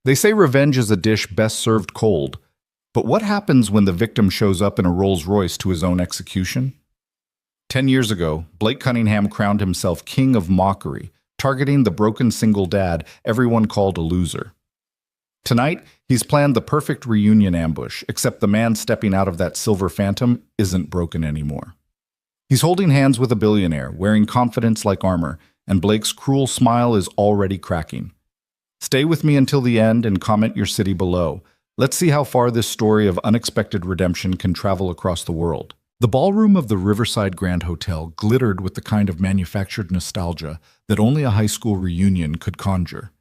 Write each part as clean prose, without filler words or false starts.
They say revenge is a dish best served cold, but what happens when the victim shows up in a Rolls-Royce to his own execution? 10 years ago, Blake Cunningham crowned himself king of mockery, targeting the broken single dad everyone called a loser. Tonight, he's planned the perfect reunion ambush, except the man stepping out of that silver phantom isn't broken anymore. He's holding hands with a billionaire, wearing confidence like armor, and Blake's cruel smile is already cracking. Stay with me until the end and comment your city below. Let's see how far this story of unexpected redemption can travel across the world. The ballroom of the Riverside Grand Hotel glittered with the kind of manufactured nostalgia that only a high school reunion could conjure.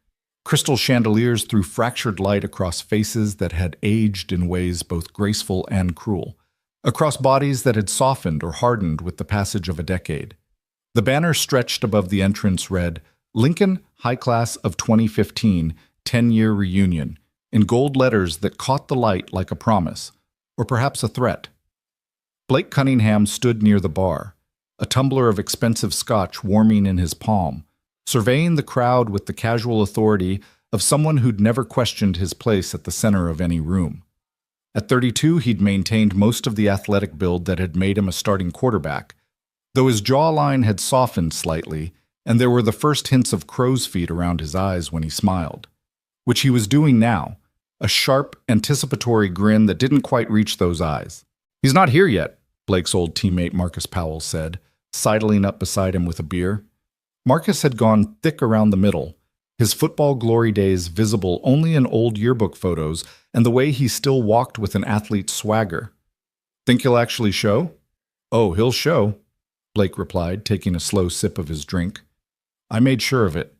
Crystal chandeliers threw fractured light across faces that had aged in ways both graceful and cruel, across bodies that had softened or hardened with the passage of a decade. The banner stretched above the entrance read, "Lincoln High Class of 2015, 10-year reunion," in gold letters that caught the light like a promise, or perhaps a threat. Blake Cunningham stood near the bar, a tumbler of expensive scotch warming in his palm, surveying the crowd with the casual authority of someone who'd never questioned his place at the center of any room. At 32, he'd maintained most of the athletic build that had made him a starting quarterback, though his jawline had softened slightly, and there were the first hints of crow's feet around his eyes when he smiled, which he was doing now, a sharp, anticipatory grin that didn't quite reach those eyes. "He's not here yet," Blake's old teammate Marcus Powell said, sidling up beside him with a beer. Marcus had gone thick around the middle, his football glory days visible only in old yearbook photos and the way he still walked with an athlete's swagger. "Think he'll actually show?" "Oh, he'll show," Blake replied, taking a slow sip of his drink. "I made sure of it."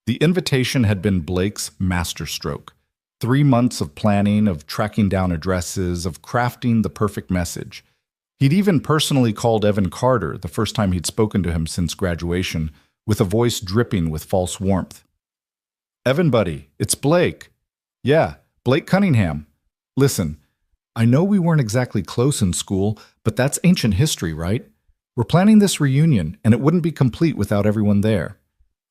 The invitation had been Blake's masterstroke. 3 months of planning, of tracking down addresses, of crafting the perfect message. He'd even personally called Evan Carter, the first time he'd spoken to him since graduation, with a voice dripping with false warmth. "Evan, buddy, it's Blake." "Yeah, Blake Cunningham. Listen, I know we weren't exactly close in school, but that's ancient history, right? We're planning this reunion, and it wouldn't be complete without everyone there.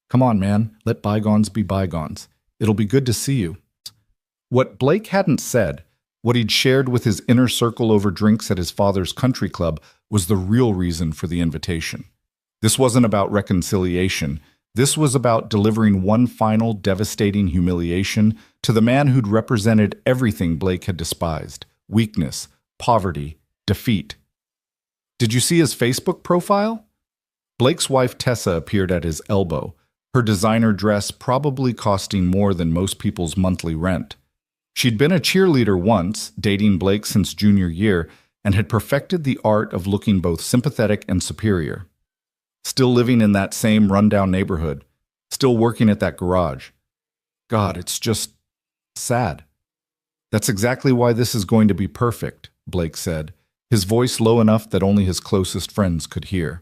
Come on, man, let bygones be bygones. It'll be good to see you." What Blake hadn't said, what he'd shared with his inner circle over drinks at his father's country club, was the real reason for the invitation. This wasn't about reconciliation. This was about delivering one final devastating humiliation to the man who'd represented everything Blake had despised: weakness, poverty, defeat. Did you see his Facebook profile? Blake's wife Tessa appeared at his elbow, her designer dress probably costing more than most people's monthly rent. She'd been a cheerleader once, dating Blake since junior year, and had perfected the art of looking both sympathetic and superior. Still living in that same rundown neighborhood, still working at that garage. God, it's just sad. "That's exactly why this is going to be perfect," Blake said, his voice low enough that only his closest friends could hear.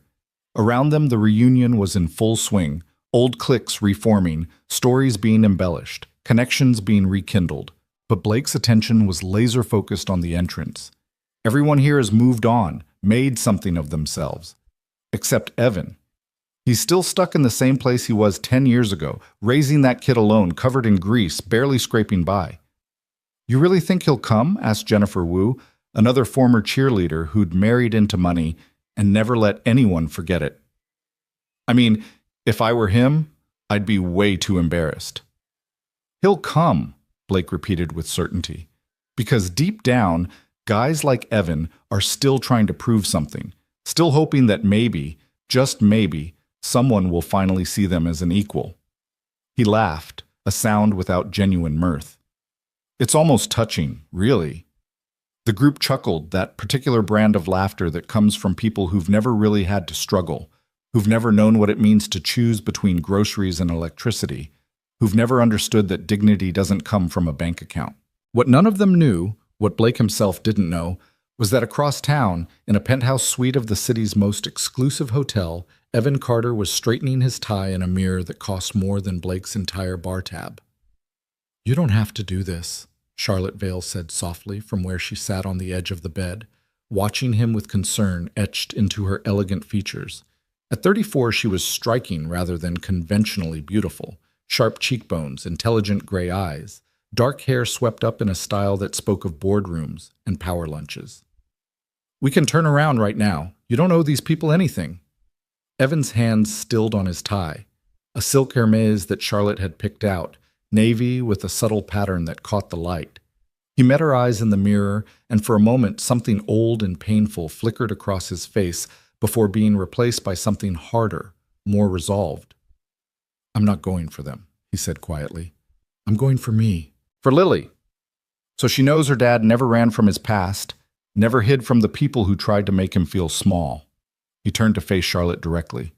Around them, the reunion was in full swing, old cliques reforming, stories being embellished, connections being rekindled. But Blake's attention was laser-focused on the entrance. Everyone here has moved on, made something of themselves. Except Evan. He's still stuck in the same place he was 10 years ago, raising that kid alone, covered in grease, barely scraping by. "You really think he'll come?" asked Jennifer Wu, another former cheerleader who'd married into money and never let anyone forget it. "I mean, if I were him, I'd be way too embarrassed." "He'll come," Blake repeated with certainty, because deep down, guys like Evan are still trying to prove something, still hoping that maybe, just maybe, someone will finally see them as an equal. He laughed, a sound without genuine mirth. "It's almost touching, really." The group chuckled, that particular brand of laughter that comes from people who've never really had to struggle, who've never known what it means to choose between groceries and electricity, who've never understood that dignity doesn't come from a bank account. What none of them knew, what Blake himself didn't know, was that across town, in a penthouse suite of the city's most exclusive hotel, Evan Carter was straightening his tie in a mirror that cost more than Blake's entire bar tab. "You don't have to do this," Charlotte Vale said softly from where she sat on the edge of the bed, watching him with concern etched into her elegant features. At 34, she was striking rather than conventionally beautiful, sharp cheekbones, intelligent gray eyes, dark hair swept up in a style that spoke of boardrooms and power lunches. "We can turn around right now. You don't owe these people anything." Evan's hands stilled on his tie, a silk hermes that Charlotte had picked out, navy with a subtle pattern that caught the light. He met her eyes in the mirror, and for a moment something old and painful flickered across his face before being replaced by something harder, more resolved. "I'm not going for them," he said quietly. "I'm going for me. For Lily." So she knows her dad never ran from his past, never hid from the people who tried to make him feel small. He turned to face Charlotte directly.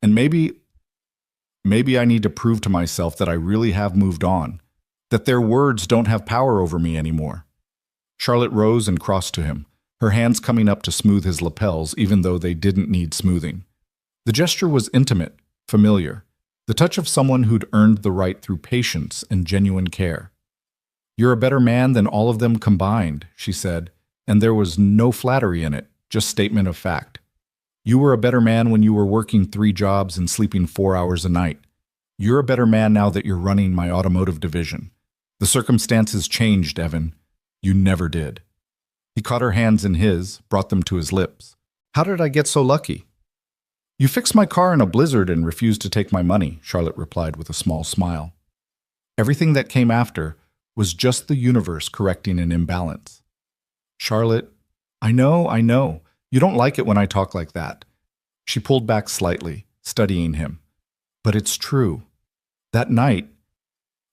"And maybe I need to prove to myself that I really have moved on, that their words don't have power over me anymore." Charlotte rose and crossed to him, her hands coming up to smooth his lapels even though they didn't need smoothing. The gesture was intimate, familiar, the touch of someone who'd earned the right through patience and genuine care. "You're a better man than all of them combined," she said, and there was no flattery in it, just statement of fact. "You were a better man when you were working 3 jobs and sleeping 4 hours a night. You're a better man now that you're running my automotive division. The circumstances changed, Evan. You never did." He caught her hands in his, brought them to his lips. "How did I get so lucky?" "You fixed my car in a blizzard and refused to take my money," Charlotte replied with a small smile. Everything that came after was just the universe correcting an imbalance. "Charlotte, I know. You don't like it when I talk like that." She pulled back slightly, studying him. "But it's true. That night—"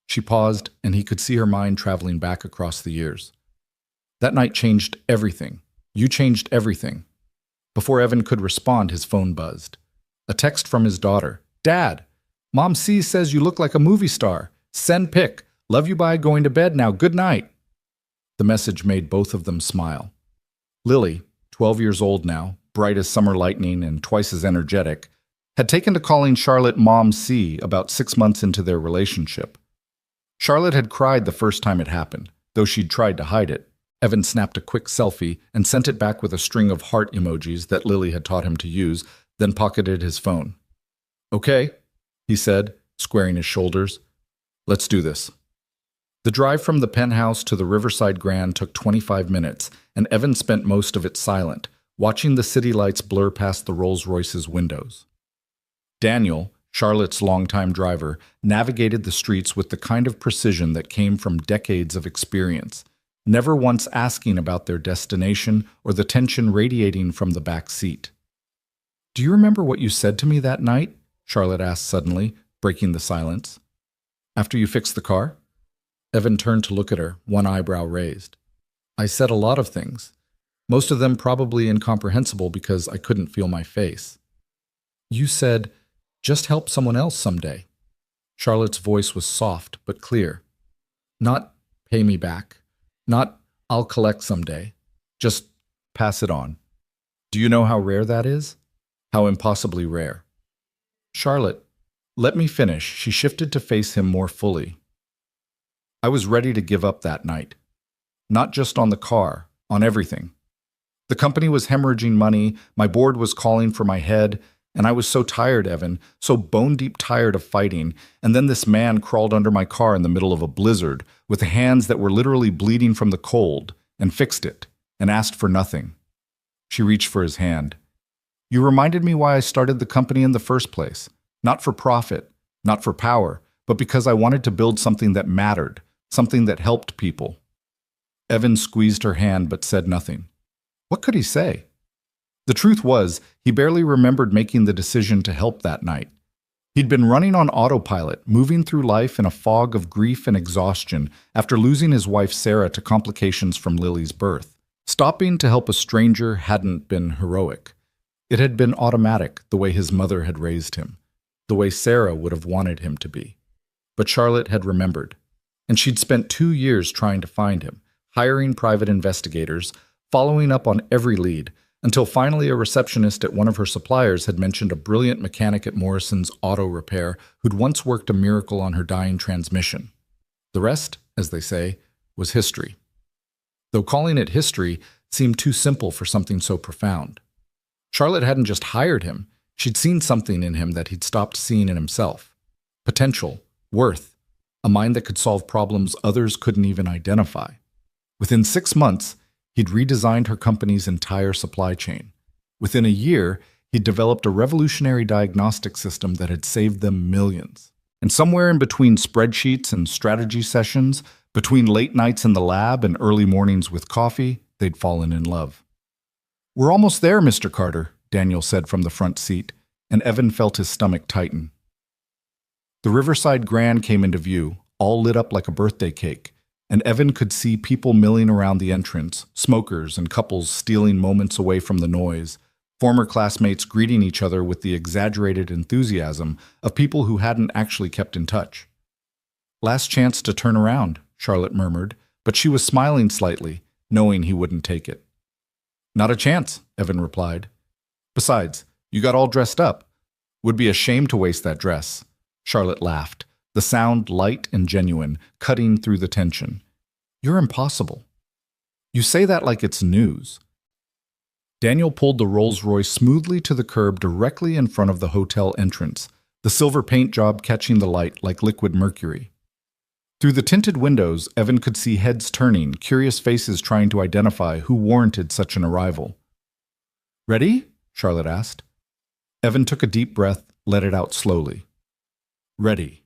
She paused, and he could see her mind traveling back across the years. "That night changed everything. You changed everything." Before Evan could respond, his phone buzzed. A text from his daughter. "Dad, Mom C says you look like a movie star. Send pic. Love you, bye, going to bed now. Good night." The message made both of them smile. Lily, 12 years old now, bright as summer lightning and twice as energetic, had taken to calling Charlotte Mom C about 6 months into their relationship. Charlotte had cried the first time it happened, though she'd tried to hide it. Evan snapped a quick selfie and sent it back with a string of heart emojis that Lily had taught him to use, then pocketed his phone. "Okay," he said, squaring his shoulders. "Let's do this." The drive from the penthouse to the Riverside Grand took 25 minutes, and Evan spent most of it silent, watching the city lights blur past the Rolls-Royce's windows. Daniel, Charlotte's longtime driver, navigated the streets with the kind of precision that came from decades of experience, never once asking about their destination or the tension radiating from the back seat. "Do you remember what you said to me that night?" Charlotte asked suddenly, breaking the silence. "After you fixed the car?" Evan turned to look at her, one eyebrow raised. "I said a lot of things, most of them probably incomprehensible because I couldn't feel my face. You said, 'Just help someone else someday.'" Charlotte's voice was soft but clear. Not "pay me back," not "I'll collect someday," just "pass it on." Do you know how rare that is? How impossibly rare. "Charlotte, let me finish." She shifted to face him more fully. "I was ready to give up that night. Not just on the car, on everything. The company was hemorrhaging money, my board was calling for my head, and I was so tired, Evan, so bone-deep tired of fighting, and then this man crawled under my car in the middle of a blizzard, with hands that were literally bleeding from the cold, and fixed it, and asked for nothing." She reached for his hand. "You reminded me why I started the company in the first place. Not for profit, not for power, but because I wanted to build something that mattered, something that helped people." Evan squeezed her hand but said nothing. What could he say? The truth was, he barely remembered making the decision to help that night. He'd been running on autopilot, moving through life in a fog of grief and exhaustion after losing his wife Sarah to complications from Lily's birth. Stopping to help a stranger hadn't been heroic. It had been automatic, the way his mother had raised him, the way Sarah would have wanted him to be. But Charlotte had remembered, and she'd spent 2 years trying to find him, hiring private investigators, following up on every lead, until finally a receptionist at one of her suppliers had mentioned a brilliant mechanic at Morrison's Auto Repair who'd once worked a miracle on her dying transmission. The rest, as they say, was history. Though calling it history seemed too simple for something so profound. Charlotte hadn't just hired him, she'd seen something in him that he'd stopped seeing in himself. Potential, Worth, a mind that could solve problems others couldn't even identify. Within 6 months, he'd redesigned her company's entire supply chain. Within a year, he'd developed a revolutionary diagnostic system that had saved them millions. And somewhere in between spreadsheets and strategy sessions, between late nights in the lab and early mornings with coffee, they'd fallen in love. "We're almost there, Mr. Carter," Daniel said from the front seat, and Evan felt his stomach tighten. The Riverside Grand came into view, all lit up like a birthday cake, and Evan could see people milling around the entrance, smokers and couples stealing moments away from the noise, former classmates greeting each other with the exaggerated enthusiasm of people who hadn't actually kept in touch. "Last chance to turn around," Charlotte murmured, but she was smiling slightly, knowing he wouldn't take it. "Not a chance," Evan replied. "Besides, you got all dressed up. Would be a shame to waste that dress." Charlotte laughed, the sound light and genuine, cutting through the tension. "You're impossible." "You say that like it's news." Daniel pulled the Rolls-Royce smoothly to the curb directly in front of the hotel entrance, the silver paint job catching the light like liquid mercury. Through the tinted windows, Evan could see heads turning, curious faces trying to identify who warranted such an arrival. "Ready?" Charlotte asked. Evan took a deep breath, let it out slowly. "Ready."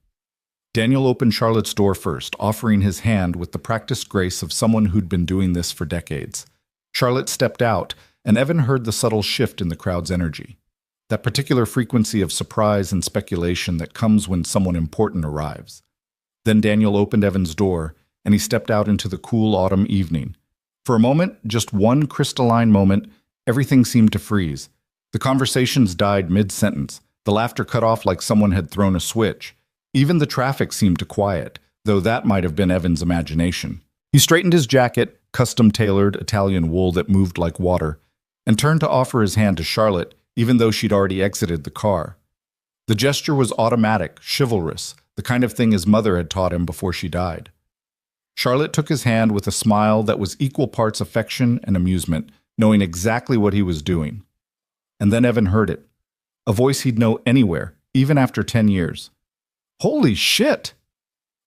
Daniel opened Charlotte's door first, offering his hand with the practiced grace of someone who'd been doing this for decades. Charlotte stepped out, and Evan heard the subtle shift in the crowd's energy. That particular frequency of surprise and speculation that comes when someone important arrives. Then Daniel opened Evan's door, and he stepped out into the cool autumn evening. For a moment, just one crystalline moment, everything seemed to freeze. The conversations died mid-sentence, the laughter cut off like someone had thrown a switch. Even the traffic seemed to quiet, though that might have been Evan's imagination. He straightened his jacket, custom-tailored Italian wool that moved like water, and turned to offer his hand to Charlotte, even though she'd already exited the car. The gesture was automatic, chivalrous, the kind of thing his mother had taught him before she died. Charlotte took his hand with a smile that was equal parts affection and amusement, knowing exactly what he was doing. And then Evan heard it, a voice he'd know anywhere, even after 10 years. "Holy shit!"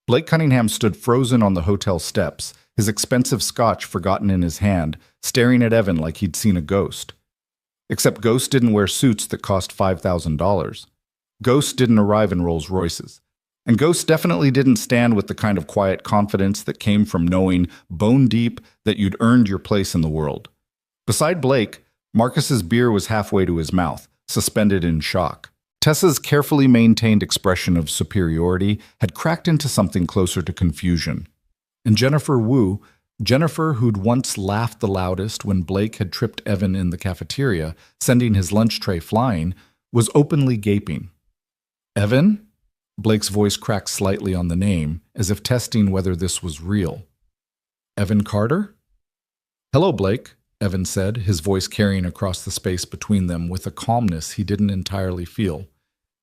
Blake Cunningham stood frozen on the hotel steps, his expensive scotch forgotten in his hand, staring at Evan like he'd seen a ghost. Except ghosts didn't wear suits that cost $5,000. Ghosts didn't arrive in Rolls-Royces. And ghosts definitely didn't stand with the kind of quiet confidence that came from knowing, bone deep, that you'd earned your place in the world. Beside Blake, Marcus's beer was halfway to his mouth, suspended in shock. Tessa's carefully maintained expression of superiority had cracked into something closer to confusion. And Jennifer Wu, Jennifer who'd once laughed the loudest when Blake had tripped Evan in the cafeteria, sending his lunch tray flying, was openly gaping. "Evan?" Blake's voice cracked slightly on the name, as if testing whether this was real. "Evan Carter?" "Hello, Blake," Evan said, his voice carrying across the space between them with a calmness he didn't entirely feel.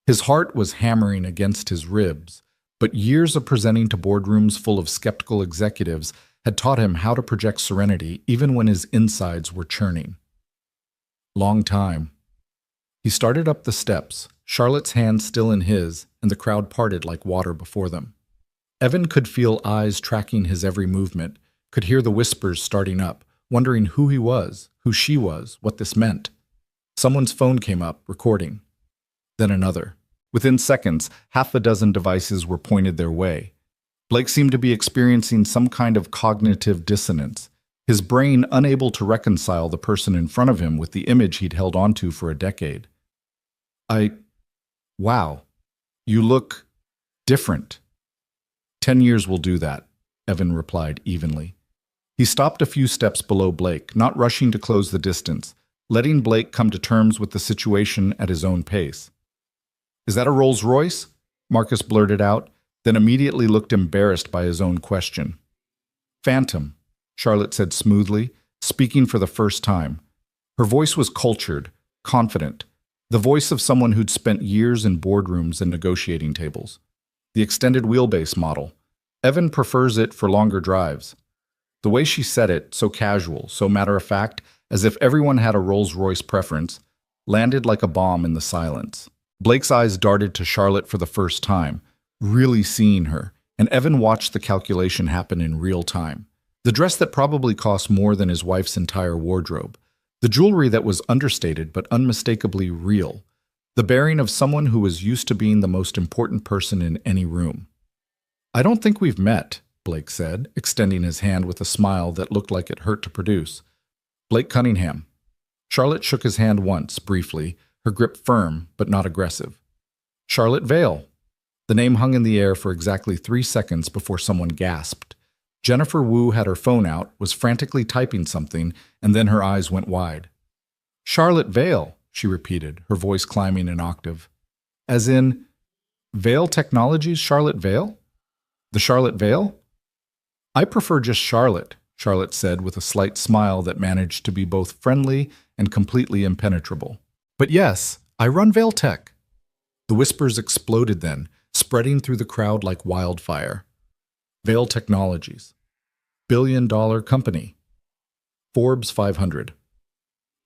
His heart was hammering against his ribs, but years of presenting to boardrooms full of skeptical executives had taught him how to project serenity even when his insides were churning. "Long time." He started up the steps, Charlotte's hand still in his, and the crowd parted like water before them. Evan could feel eyes tracking his every movement, could hear the whispers starting up, wondering who he was, who she was, what this meant. Someone's phone came up, recording. Then another. Within seconds, half a dozen devices were pointed their way. Blake seemed to be experiencing some kind of cognitive dissonance, his brain unable to reconcile the person in front of him with the image he'd held onto for a decade. Wow, you look different." 10 years will do that," Evan replied evenly. He stopped a few steps below Blake, not rushing to close the distance, letting Blake come to terms with the situation at his own pace. "Is that a Rolls-Royce?" Marcus blurted out, then immediately looked embarrassed by his own question. "Phantom," Charlotte said smoothly, speaking for the first time. Her voice was cultured, confident, the voice of someone who'd spent years in boardrooms and negotiating tables. The extended wheelbase model. Evan prefers it for longer drives. The way she said it, so casual, so matter-of-fact, as if everyone had a Rolls-Royce preference, landed like a bomb in the silence. Blake's eyes darted to Charlotte for the first time, really seeing her, and Evan watched the calculation happen in real time. The dress that probably cost more than his wife's entire wardrobe. The jewelry that was understated but unmistakably real. The bearing of someone who was used to being the most important person in any room. "I don't think we've met," Blake said, extending his hand with a smile that looked like it hurt to produce. "Blake Cunningham." Charlotte shook his hand once, briefly, her grip firm but not aggressive. "Charlotte Vale." The name hung in the air for exactly 3 seconds before someone gasped. Jennifer Wu had her phone out, was frantically typing something, and then her eyes went wide. "Charlotte Vale," she repeated, her voice climbing an octave. "As in, Vale Technologies Charlotte Vale? The Charlotte Vale?" "I prefer just Charlotte," Charlotte said with a slight smile that managed to be both friendly and completely impenetrable. "But yes, I run Vale Tech." The whispers exploded then, spreading through the crowd like wildfire. Vale Technologies. Billion-dollar company. Forbes 500.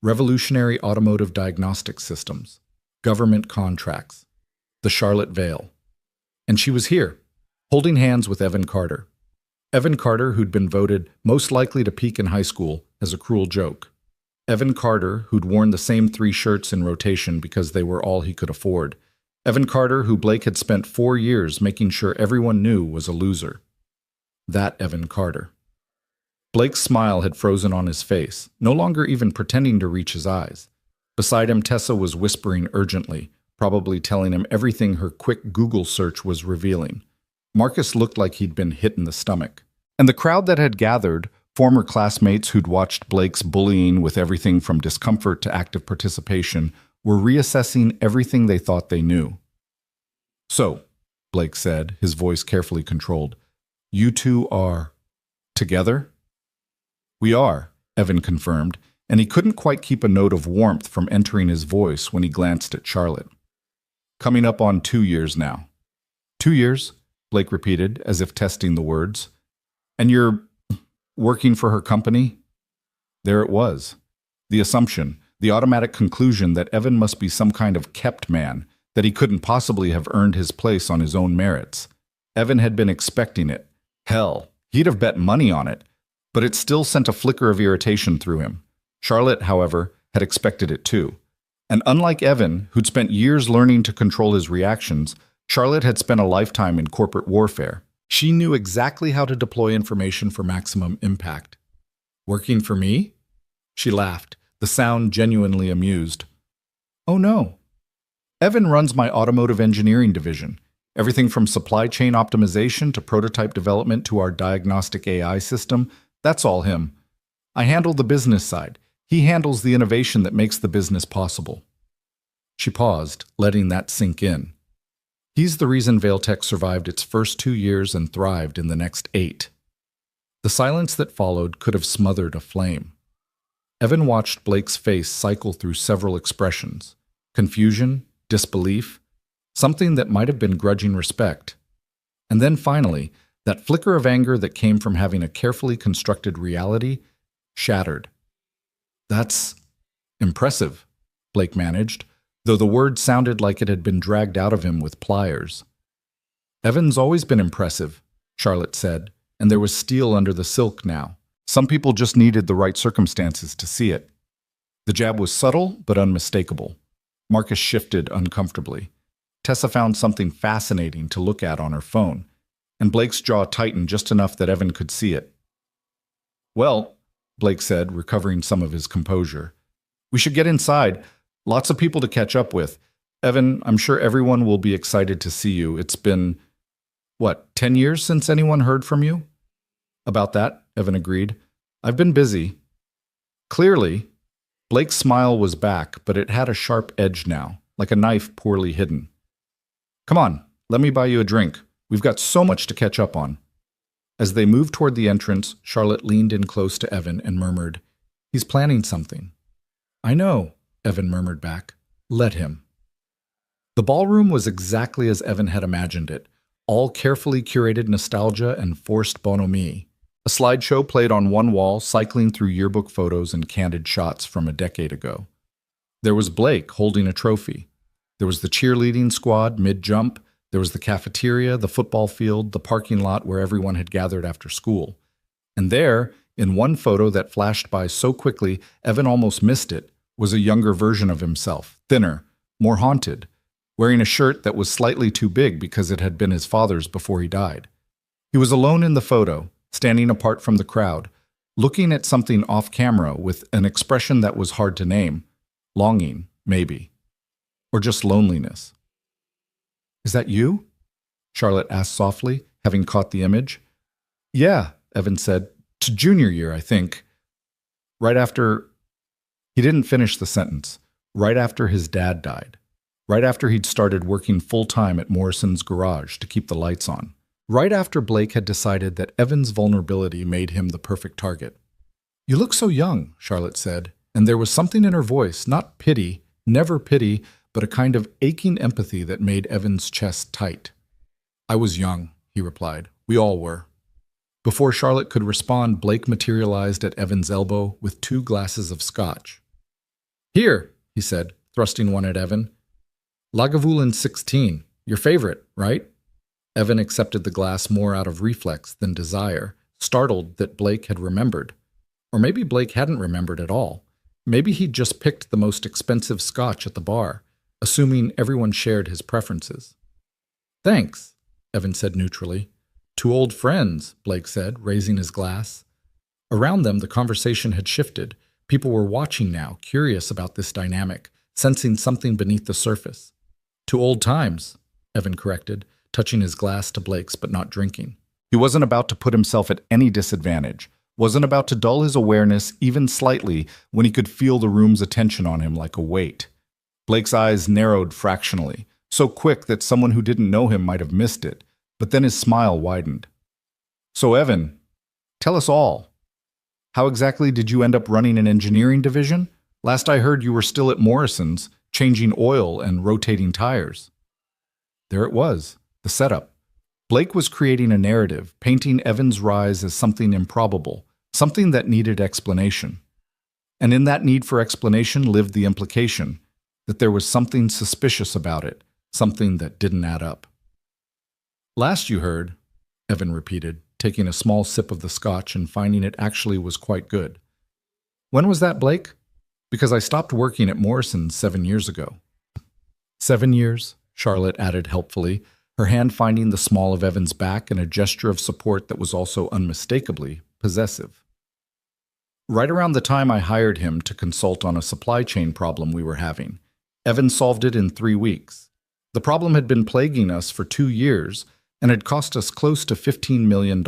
Revolutionary automotive diagnostic systems. Government contracts. The Charlotte Vale. And she was here, holding hands with Evan Carter. Evan Carter, who'd been voted most likely to peak in high school, as a cruel joke. Evan Carter, who'd worn the same 3 shirts in rotation because they were all he could afford. Evan Carter, who Blake had spent 4 years making sure everyone knew was a loser. That Evan Carter. Blake's smile had frozen on his face, no longer even pretending to reach his eyes. Beside him, Tessa was whispering urgently, probably telling him everything her quick Google search was revealing. Marcus looked like he'd been hit in the stomach. And the crowd that had gathered, former classmates who'd watched Blake's bullying with everything from discomfort to active participation, were reassessing everything they thought they knew. "So," Blake said, his voice carefully controlled, "you two are together?" "We are," Evan confirmed, and he couldn't quite keep a note of warmth from entering his voice when he glanced at Charlotte. "Coming up on 2 years now." 2 years? Blake repeated, as if testing the words. "And you're working for her company?" There it was. The assumption, the automatic conclusion that Evan must be some kind of kept man, that he couldn't possibly have earned his place on his own merits. Evan had been expecting it. Hell, he'd have bet money on it. But it still sent a flicker of irritation through him. Charlotte, however, had expected it too. And unlike Evan, who'd spent years learning to control his reactions, Charlotte had spent a lifetime in corporate warfare. She knew exactly how to deploy information for maximum impact. "Working for me?" She laughed, the sound genuinely amused. "Oh no. Evan runs my automotive engineering division. Everything from supply chain optimization to prototype development to our diagnostic AI system, that's all him. I handle the business side. He handles the innovation that makes the business possible." She paused, letting that sink in. He's the reason Valetech survived its first 2 years and thrived in the next 8. The silence that followed could have smothered a flame. Evan watched Blake's face cycle through several expressions. Confusion, disbelief, something that might have been grudging respect. And then finally, that flicker of anger that came from having a carefully constructed reality shattered. "That's impressive," Blake managed, though the word sounded like it had been dragged out of him with pliers. "Evan's always been impressive," Charlotte said, and there was steel under the silk now. Some people just needed the right circumstances to see it. The jab was subtle but unmistakable. Marcus shifted uncomfortably. Tessa found something fascinating to look at on her phone, and Blake's jaw tightened just enough that Evan could see it. "Well," Blake said, recovering some of his composure, "we should get inside. Lots of people to catch up with. Evan, I'm sure everyone will be excited to see you. It's been, 10 years since anyone heard from you?" "About that," Evan agreed. "I've been busy." Clearly, Blake's smile was back, but it had a sharp edge now, like a knife poorly hidden. "Come on, let me buy you a drink. We've got so much to catch up on." As they moved toward the entrance, Charlotte leaned in close to Evan and murmured, "He's planning something." "I know," Evan murmured back. "Let him." The ballroom was exactly as Evan had imagined it, all carefully curated nostalgia and forced bonhomie. A slideshow played on one wall, cycling through yearbook photos and candid shots from a decade ago. There was Blake holding a trophy. There was the cheerleading squad mid-jump, There was the cafeteria, the football field, the parking lot where everyone had gathered after school. And there, in one photo that flashed by so quickly Evan almost missed it, was a younger version of himself, thinner, more haunted, wearing a shirt that was slightly too big because it had been his father's before he died. He was alone in the photo, standing apart from the crowd, looking at something off camera with an expression that was hard to name. Longing, maybe. Or just loneliness. "Is that you?" Charlotte asked softly, having caught the image. "Yeah," Evan said. "To junior year, I think. Right after—" He didn't finish the sentence. Right after his dad died. Right after he'd started working full-time at Morrison's garage to keep the lights on. Right after Blake had decided that Evan's vulnerability made him the perfect target. "You look so young," Charlotte said, and there was something in her voice, not pity, never pity, but a kind of aching empathy that made Evan's chest tight. "I was young," he replied. "We all were." Before Charlotte could respond, Blake materialized at Evan's elbow with 2 glasses of scotch. "Here," he said, thrusting one at Evan. "Lagavulin 16, your favorite, right?" Evan accepted the glass more out of reflex than desire, startled that Blake had remembered. Or maybe Blake hadn't remembered at all. Maybe he'd just picked the most expensive scotch at the bar, assuming everyone shared his preferences. "Thanks," Evan said neutrally. "To old friends," Blake said, raising his glass. Around them, the conversation had shifted. People were watching now, curious about this dynamic, sensing something beneath the surface. "To old times," Evan corrected, touching his glass to Blake's but not drinking. He wasn't about to put himself at any disadvantage, wasn't about to dull his awareness even slightly when he could feel the room's attention on him like a weight. Blake's eyes narrowed fractionally, so quick that someone who didn't know him might have missed it, but then his smile widened. "So Evan, tell us all. How exactly did you end up running an engineering division? Last I heard you were still at Morrison's, changing oil and rotating tires." There it was. The setup. Blake was creating a narrative, painting Evan's rise as something improbable, something that needed explanation. And in that need for explanation lived the implication that there was something suspicious about it, something that didn't add up. "Last you heard," Evan repeated, taking a small sip of the scotch and finding it actually was quite good. "When was that, Blake?" "Because I stopped working at Morrison's 7 years ago." 7 years, Charlotte added helpfully, her hand finding the small of Evan's back in a gesture of support that was also unmistakably possessive. "Right around the time I hired him to consult on a supply chain problem we were having. Evan solved it in 3 weeks. The problem had been plaguing us for 2 years and had cost us close to $15 million.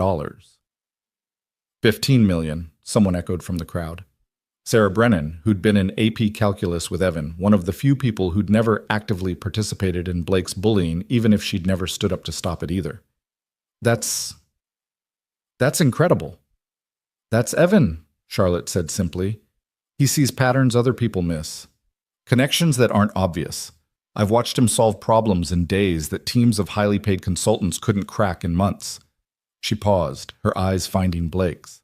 $15 million, someone echoed from the crowd. Sarah Brennan, who'd been in AP Calculus with Evan, one of the few people who'd never actively participated in Blake's bullying, even if she'd never stood up to stop it either. That's incredible." "That's Evan," Charlotte said simply. "He sees patterns other people miss. Connections that aren't obvious. I've watched him solve problems in days that teams of highly paid consultants couldn't crack in months." She paused, her eyes finding Blake's.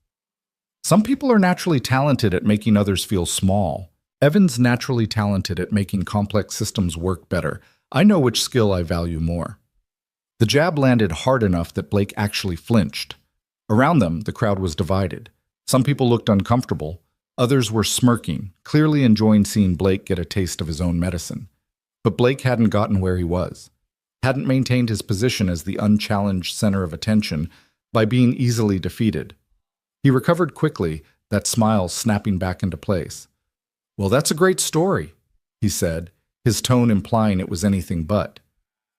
"Some people are naturally talented at making others feel small. Evan's naturally talented at making complex systems work better. I know which skill I value more." The jab landed hard enough that Blake actually flinched. Around them, the crowd was divided. Some people looked uncomfortable. Others were smirking, clearly enjoying seeing Blake get a taste of his own medicine. But Blake hadn't gotten where he was, hadn't maintained his position as the unchallenged center of attention by being easily defeated. He recovered quickly, that smile snapping back into place. "Well, that's a great story," he said, his tone implying it was anything but.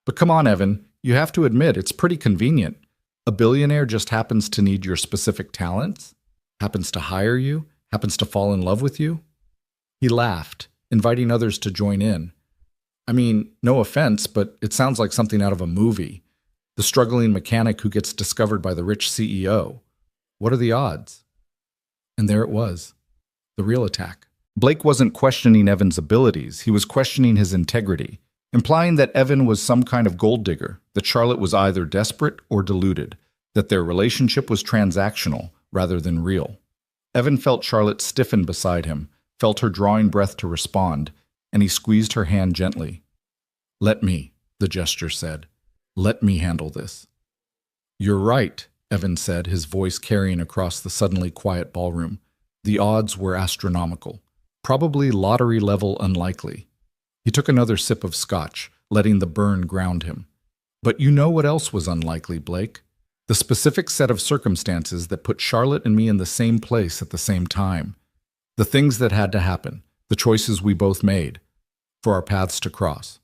"But come on, Evan, you have to admit it's pretty convenient. A billionaire just happens to need your specific talents, happens to hire you, happens to fall in love with you." He laughed, inviting others to join in. "I mean, no offense, but it sounds like something out of a movie. The struggling mechanic who gets discovered by the rich CEO. What are the odds?" And there it was, the real attack. Blake wasn't questioning Evan's abilities, he was questioning his integrity, implying that Evan was some kind of gold digger, that Charlotte was either desperate or deluded, that their relationship was transactional rather than real. Evan felt Charlotte stiffen beside him, felt her drawing breath to respond, and he squeezed her hand gently. "Let me," the gesture said. Let me handle this. You're right, Evan said, his voice carrying across the suddenly quiet ballroom. The odds were astronomical. Probably lottery-level unlikely. He took another sip of scotch, letting the burn ground him. But you know what else was unlikely, Blake? The specific set of circumstances that put Charlotte and me in the same place at the same time. The things that had to happen, the choices we both made, for our paths to cross.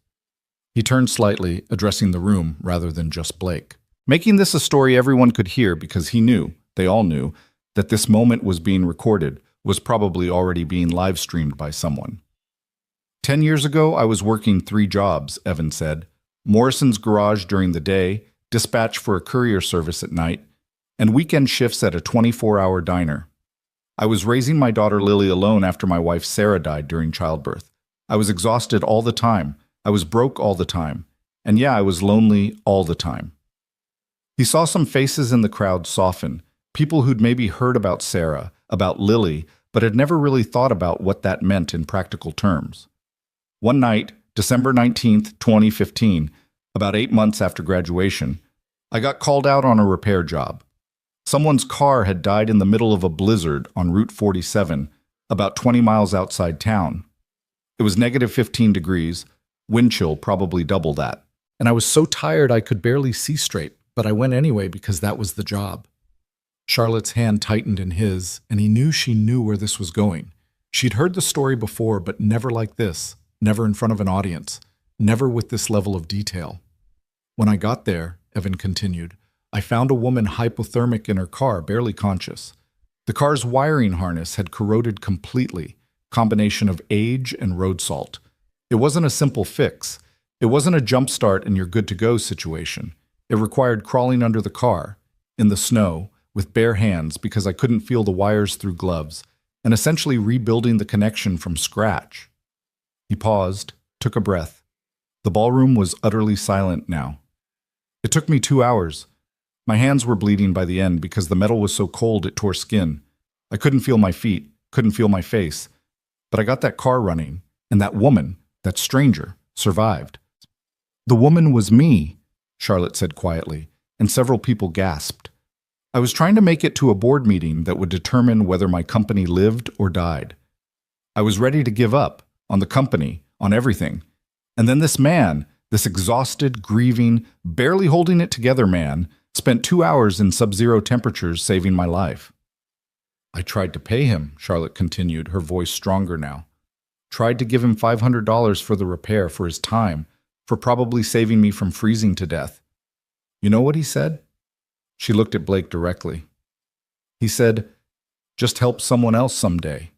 He turned slightly, addressing the room rather than just Blake, making this a story everyone could hear because he knew, they all knew, that this moment was being recorded, was probably already being live-streamed by someone. 10 years ago, I was working 3 jobs, Evan said. Morrison's garage during the day, dispatch for a courier service at night, and weekend shifts at a 24-hour diner. I was raising my daughter Lily alone after my wife Sarah died during childbirth. I was exhausted all the time. I was broke all the time. And yeah, I was lonely all the time. He saw some faces in the crowd soften, people who'd maybe heard about Sarah, about Lily, but had never really thought about what that meant in practical terms. One night, December 19th, 2015, about 8 months after graduation, I got called out on a repair job. Someone's car had died in the middle of a blizzard on Route 47, about 20 miles outside town. It was negative 15 degrees, wind chill probably double that, and I was so tired I could barely see straight, but I went anyway because that was the job. Charlotte's hand tightened in his, and he knew she knew where this was going. She'd heard the story before, but never like this, never in front of an audience, never with this level of detail. When I got there, Evan continued, I found a woman hypothermic in her car, barely conscious. The car's wiring harness had corroded completely, combination of age and road salt. It wasn't a simple fix. It wasn't a jump start and you're good to go situation. It required crawling under the car, in the snow, with bare hands because I couldn't feel the wires through gloves, and essentially rebuilding the connection from scratch. He paused, took a breath. The ballroom was utterly silent now. It took me 2 hours. My hands were bleeding by the end because the metal was so cold it tore skin. I couldn't feel my feet, couldn't feel my face. But I got that car running, and that woman, that stranger, survived. The woman was me, Charlotte said quietly, and several people gasped. I was trying to make it to a board meeting that would determine whether my company lived or died. I was ready to give up, on the company, on everything. And then this man, this exhausted, grieving, barely holding it together man, spent 2 hours in sub-zero temperatures saving my life. I tried to pay him, Charlotte continued, her voice stronger now. Tried to give him $500 for the repair, for his time, for probably saving me from freezing to death. You know what he said? She looked at Blake directly. He said, just help someone else someday.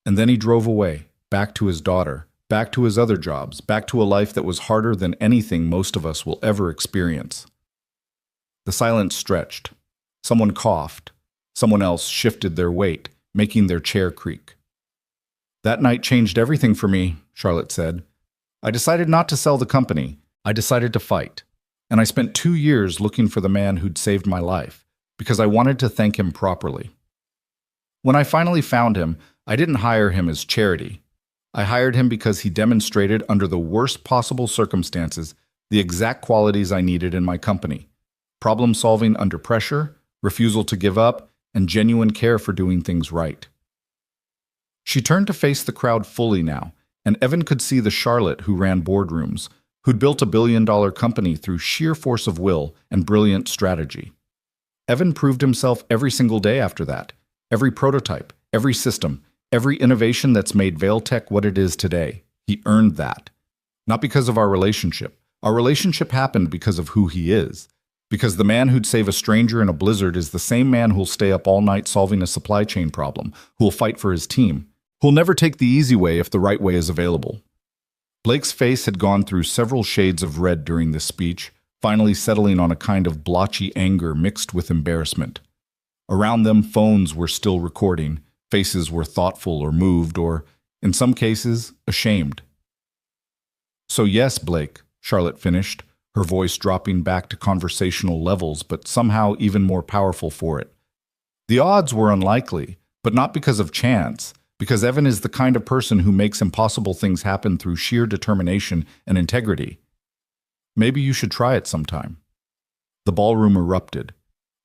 And then he drove away, back to his daughter, back to his other jobs, back to a life that was harder than anything most of us will ever experience. The silence stretched. Someone coughed. Someone else shifted their weight, making their chair creak. That night changed everything for me, Charlotte said. I decided not to sell the company. I decided to fight. And I spent 2 years looking for the man who'd saved my life, because I wanted to thank him properly. When I finally found him, I didn't hire him as charity. I hired him because he demonstrated under the worst possible circumstances the exact qualities I needed in my company. Problem-solving under pressure, refusal to give up, and genuine care for doing things right. She turned to face the crowd fully now, and Evan could see the Charlotte who ran boardrooms, who'd built a billion-dollar company through sheer force of will and brilliant strategy. Evan proved himself every single day after that. Every prototype, every system, every innovation that's made Vailtech what it is today. He earned that. Not because of our relationship. Our relationship happened because of who he is. Because the man who'd save a stranger in a blizzard is the same man who'll stay up all night solving a supply chain problem, who'll fight for his team, who'll never take the easy way if the right way is available. Blake's face had gone through several shades of red during this speech, finally settling on a kind of blotchy anger mixed with embarrassment. Around them, phones were still recording, faces were thoughtful or moved or, in some cases, ashamed. So yes, Blake, Charlotte finished, her voice dropping back to conversational levels, but somehow even more powerful for it. The odds were unlikely, but not because of chance, because Evan is the kind of person who makes impossible things happen through sheer determination and integrity. Maybe you should try it sometime. The ballroom erupted.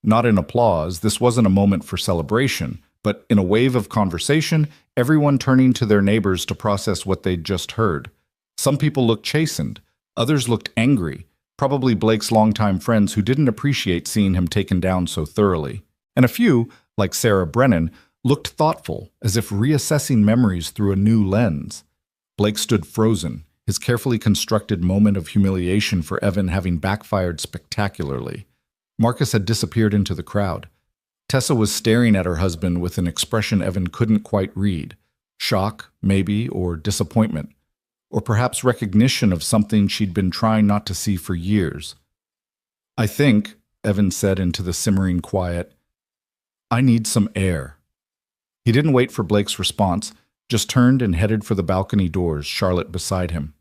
Not in applause, this wasn't a moment for celebration, but in a wave of conversation, everyone turning to their neighbors to process what they'd just heard. Some people looked chastened, others looked angry, probably Blake's longtime friends who didn't appreciate seeing him taken down so thoroughly. And a few, like Sarah Brennan, looked thoughtful, as if reassessing memories through a new lens. Blake stood frozen, his carefully constructed moment of humiliation for Evan having backfired spectacularly. Marcus had disappeared into the crowd. Tessa was staring at her husband with an expression Evan couldn't quite read. Shock, maybe, or disappointment. Or perhaps recognition of something she'd been trying not to see for years. "I think," Evan said into the simmering quiet, "I need some air." He didn't wait for Blake's response, just turned and headed for the balcony doors, Charlotte beside him.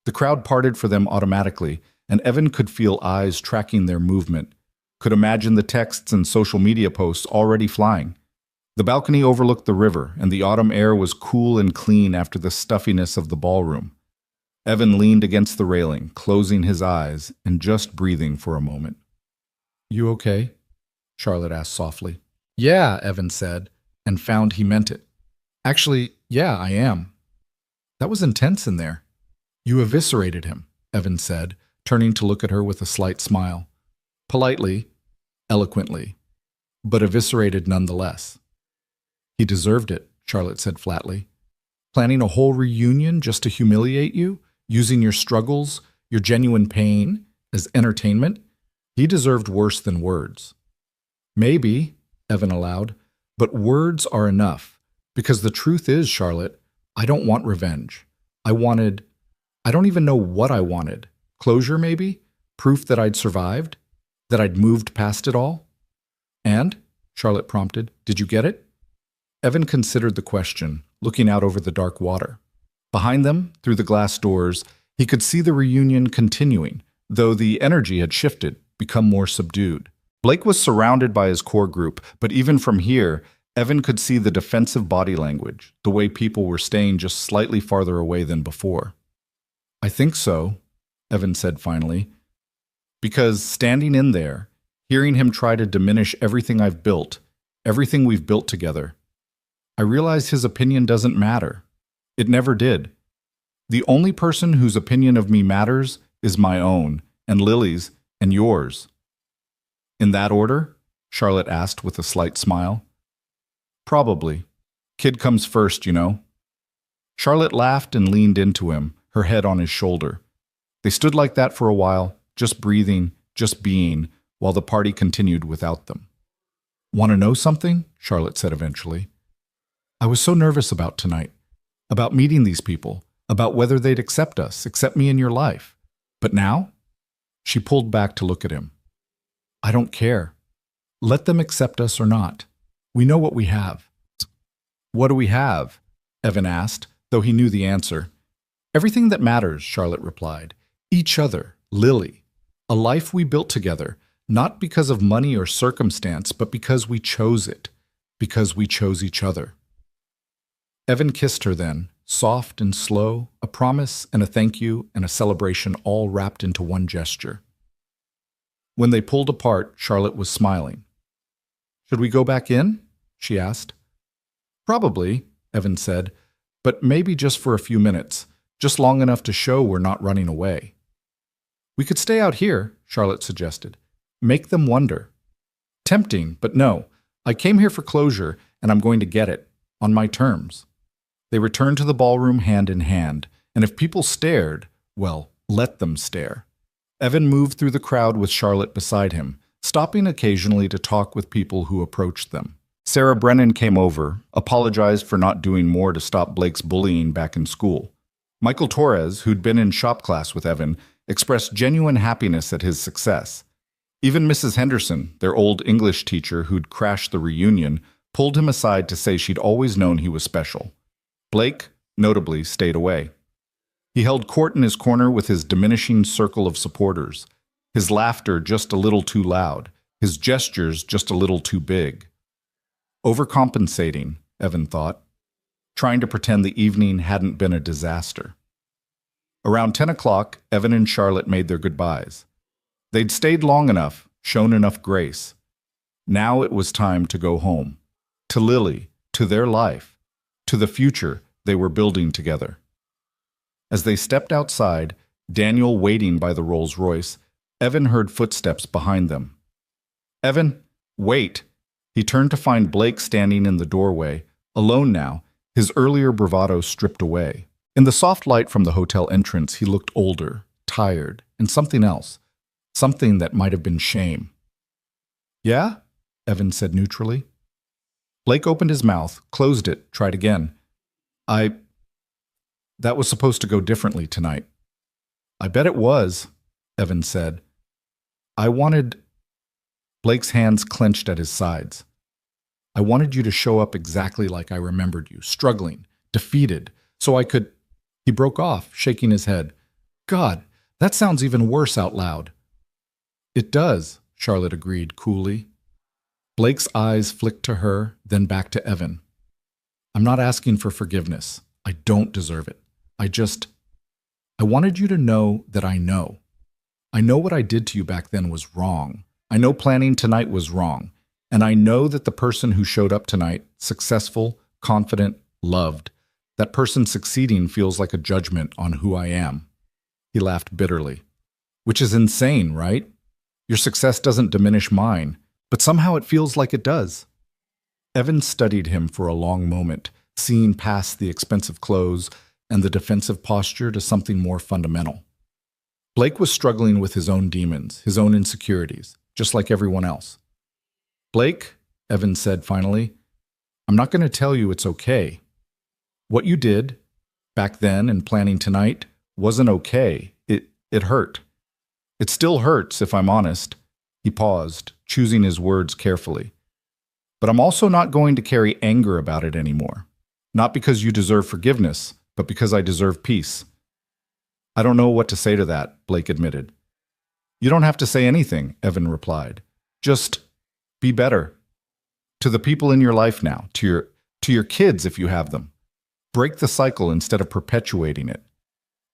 The crowd parted for them automatically, and Evan could feel eyes tracking their movement, could imagine the texts and social media posts already flying. The balcony overlooked the river, and the autumn air was cool and clean after the stuffiness of the ballroom. Evan leaned against the railing, closing his eyes and just breathing for a moment. "You okay?" Charlotte asked softly. "Yeah," Evan said, and found he meant it. "Actually, yeah, I am." "That was intense in there." "You eviscerated him," Evan said, turning to look at her with a slight smile. "Politely, eloquently, but eviscerated nonetheless." "He deserved it," Charlotte said flatly. "Planning a whole reunion just to humiliate you, using your struggles, your genuine pain, as entertainment? He deserved worse than words." "Maybe," Evan allowed, "but words are enough. Because the truth is, Charlotte, I don't want revenge. I don't even know what I wanted. Closure, maybe? Proof that I'd survived? That I'd moved past it all?" "And?" Charlotte prompted. "Did you get it?" Evan considered the question, looking out over the dark water. Behind them, through the glass doors, he could see the reunion continuing, though the energy had shifted, become more subdued. Blake was surrounded by his core group, but even from here, Evan could see the defensive body language, the way people were staying just slightly farther away than before. "I think so," Evan said finally. "Because standing in there, hearing him try to diminish everything I've built, everything we've built together, I realize his opinion doesn't matter. It never did. The only person whose opinion of me matters is my own, and Lily's, and yours." "In that order?" Charlotte asked with a slight smile. "Probably. Kid comes first, you know." Charlotte laughed and leaned into him, her head on his shoulder. They stood like that for a while, just breathing, just being, while the party continued without them. "Want to know something?" Charlotte said eventually. "I was so nervous about tonight, about meeting these people, about whether they'd accept us, accept me in your life. But now?" She pulled back to look at him. "I don't care. Let them accept us or not. We know what we have." "What do we have?" Evan asked, though he knew the answer. "Everything that matters," Charlotte replied. "Each other, Lily. A life we built together, not because of money or circumstance, but because we chose it, because we chose each other." Evan kissed her then, soft and slow, a promise and a thank you and a celebration all wrapped into one gesture. When they pulled apart, Charlotte was smiling. "Should we go back in?" she asked. "Probably," Evan said, "but maybe just for a few minutes, just long enough to show we're not running away." "We could stay out here," Charlotte suggested. "Make them wonder." "Tempting, but no. I came here for closure, and I'm going to get it, on my terms." They returned to the ballroom hand in hand, and if people stared, well, let them stare. Evan moved through the crowd with Charlotte beside him, stopping occasionally to talk with people who approached them. Sarah Brennan came over, apologized for not doing more to stop Blake's bullying back in school. Michael Torres, who'd been in shop class with Evan, expressed genuine happiness at his success. Even Mrs. Henderson, their old English teacher who'd crashed the reunion, pulled him aside to say she'd always known he was special. Blake, notably, stayed away. He held court in his corner with his diminishing circle of supporters, his laughter just a little too loud, his gestures just a little too big. Overcompensating, Evan thought, trying to pretend the evening hadn't been a disaster. Around 10 o'clock, Evan and Charlotte made their goodbyes. They'd stayed long enough, shown enough grace. Now it was time to go home. To Lily, to their life, to the future they were building together. As they stepped outside, Daniel waiting by the Rolls-Royce, Evan heard footsteps behind them. "Evan, wait!" He turned to find Blake standing in the doorway, alone now, his earlier bravado stripped away. In the soft light from the hotel entrance, he looked older, tired, and something else. Something that might have been shame. "Yeah?" Evan said neutrally. Blake opened his mouth, closed it, tried again. That was supposed to go differently tonight." "I bet it was," Evan said. "I wanted—" Blake's hands clenched at his sides. "I wanted you to show up exactly like I remembered you, struggling, defeated, so I could—" He broke off, shaking his head. "God, that sounds even worse out loud." "It does," Charlotte agreed coolly. Blake's eyes flicked to her, then back to Evan. "I'm not asking for forgiveness. I don't deserve it. I wanted you to know that I know. I know what I did to you back then was wrong. I know planning tonight was wrong. And I know that the person who showed up tonight, successful, confident, loved, that person succeeding feels like a judgment on who I am." He laughed bitterly. "Which is insane, right? Your success doesn't diminish mine, but somehow it feels like it does." Evan studied him for a long moment, seeing past the expensive clothes and the defensive posture to something more fundamental. Blake was struggling with his own demons, his own insecurities, just like everyone else. "Blake," Evan said finally, "I'm not going to tell you it's okay. What you did, back then and planning tonight, wasn't okay. It hurt. It still hurts, if I'm honest." He paused, choosing his words carefully. "But I'm also not going to carry anger about it anymore. Not because you deserve forgiveness, but because I deserve peace." "I don't know what to say to that," Blake admitted. "You don't have to say anything," Evan replied. "Just be better. To the people in your life now, to your kids if you have them. Break the cycle instead of perpetuating it."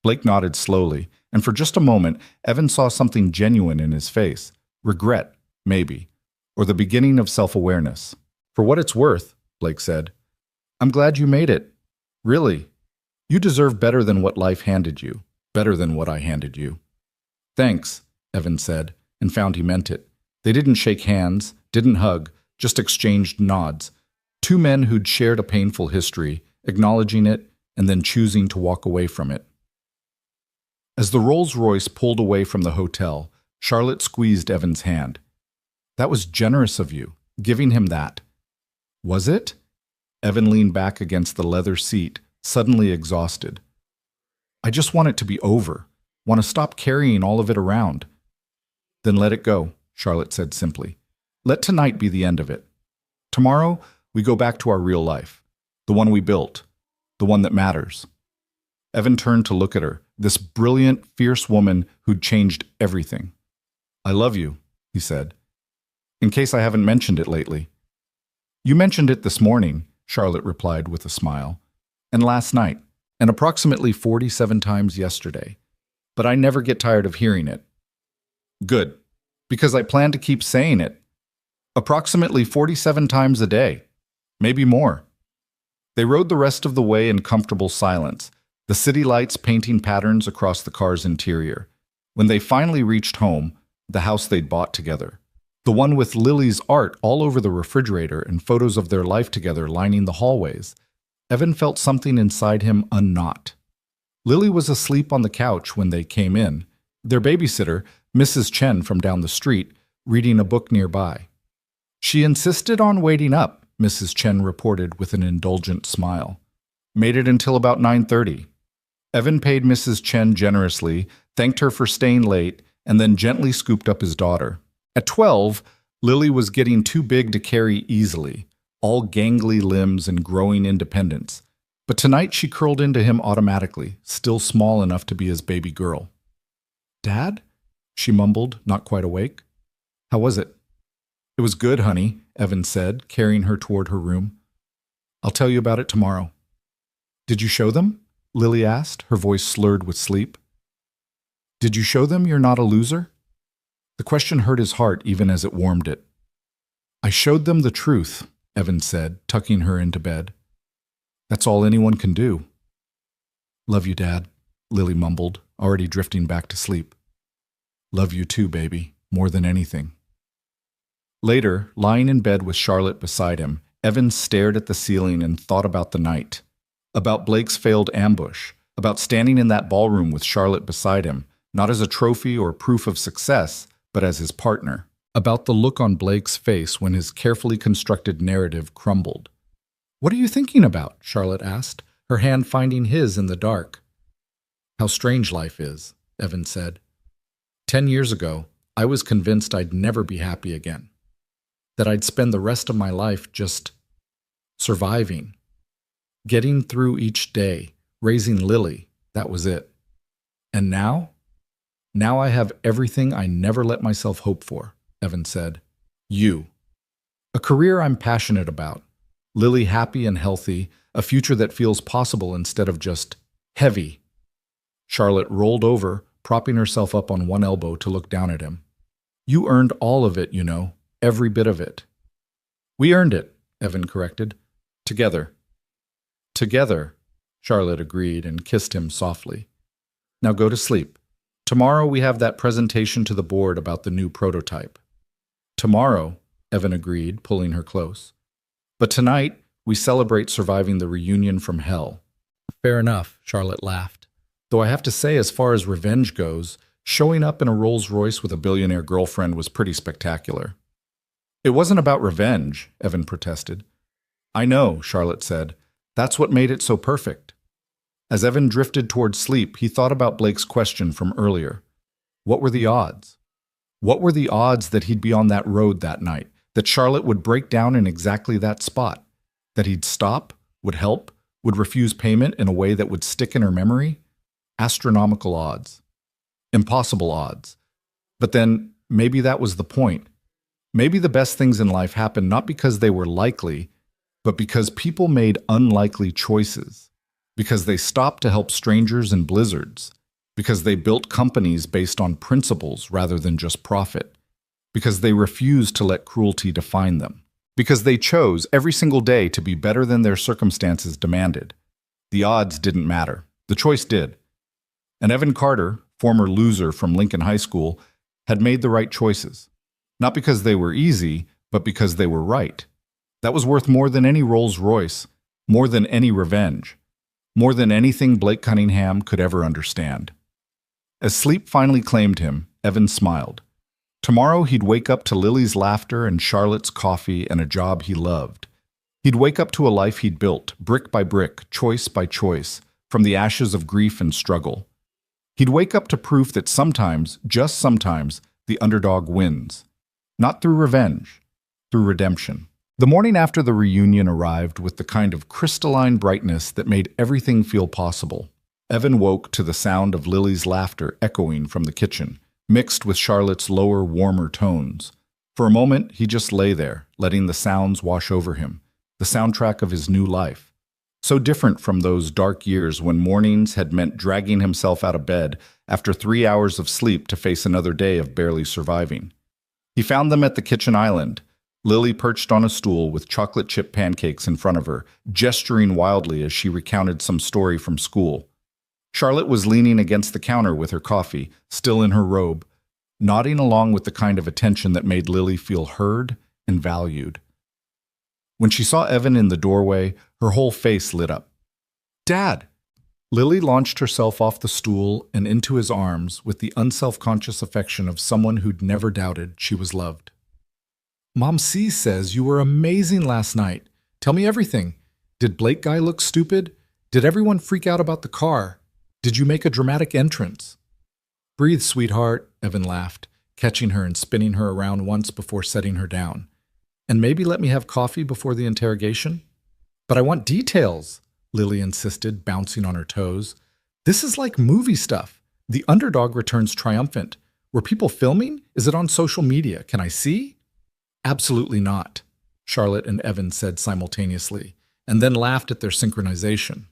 Blake nodded slowly, and for just a moment, Evan saw something genuine in his face. Regret, maybe, or the beginning of self-awareness. "For what it's worth," Blake said, "I'm glad you made it. Really. You deserve better than what life handed you, better than what I handed you." "Thanks," Evan said, and found he meant it. They didn't shake hands, didn't hug, just exchanged nods. Two men who'd shared a painful history, acknowledging it, and then choosing to walk away from it. As the Rolls-Royce pulled away from the hotel, Charlotte squeezed Evan's hand. "That was generous of you, giving him that." "Was it?" Evan leaned back against the leather seat, suddenly exhausted. "I just want it to be over. Want to stop carrying all of it around." "Then let it go," Charlotte said simply. "Let tonight be the end of it. Tomorrow, we go back to our real life. The one we built. The one that matters." Evan turned to look at her, this brilliant, fierce woman who'd changed everything. "I love you," he said. "In case I haven't mentioned it lately." "You mentioned it this morning," Charlotte replied with a smile. "And last night, and approximately 47 times yesterday. But I never get tired of hearing it." "Good, because I plan to keep saying it. Approximately 47 times a day. Maybe more." They rode the rest of the way in comfortable silence, the city lights painting patterns across the car's interior. When they finally reached home, the house they'd bought together, the one with Lily's art all over the refrigerator and photos of their life together lining the hallways, Evan felt something inside him unknot. Lily was asleep on the couch when they came in, their babysitter, Mrs. Chen from down the street, reading a book nearby. "She insisted on waiting up," Mrs. Chen reported with an indulgent smile. "Made it until about 9:30. Evan paid Mrs. Chen generously, thanked her for staying late, and then gently scooped up his daughter. At 12, Lily was getting too big to carry easily, all gangly limbs and growing independence. But tonight she curled into him automatically, still small enough to be his baby girl. "Dad?" she mumbled, not quite awake. "How was it?" "It was good, honey," Evan said, carrying her toward her room. "I'll tell you about it tomorrow." "Did you show them?" Lily asked, her voice slurred with sleep. Did you show them you're not a loser? The question hurt his heart even as it warmed it. I showed them the truth, Evan said, tucking her into bed. That's all anyone can do. Love you, Dad, Lily mumbled, already drifting back to sleep. Love you too, baby, more than anything. Later, lying in bed with Charlotte beside him, Evan stared at the ceiling and thought about the night. About Blake's failed ambush, about standing in that ballroom with Charlotte beside him, not as a trophy or proof of success, but as his partner. About the look on Blake's face when his carefully constructed narrative crumbled. What are you thinking about? Charlotte asked, her hand finding his in the dark. How strange life is, Evan said. 10 years ago, I was convinced I'd never be happy again. That I'd spend the rest of my life just surviving. Getting through each day, raising Lily, that was it. And now? Now I have everything I never let myself hope for, Evan said. You. A career I'm passionate about. Lily happy and healthy, a future that feels possible instead of just heavy. Charlotte rolled over, propping herself up on one elbow to look down at him. You earned all of it, you know, every bit of it. We earned it, Evan corrected. Together. Together, Charlotte agreed and kissed him softly. Now go to sleep. Tomorrow we have that presentation to the board about the new prototype. Tomorrow, Evan agreed, pulling her close. But tonight, we celebrate surviving the reunion from hell. Fair enough, Charlotte laughed. Though I have to say, as far as revenge goes, showing up in a Rolls-Royce with a billionaire girlfriend was pretty spectacular. It wasn't about revenge, Evan protested. I know, Charlotte said. That's what made it so perfect. As Evan drifted toward sleep, he thought about Blake's question from earlier. What were the odds? What were the odds that he'd be on that road that night, that Charlotte would break down in exactly that spot, that he'd stop, would help, would refuse payment in a way that would stick in her memory? Astronomical odds. Impossible odds. But then, maybe that was the point. Maybe the best things in life happen not because they were likely, but because people made unlikely choices. Because they stopped to help strangers in blizzards. Because they built companies based on principles rather than just profit. Because they refused to let cruelty define them. Because they chose every single day to be better than their circumstances demanded. The odds didn't matter. The choice did. And Evan Carter, former loser from Lincoln High School, had made the right choices. Not because they were easy, but because they were right. That was worth more than any Rolls-Royce, more than any revenge, more than anything Blake Cunningham could ever understand. As sleep finally claimed him, Evan smiled. Tomorrow he'd wake up to Lily's laughter and Charlotte's coffee and a job he loved. He'd wake up to a life he'd built, brick by brick, choice by choice, from the ashes of grief and struggle. He'd wake up to proof that sometimes, just sometimes, the underdog wins. Not through revenge, through redemption. The morning after the reunion arrived with the kind of crystalline brightness that made everything feel possible. Evan woke to the sound of Lily's laughter echoing from the kitchen, mixed with Charlotte's lower, warmer tones. For a moment, he just lay there, letting the sounds wash over him, the soundtrack of his new life. So different from those dark years when mornings had meant dragging himself out of bed after 3 hours of sleep to face another day of barely surviving. He found them at the kitchen island, Lily perched on a stool with chocolate chip pancakes in front of her, gesturing wildly as she recounted some story from school. Charlotte was leaning against the counter with her coffee, still in her robe, nodding along with the kind of attention that made Lily feel heard and valued. When she saw Evan in the doorway, her whole face lit up. "Dad!" Lily launched herself off the stool and into his arms with the unselfconscious affection of someone who'd never doubted she was loved. "Mom C says you were amazing last night. Tell me everything. Did Blake guy look stupid? Did everyone freak out about the car? Did you make a dramatic entrance?" "Breathe, sweetheart," Evan laughed, catching her and spinning her around once before setting her down. "And maybe let me have coffee before the interrogation?" "But I want details," Lily insisted, bouncing on her toes. "This is like movie stuff. The underdog returns triumphant. Were people filming? Is it on social media? Can I see?" "Absolutely not," Charlotte and Evan said simultaneously, and then laughed at their synchronization.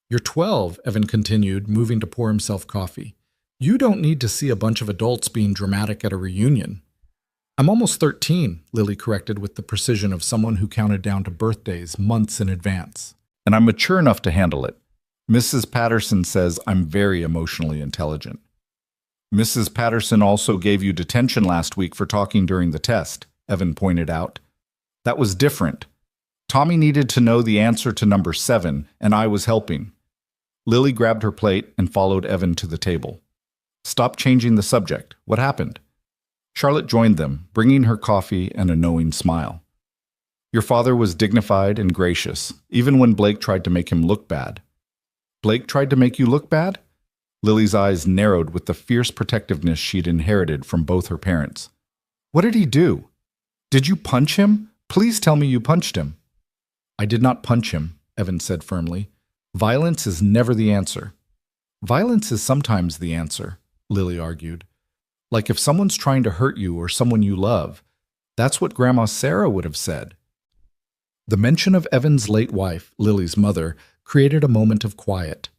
You're 12, Evan continued, moving to pour himself coffee. You don't need to see a bunch of adults being dramatic at a reunion. I'm almost 13, Lily corrected with the precision of someone who counted down to birthdays months in advance. And I'm mature enough to handle it. Mrs. Patterson says I'm very emotionally intelligent. Mrs. Patterson also gave you detention last week for talking during the test, Evan pointed out. That was different. Tommy needed to know the answer to number 7, and I was helping. Lily grabbed her plate and followed Evan to the table. Stop changing the subject. What happened? Charlotte joined them, bringing her coffee and a knowing smile. Your father was dignified and gracious, even when Blake tried to make him look bad. Blake tried to make you look bad? Lily's eyes narrowed with the fierce protectiveness she'd inherited from both her parents. What did he do? Did you punch him? Please tell me you punched him. I did not punch him, Evan said firmly. Violence is never the answer. Violence is sometimes the answer, Lily argued. Like if someone's trying to hurt you or someone you love, that's what Grandma Sarah would have said. The mention of Evan's late wife, Lily's mother, created a moment of quiet.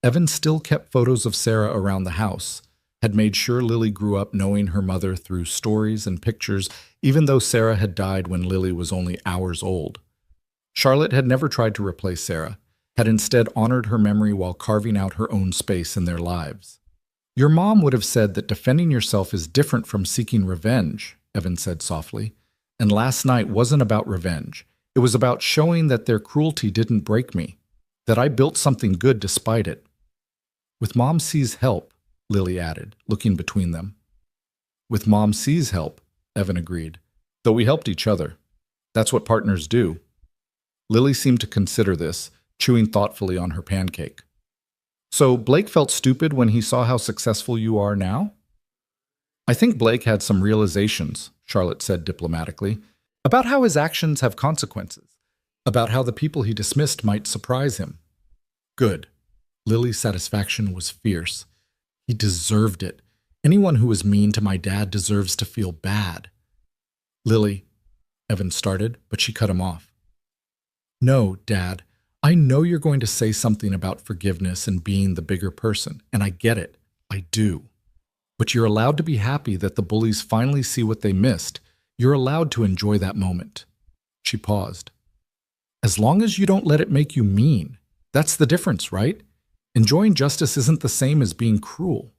Evan still kept photos of Sarah around the house, had made sure Lily grew up knowing her mother through stories and pictures, even though Sarah had died when Lily was only hours old. Charlotte had never tried to replace Sarah, had instead honored her memory while carving out her own space in their lives. Your mom would have said that defending yourself is different from seeking revenge, Evan said softly, and last night wasn't about revenge. It was about showing that their cruelty didn't break me, that I built something good despite it. With Mom C's help, Lily added, looking between them. With Mom C's help, Evan agreed, though we helped each other. That's what partners do. Lily seemed to consider this, chewing thoughtfully on her pancake. So Blake felt stupid when he saw how successful you are now? I think Blake had some realizations, Charlotte said diplomatically, about how his actions have consequences, about how the people he dismissed might surprise him. Good. Lily's satisfaction was fierce. He deserved it. Anyone who was mean to my dad deserves to feel bad. Lily, Evan started, but she cut him off. No, Dad. I know you're going to say something about forgiveness and being the bigger person, and I get it. I do. But you're allowed to be happy that the bullies finally see what they missed. You're allowed to enjoy that moment. She paused. As long as you don't let it make you mean. That's the difference, right? Enjoying justice isn't the same as being cruel.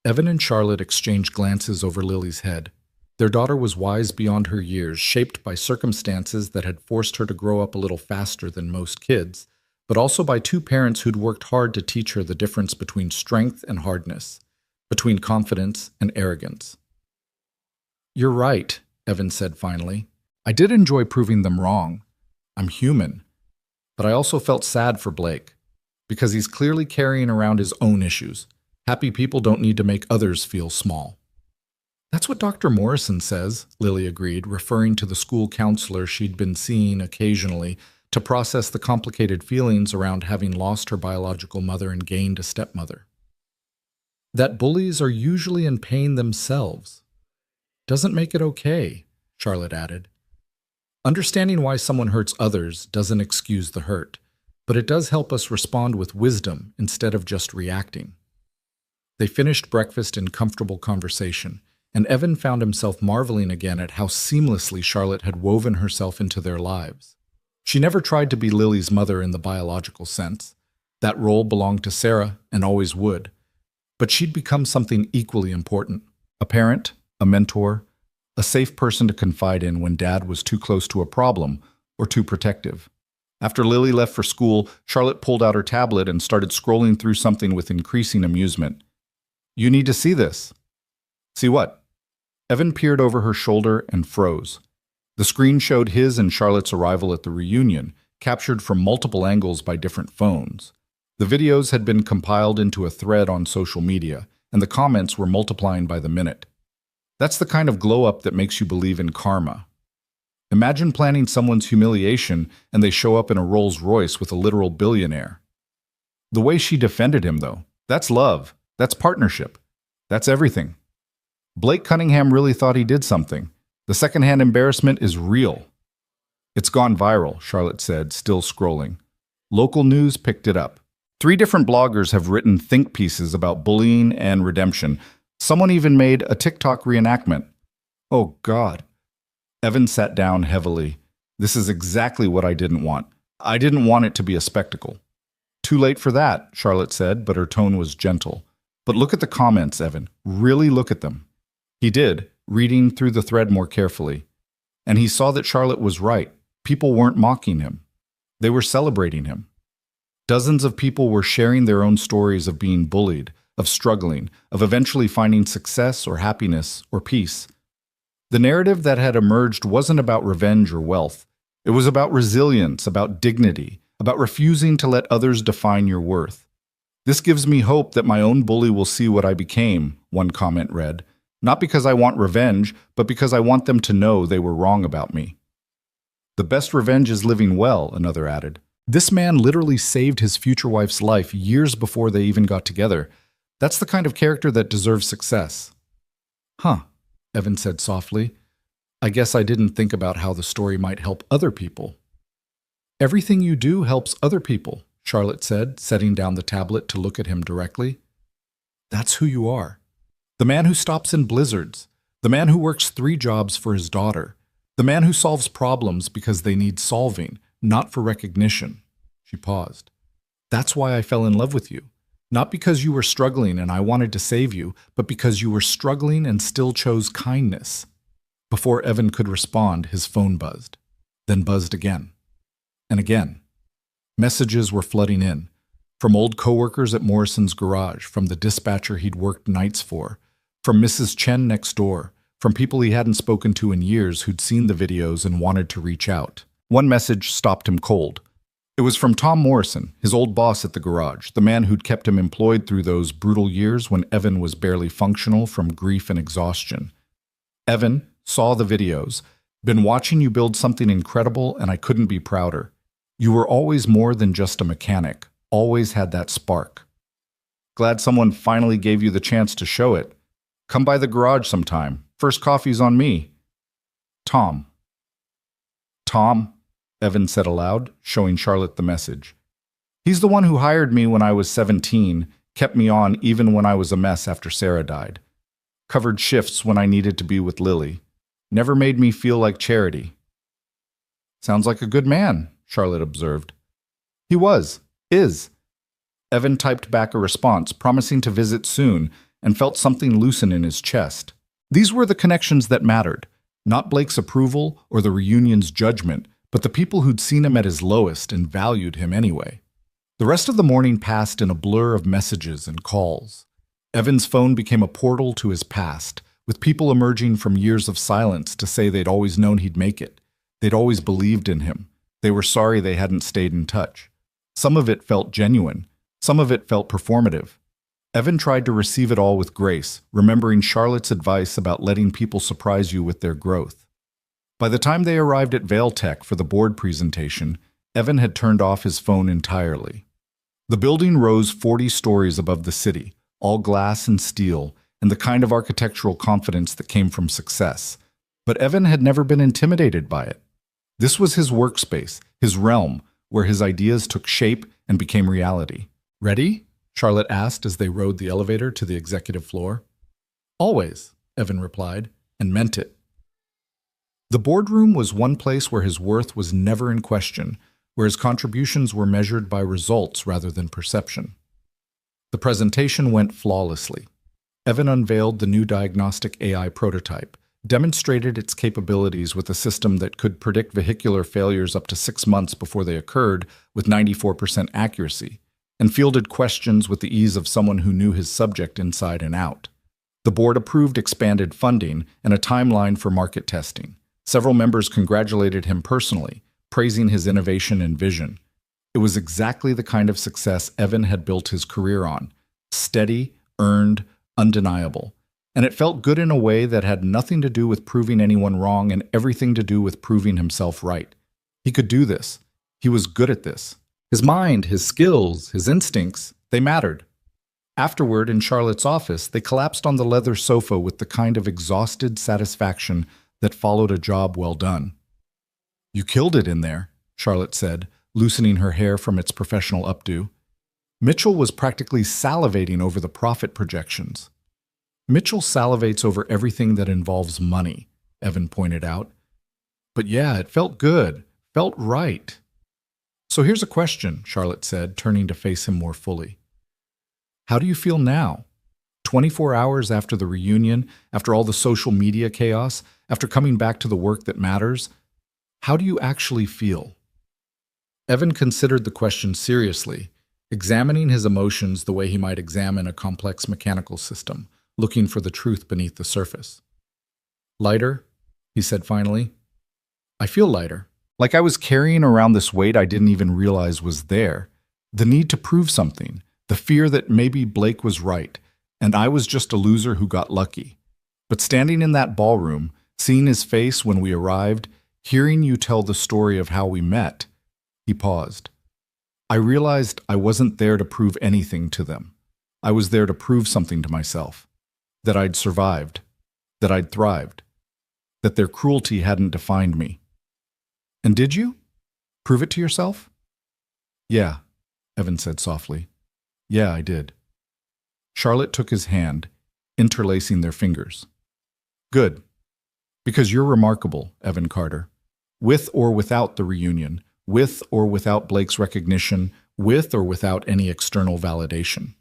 Evan and Charlotte exchanged glances over Lily's head. Their daughter was wise beyond her years, shaped by circumstances that had forced her to grow up a little faster than most kids, but also by two parents who'd worked hard to teach her the difference between strength and hardness, between confidence and arrogance. You're right, Evan said finally. I did enjoy proving them wrong. I'm human. But I also felt sad for Blake, because he's clearly carrying around his own issues. Happy people don't need to make others feel small. That's what Dr. Morrison says, Lily agreed, referring to the school counselor she'd been seeing occasionally to process the complicated feelings around having lost her biological mother and gained a stepmother. That bullies are usually in pain themselves. Doesn't make it okay, Charlotte added. Understanding why someone hurts others doesn't excuse the hurt, but it does help us respond with wisdom instead of just reacting. They finished breakfast in comfortable conversation, and Evan found himself marveling again at how seamlessly Charlotte had woven herself into their lives. She never tried to be Lily's mother in the biological sense. That role belonged to Sarah and always would. But she'd become something equally important: a parent, a mentor, a safe person to confide in when Dad was too close to a problem or too protective. After Lily left for school, Charlotte pulled out her tablet and started scrolling through something with increasing amusement. You need to see this. See what? Evan peered over her shoulder and froze. The screen showed his and Charlotte's arrival at the reunion, captured from multiple angles by different phones. The videos had been compiled into a thread on social media, and the comments were multiplying by the minute. That's the kind of glow-up that makes you believe in karma. Imagine planning someone's humiliation and they show up in a Rolls-Royce with a literal billionaire. The way she defended him, though, that's love, that's partnership, that's everything. Blake Cunningham really thought he did something. The secondhand embarrassment is real. It's gone viral, Charlotte said, still scrolling. Local news picked it up. 3 different bloggers have written think pieces about bullying and redemption. Someone even made a TikTok reenactment. Oh, God. Evan sat down heavily. This is exactly what I didn't want. I didn't want it to be a spectacle. Too late for that, Charlotte said, but her tone was gentle. But look at the comments, Evan. Really look at them. He did, reading through the thread more carefully. And he saw that Charlotte was right. People weren't mocking him. They were celebrating him. Dozens of people were sharing their own stories of being bullied, of struggling, of eventually finding success or happiness or peace. The narrative that had emerged wasn't about revenge or wealth. It was about resilience, about dignity, about refusing to let others define your worth. This gives me hope that my own bully will see what I became, one comment read. Not because I want revenge, but because I want them to know they were wrong about me. The best revenge is living well, another added. This man literally saved his future wife's life years before they even got together. That's the kind of character that deserves success. Huh, Evan said softly. I guess I didn't think about how the story might help other people. Everything you do helps other people, Charlotte said, setting down the tablet to look at him directly. That's who you are. The man who stops in blizzards. The man who works 3 jobs for his daughter. The man who solves problems because they need solving, not for recognition. She paused. That's why I fell in love with you. Not because you were struggling and I wanted to save you, but because you were struggling and still chose kindness. Before Evan could respond, his phone buzzed, then buzzed again. And again. Messages were flooding in. From old coworkers at Morrison's garage, from the dispatcher he'd worked nights for, from Mrs. Chen next door, from people he hadn't spoken to in years who'd seen the videos and wanted to reach out. One message stopped him cold. It was from Tom Morrison, his old boss at the garage, the man who'd kept him employed through those brutal years when Evan was barely functional from grief and exhaustion. Evan saw the videos. Been watching you build something incredible, and I couldn't be prouder. You were always more than just a mechanic, always had that spark. Glad someone finally gave you the chance to show it. Come by the garage sometime. First coffee's on me. Tom. Tom, Evan said aloud, showing Charlotte the message. He's the one who hired me when I was 17, kept me on even when I was a mess after Sarah died. Covered shifts when I needed to be with Lily. Never made me feel like charity. Sounds like a good man, Charlotte observed. He is. Evan typed back a response, promising to visit soon, and felt something loosen in his chest. These were the connections that mattered, not Blake's approval or the reunion's judgment, but the people who'd seen him at his lowest and valued him anyway. The rest of the morning passed in a blur of messages and calls. Evan's phone became a portal to his past, with people emerging from years of silence to say they'd always known he'd make it. They'd always believed in him. They were sorry they hadn't stayed in touch. Some of it felt genuine. Some of it felt performative. Evan tried to receive it all with grace, remembering Charlotte's advice about letting people surprise you with their growth. By the time they arrived at Vail Tech for the board presentation, Evan had turned off his phone entirely. The building rose 40 stories above the city, all glass and steel, and the kind of architectural confidence that came from success. But Evan had never been intimidated by it. This was his workspace, his realm, where his ideas took shape and became reality. Ready? Charlotte asked as they rode the elevator to the executive floor. Always, Evan replied, and meant it. The boardroom was one place where his worth was never in question, where his contributions were measured by results rather than perception. The presentation went flawlessly. Evan unveiled the new diagnostic AI prototype, demonstrated its capabilities with a system that could predict vehicular failures up to 6 months before they occurred with 94% accuracy, and fielded questions with the ease of someone who knew his subject inside and out. The board approved expanded funding and a timeline for market testing. Several members congratulated him personally, praising his innovation and vision. It was exactly the kind of success Evan had built his career on: steady, earned, undeniable. And it felt good in a way that had nothing to do with proving anyone wrong and everything to do with proving himself right. He could do this. He was good at this. His mind, his skills, his instincts, they mattered. Afterward, in Charlotte's office, they collapsed on the leather sofa with the kind of exhausted satisfaction that followed a job well done. "You killed it in there," Charlotte said, loosening her hair from its professional updo. Mitchell was practically salivating over the profit projections. Mitchell salivates over everything that involves money, Evan pointed out. But yeah, it felt good, felt right. So here's a question, Charlotte said, turning to face him more fully. How do you feel now? 24 hours after the reunion, after all the social media chaos, after coming back to the work that matters, how do you actually feel? Evan considered the question seriously, examining his emotions the way he might examine a complex mechanical system, looking for the truth beneath the surface. Lighter, he said finally. I feel lighter. Like I was carrying around this weight I didn't even realize was there. The need to prove something, the fear that maybe Blake was right, and I was just a loser who got lucky. But standing in that ballroom, seeing his face when we arrived, hearing you tell the story of how we met, he paused. I realized I wasn't there to prove anything to them. I was there to prove something to myself. That I'd survived. That I'd thrived. That their cruelty hadn't defined me. And did you? Prove it to yourself? Yeah, Evan said softly. Yeah, I did. Charlotte took his hand, interlacing their fingers. Good. Because you're remarkable, Evan Carter. With or without the reunion, with or without Blake's recognition, with or without any external validation.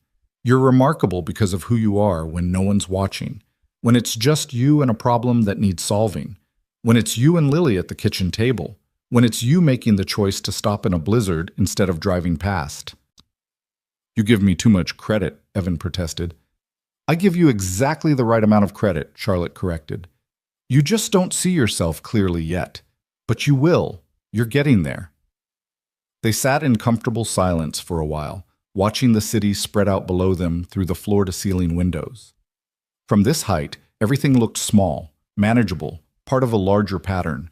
You're remarkable because of who you are when no one's watching, when it's just you and a problem that needs solving, when it's you and Lily at the kitchen table, when it's you making the choice to stop in a blizzard instead of driving past. You give me too much credit, Evan protested. I give you exactly the right amount of credit, Charlotte corrected. You just don't see yourself clearly yet. But you will. You're getting there. They sat in comfortable silence for a while, watching the city spread out below them through the floor-to-ceiling windows. From this height, everything looked small, manageable, part of a larger pattern.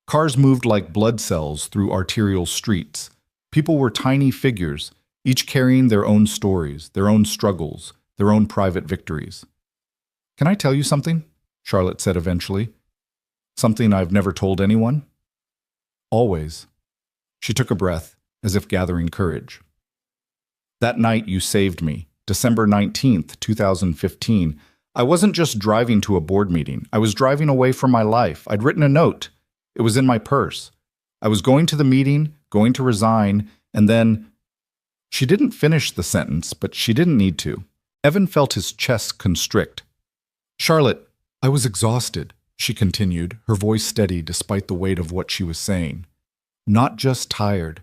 Cars moved like blood cells through arterial streets. People were tiny figures, each carrying their own stories, their own struggles, their own private victories. Can I tell you something? Charlotte said eventually. Something I've never told anyone? Always. She took a breath, as if gathering courage. That night you saved me, December 19th, 2015. I wasn't just driving to a board meeting. I was driving away from my life. I'd written a note. It was in my purse. I was going to the meeting, going to resign, and then... She didn't finish the sentence, but she didn't need to. Evan felt his chest constrict. Charlotte, I was exhausted, she continued, her voice steady despite the weight of what she was saying. Not just tired.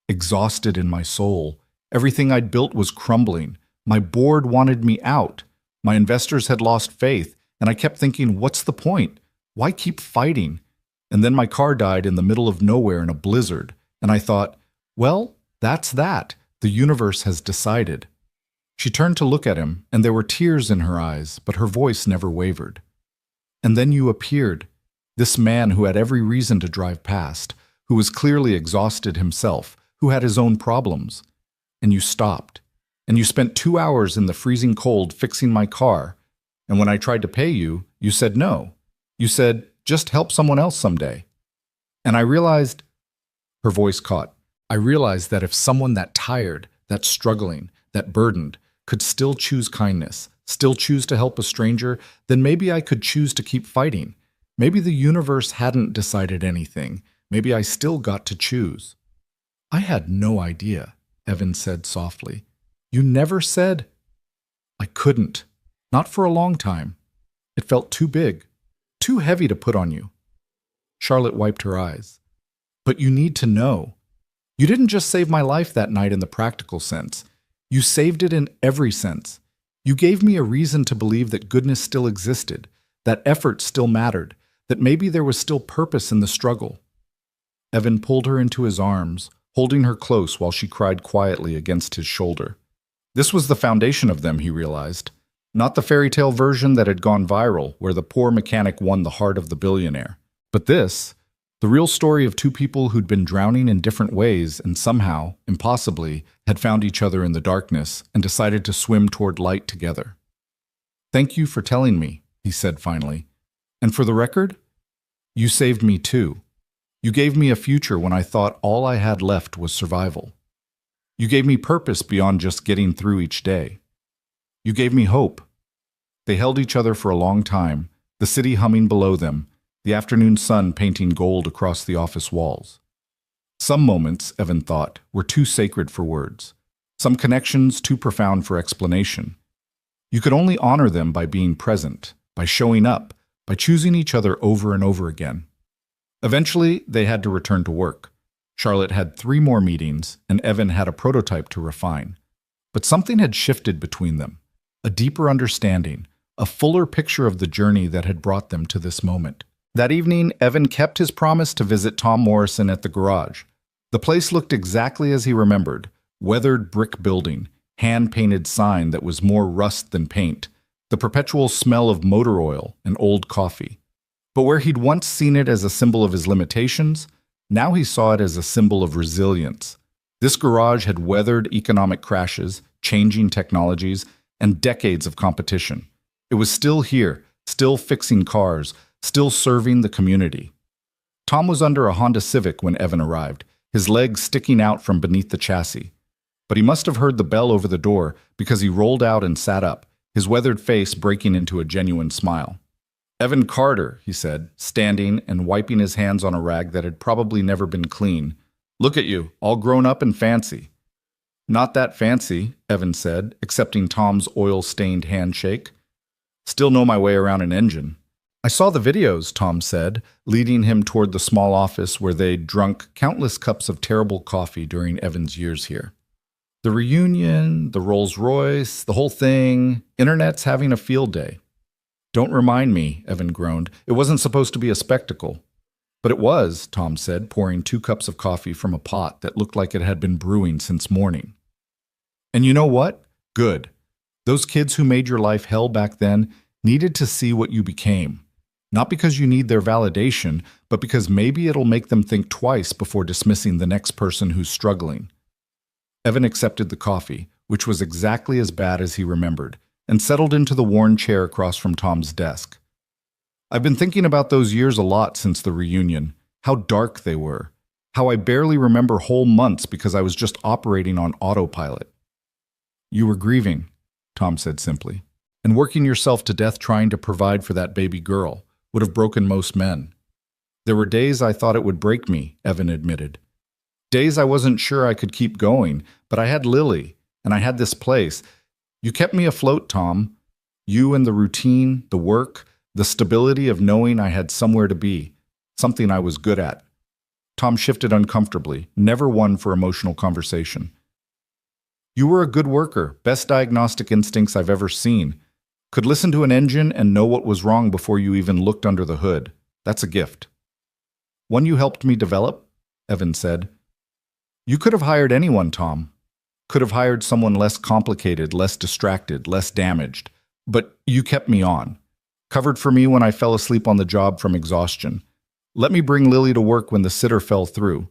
Exhausted in my soul. Everything I'd built was crumbling. My board wanted me out. My investors had lost faith, and I kept thinking, what's the point? Why keep fighting? And then my car died in the middle of nowhere in a blizzard, and I thought, well, that's that. The universe has decided. She turned to look at him, and there were tears in her eyes, but her voice never wavered. And then you appeared, this man who had every reason to drive past, who was clearly exhausted himself, who had his own problems. And you stopped. And you spent 2 hours in the freezing cold fixing my car. And when I tried to pay you, you said no. You said, just help someone else someday. And I realized, her voice caught, I realized that if someone that tired, that struggling, that burdened, could still choose kindness, still choose to help a stranger, then maybe I could choose to keep fighting. Maybe the universe hadn't decided anything. Maybe I still got to choose. I had no idea, Evan said softly. You never said. I couldn't. Not for a long time. It felt too big, too heavy to put on you. Charlotte wiped her eyes. But you need to know. You didn't just save my life that night in the practical sense. You saved it in every sense. You gave me a reason to believe that goodness still existed, that effort still mattered, that maybe there was still purpose in the struggle. Evan pulled her into his arms, holding her close while she cried quietly against his shoulder. This was the foundation of them, he realized. Not the fairy tale version that had gone viral, where the poor mechanic won the heart of the billionaire. But this, the real story of two people who'd been drowning in different ways and somehow, impossibly, had found each other in the darkness and decided to swim toward light together. Thank you for telling me, he said finally. And for the record, you saved me too. You gave me a future when I thought all I had left was survival. You gave me purpose beyond just getting through each day. You gave me hope. They held each other for a long time, the city humming below them, the afternoon sun painting gold across the office walls. Some moments, Evan thought, were too sacred for words. Some connections too profound for explanation. You could only honor them by being present, by showing up, by choosing each other over and over again. Eventually, they had to return to work. Charlotte had 3 more meetings, and Evan had a prototype to refine. But something had shifted between them, a deeper understanding, a fuller picture of the journey that had brought them to this moment. That evening, Evan kept his promise to visit Tom Morrison at the garage. The place looked exactly as he remembered, weathered brick building, hand-painted sign that was more rust than paint, the perpetual smell of motor oil and old coffee. But where he'd once seen it as a symbol of his limitations, now he saw it as a symbol of resilience. This garage had weathered economic crashes, changing technologies, and decades of competition. It was still here, still fixing cars, still serving the community. Tom was under a Honda Civic when Evan arrived, his legs sticking out from beneath the chassis. But he must have heard the bell over the door because he rolled out and sat up, his weathered face breaking into a genuine smile. "Evan Carter," he said, standing and wiping his hands on a rag that had probably never been clean. "Look at you, all grown up and fancy." "Not that fancy," Evan said, accepting Tom's oil-stained handshake. "Still know my way around an engine." "I saw the videos," Tom said, leading him toward the small office where they'd drunk countless cups of terrible coffee during Evan's years here. "The reunion, the Rolls-Royce, the whole thing, internet's having a field day." "Don't remind me," Evan groaned. "It wasn't supposed to be a spectacle." "But it was," Tom said, pouring 2 cups of coffee from a pot that looked like it had been brewing since morning. "And you know what? Good. Those kids who made your life hell back then needed to see what you became. Not because you need their validation, but because maybe it'll make them think twice before dismissing the next person who's struggling." Evan accepted the coffee, which was exactly as bad as he remembered, and settled into the worn chair across from Tom's desk. "I've been thinking about those years a lot since the reunion, how dark they were, how I barely remember whole months because I was just operating on autopilot." "You were grieving," Tom said simply, "and working yourself to death trying to provide for that baby girl would have broken most men." "There were days I thought it would break me," Evan admitted. "Days I wasn't sure I could keep going, but I had Lily, and I had this place. You kept me afloat, Tom. You and the routine, the work, the stability of knowing I had somewhere to be, something I was good at." Tom shifted uncomfortably, never one for emotional conversation. "You were a good worker, best diagnostic instincts I've ever seen. Could listen to an engine and know what was wrong before you even looked under the hood. That's a gift." "One you helped me develop," Evan said. "You could have hired anyone, Tom. Could have hired someone less complicated, less distracted, less damaged. But you kept me on. Covered for me when I fell asleep on the job from exhaustion. Let me bring Lily to work when the sitter fell through.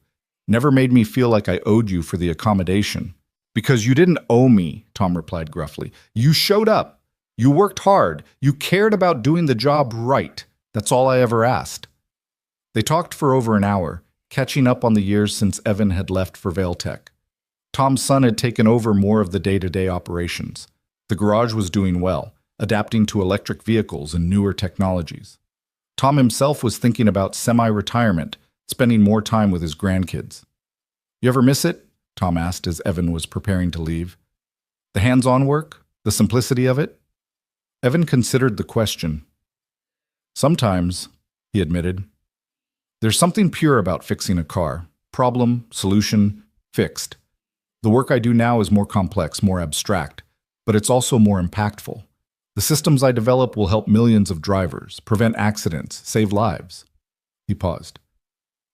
Never made me feel like I owed you for the accommodation." "Because you didn't owe me," Tom replied gruffly. "You showed up. You worked hard. You cared about doing the job right. That's all I ever asked." They talked for over an hour, catching up on the years since Evan had left for Vailtech. Tom's son had taken over more of the day-to-day operations. The garage was doing well, adapting to electric vehicles and newer technologies. Tom himself was thinking about semi-retirement, spending more time with his grandkids. "You ever miss it?" Tom asked as Evan was preparing to leave. "The hands-on work? The simplicity of it?" Evan considered the question. "Sometimes," he admitted. "There's something pure about fixing a car. Problem, solution, fixed. The work I do now is more complex, more abstract, but it's also more impactful. The systems I develop will help millions of drivers, prevent accidents, save lives." He paused.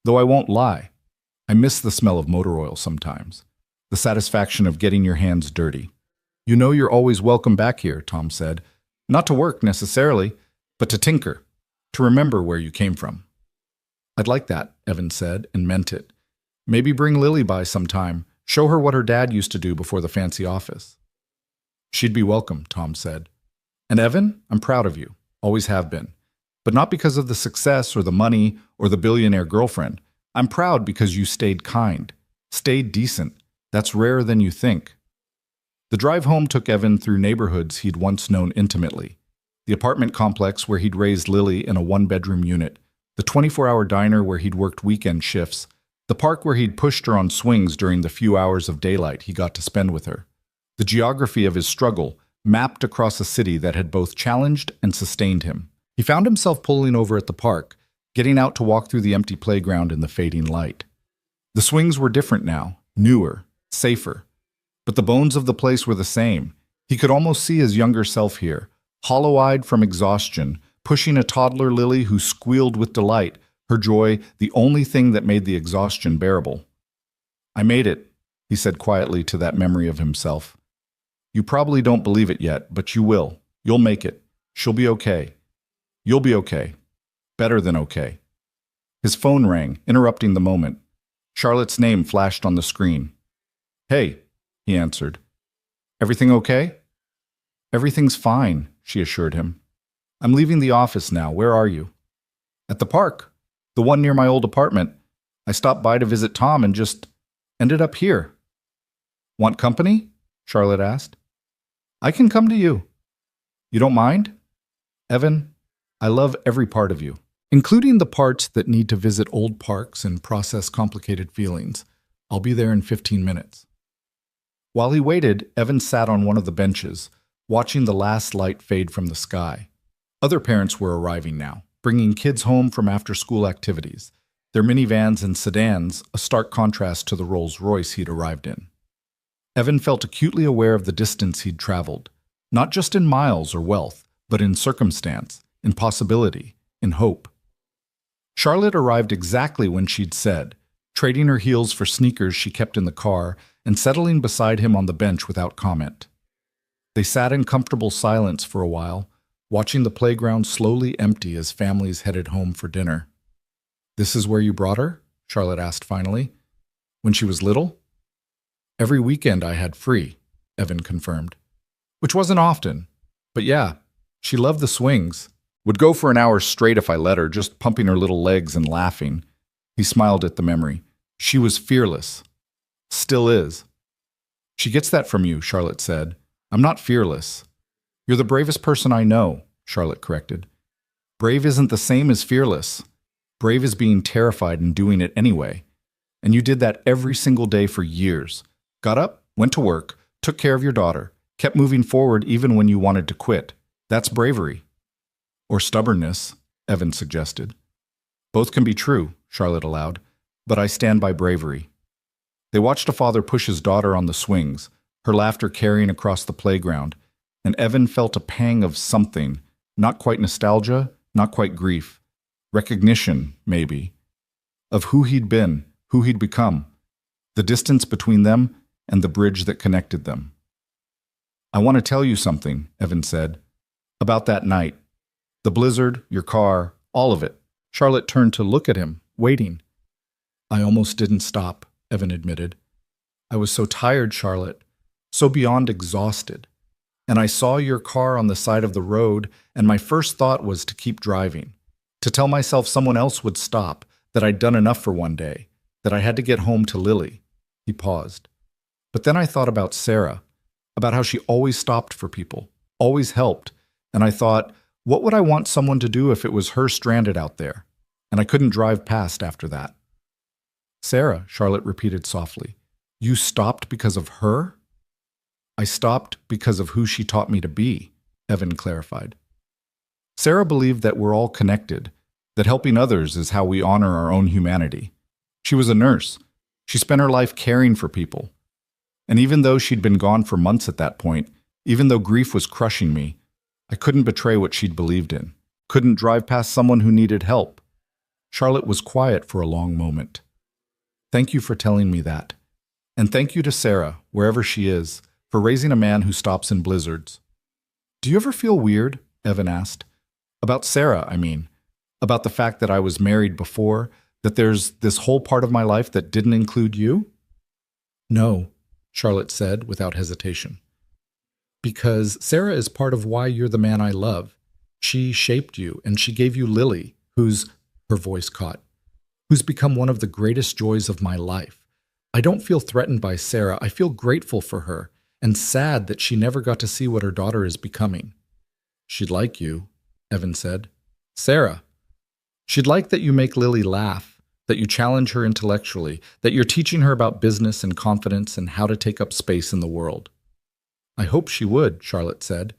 "Though I won't lie, I miss the smell of motor oil sometimes, the satisfaction of getting your hands dirty." "You know you're always welcome back here," Tom said. "Not to work necessarily, but to tinker, to remember where you came from." "I'd like that," Evan said, and meant it. "Maybe bring Lily by sometime, show her what her dad used to do before the fancy office." "She'd be welcome," Tom said. "And Evan, I'm proud of you, always have been. But not because of the success or the money or the billionaire girlfriend, I'm proud because you stayed kind, stayed decent. That's rarer than you think. The drive home took Evan through neighborhoods he'd once known intimately. The apartment complex where he'd raised Lily in a one-bedroom unit, the 24-hour diner where he'd worked weekend shifts, the park where he'd pushed her on swings during the few hours of daylight he got to spend with her. The geography of his struggle mapped across a city that had both challenged and sustained him. He found himself pulling over at the park, getting out to walk through the empty playground in the fading light. The swings were different now, newer, safer. But the bones of the place were the same. He could almost see his younger self here, hollow-eyed from exhaustion, pushing a toddler Lily who squealed with delight, her joy the only thing that made the exhaustion bearable. "I made it," he said quietly to that memory of himself. "You probably don't believe it yet, but you will. You'll make it. She'll be okay. You'll be okay. Better than okay." His phone rang, interrupting the moment. Charlotte's name flashed on the screen. "Hey," he answered. "Everything okay?" "Everything's fine," she assured him. "I'm leaving the office now. Where are you?" "At the park. The one near my old apartment. I stopped by to visit Tom and just ended up here." "Want company?" Charlotte asked. "I can come to you." "You don't mind?" "Evan, I love every part of you, including the parts that need to visit old parks and process complicated feelings. I'll be there in 15 minutes. While he waited, Evan sat on one of the benches, watching the last light fade from the sky. Other parents were arriving now, bringing kids home from after-school activities, their minivans and sedans a stark contrast to the Rolls-Royce he'd arrived in. Evan felt acutely aware of the distance he'd traveled, not just in miles or wealth, but in circumstance, in possibility, in hope. Charlotte arrived exactly when she'd said, trading her heels for sneakers she kept in the car and settling beside him on the bench without comment. They sat in comfortable silence for a while, watching the playground slowly empty as families headed home for dinner. "This is where you brought her?" Charlotte asked finally. "When she was little?" "Every weekend I had free," Evan confirmed. "Which wasn't often. But yeah, she loved the swings. Would go for an hour straight if I let her, just pumping her little legs and laughing." He smiled at the memory. "She was fearless. Still is." "She gets that from you," Charlotte said. "I'm not fearless." "You're the bravest person I know," Charlotte corrected. "Brave isn't the same as fearless. Brave is being terrified and doing it anyway. And you did that every single day for years. Got up, went to work, took care of your daughter, kept moving forward even when you wanted to quit. That's bravery." "Or stubbornness," Evan suggested. "Both can be true," Charlotte allowed, "but I stand by bravery." They watched a father push his daughter on the swings, her laughter carrying across the playground, and Evan felt a pang of something, not quite nostalgia, not quite grief. Recognition, maybe, of who he'd been, who he'd become, the distance between them and the bridge that connected them. "I want to tell you something," Evan said, "about that night. The blizzard, your car, all of it." Charlotte turned to look at him, waiting. "I almost didn't stop," Evan admitted. "I was so tired, Charlotte, so beyond exhausted. And I saw your car on the side of the road, and my first thought was to keep driving, to tell myself someone else would stop, that I'd done enough for one day, that I had to get home to Lily." He paused. "But then I thought about Sarah, about how she always stopped for people, always helped, and I thought, what would I want someone to do if it was her stranded out there? And I couldn't drive past after that." "Sarah," Charlotte repeated softly. "You stopped because of her?" "I stopped because of who she taught me to be," Evan clarified. Sarah believed that we're all connected, that helping others is how we honor our own humanity. She was a nurse. She spent her life caring for people. And even though she'd been gone for months at that point, even though grief was crushing me, I couldn't betray what she'd believed in, couldn't drive past someone who needed help. Charlotte was quiet for a long moment. "Thank you for telling me that. And thank you to Sarah, wherever she is, for raising a man who stops in blizzards." "Do you ever feel weird?" Evan asked. "About Sarah, I mean. About the fact that I was married before, that there's this whole part of my life that didn't include you?" "No," Charlotte said without hesitation. "Because Sarah is part of why you're the man I love. She shaped you, and she gave you Lily, her voice caught, who's become one of the greatest joys of my life. I don't feel threatened by Sarah. I feel grateful for her and sad that she never got to see what her daughter is becoming. She'd like you, Evan said. Sarah. She'd like that you make Lily laugh, that you challenge her intellectually, that you're teaching her about business and confidence and how to take up space in the world. I hope she would, Charlotte said,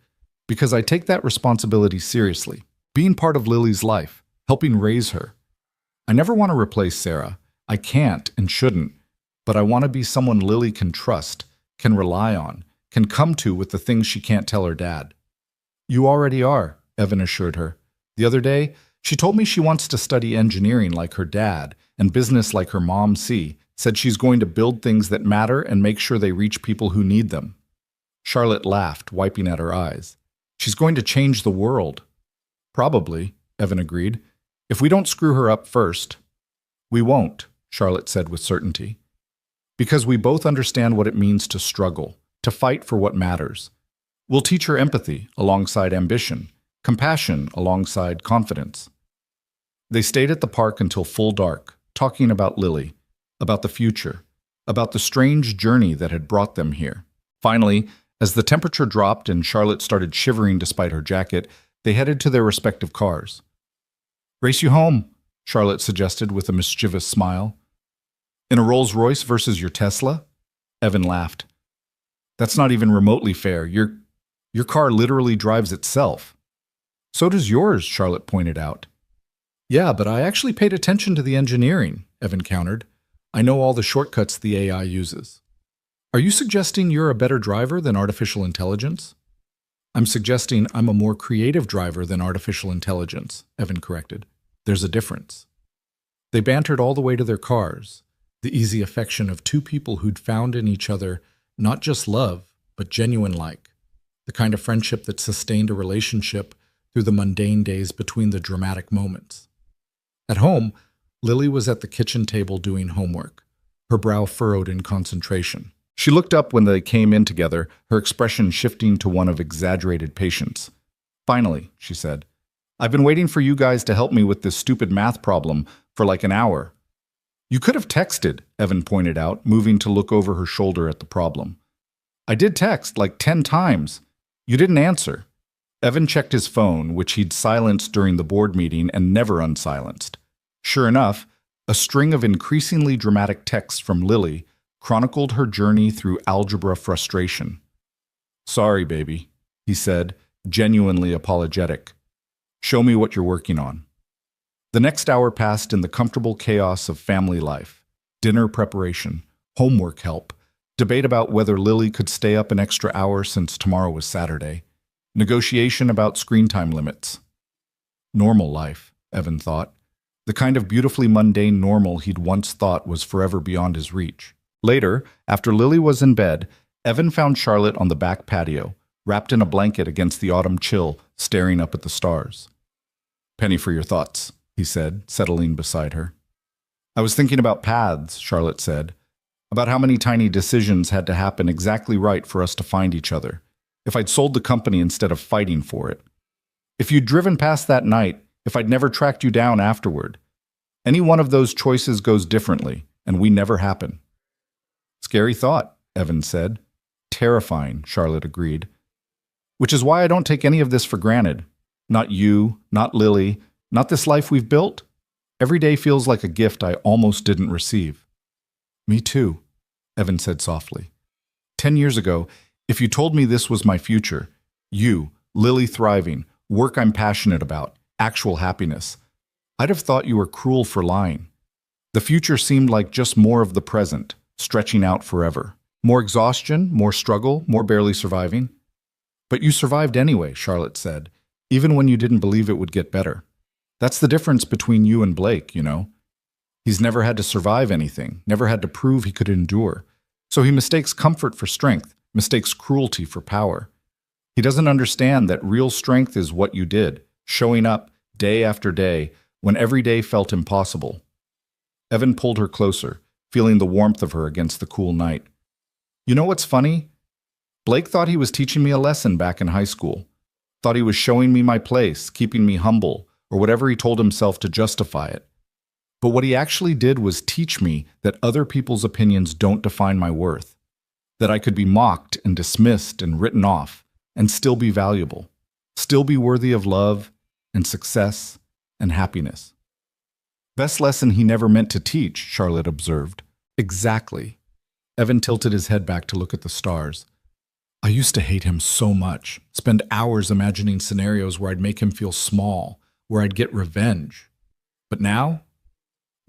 because I take that responsibility seriously, being part of Lily's life, helping raise her. I never want to replace Sarah. I can't and shouldn't, but I want to be someone Lily can trust, can rely on, can come to with the things she can't tell her dad. You already are, Evan assured her. The other day, she told me she wants to study engineering like her dad and business like her mom, C, said she's going to build things that matter and make sure they reach people who need them. Charlotte laughed, wiping at her eyes. She's going to change the world. Probably, Evan agreed. If we don't screw her up first. We won't, Charlotte said with certainty. Because we both understand what it means to struggle, to fight for what matters. We'll teach her empathy alongside ambition, compassion alongside confidence. They stayed at the park until full dark, talking about Lily, about the future, about the strange journey that had brought them here. Finally, as the temperature dropped and Charlotte started shivering despite her jacket, they headed to their respective cars. Race you home, Charlotte suggested with a mischievous smile. In a Rolls-Royce versus your Tesla? Evan laughed. That's not even remotely fair. Your car literally drives itself. So does yours, Charlotte pointed out. Yeah, but I actually paid attention to the engineering, Evan countered. I know all the shortcuts the AI uses. Are you suggesting you're a better driver than artificial intelligence? I'm suggesting I'm a more creative driver than artificial intelligence, Evan corrected. There's a difference. They bantered all the way to their cars, the easy affection of two people who'd found in each other not just love, but genuine like, the kind of friendship that sustained a relationship through the mundane days between the dramatic moments. At home, Lily was at the kitchen table doing homework, her brow furrowed in concentration. She looked up when they came in together, her expression shifting to one of exaggerated patience. Finally, she said, I've been waiting for you guys to help me with this stupid math problem for like an hour. You could have texted, Evan pointed out, moving to look over her shoulder at the problem. I did text like 10 times. You didn't answer. Evan checked his phone, which he'd silenced during the board meeting and never unsilenced. Sure enough, a string of increasingly dramatic texts from Lily chronicled her journey through algebra frustration. Sorry, baby, he said, genuinely apologetic. Show me what you're working on. The next hour passed in the comfortable chaos of family life, dinner preparation, homework help, debate about whether Lily could stay up an extra hour since tomorrow was Saturday, negotiation about screen time limits. Normal life, Evan thought. The kind of beautifully mundane normal he'd once thought was forever beyond his reach. Later, after Lily was in bed, Evan found Charlotte on the back patio, wrapped in a blanket against the autumn chill, staring up at the stars. Penny for your thoughts, he said, settling beside her. I was thinking about paths, Charlotte said, about how many tiny decisions had to happen exactly right for us to find each other. If I'd sold the company instead of fighting for it. If you'd driven past that night, if I'd never tracked you down afterward. Any one of those choices goes differently, and we never happen. Scary thought, Evan said. Terrifying, Charlotte agreed. Which is why I don't take any of this for granted. Not you, not Lily, not this life we've built. Every day feels like a gift I almost didn't receive. Me too, Evan said softly. 10 years ago, if you told me this was my future, you, Lily thriving, work I'm passionate about, actual happiness, I'd have thought you were cruel for lying. The future seemed like just more of the present, stretching out forever. More exhaustion, more struggle, more barely surviving. But you survived anyway, Charlotte said, even when you didn't believe it would get better. That's the difference between you and Blake, you know. He's never had to survive anything, never had to prove he could endure. So he mistakes comfort for strength, mistakes cruelty for power. He doesn't understand that real strength is what you did, showing up day after day when every day felt impossible. Evan pulled her closer, feeling the warmth of her against the cool night. You know what's funny? Blake thought he was teaching me a lesson back in high school. Thought he was showing me my place, keeping me humble, or whatever he told himself to justify it. But what he actually did was teach me that other people's opinions don't define my worth, that I could be mocked and dismissed and written off and still be valuable, still be worthy of love and success and happiness. Best lesson he never meant to teach, Charlotte observed. Exactly. Evan tilted his head back to look at the stars. I used to hate him so much, spend hours imagining scenarios where I'd make him feel small, where I'd get revenge. But now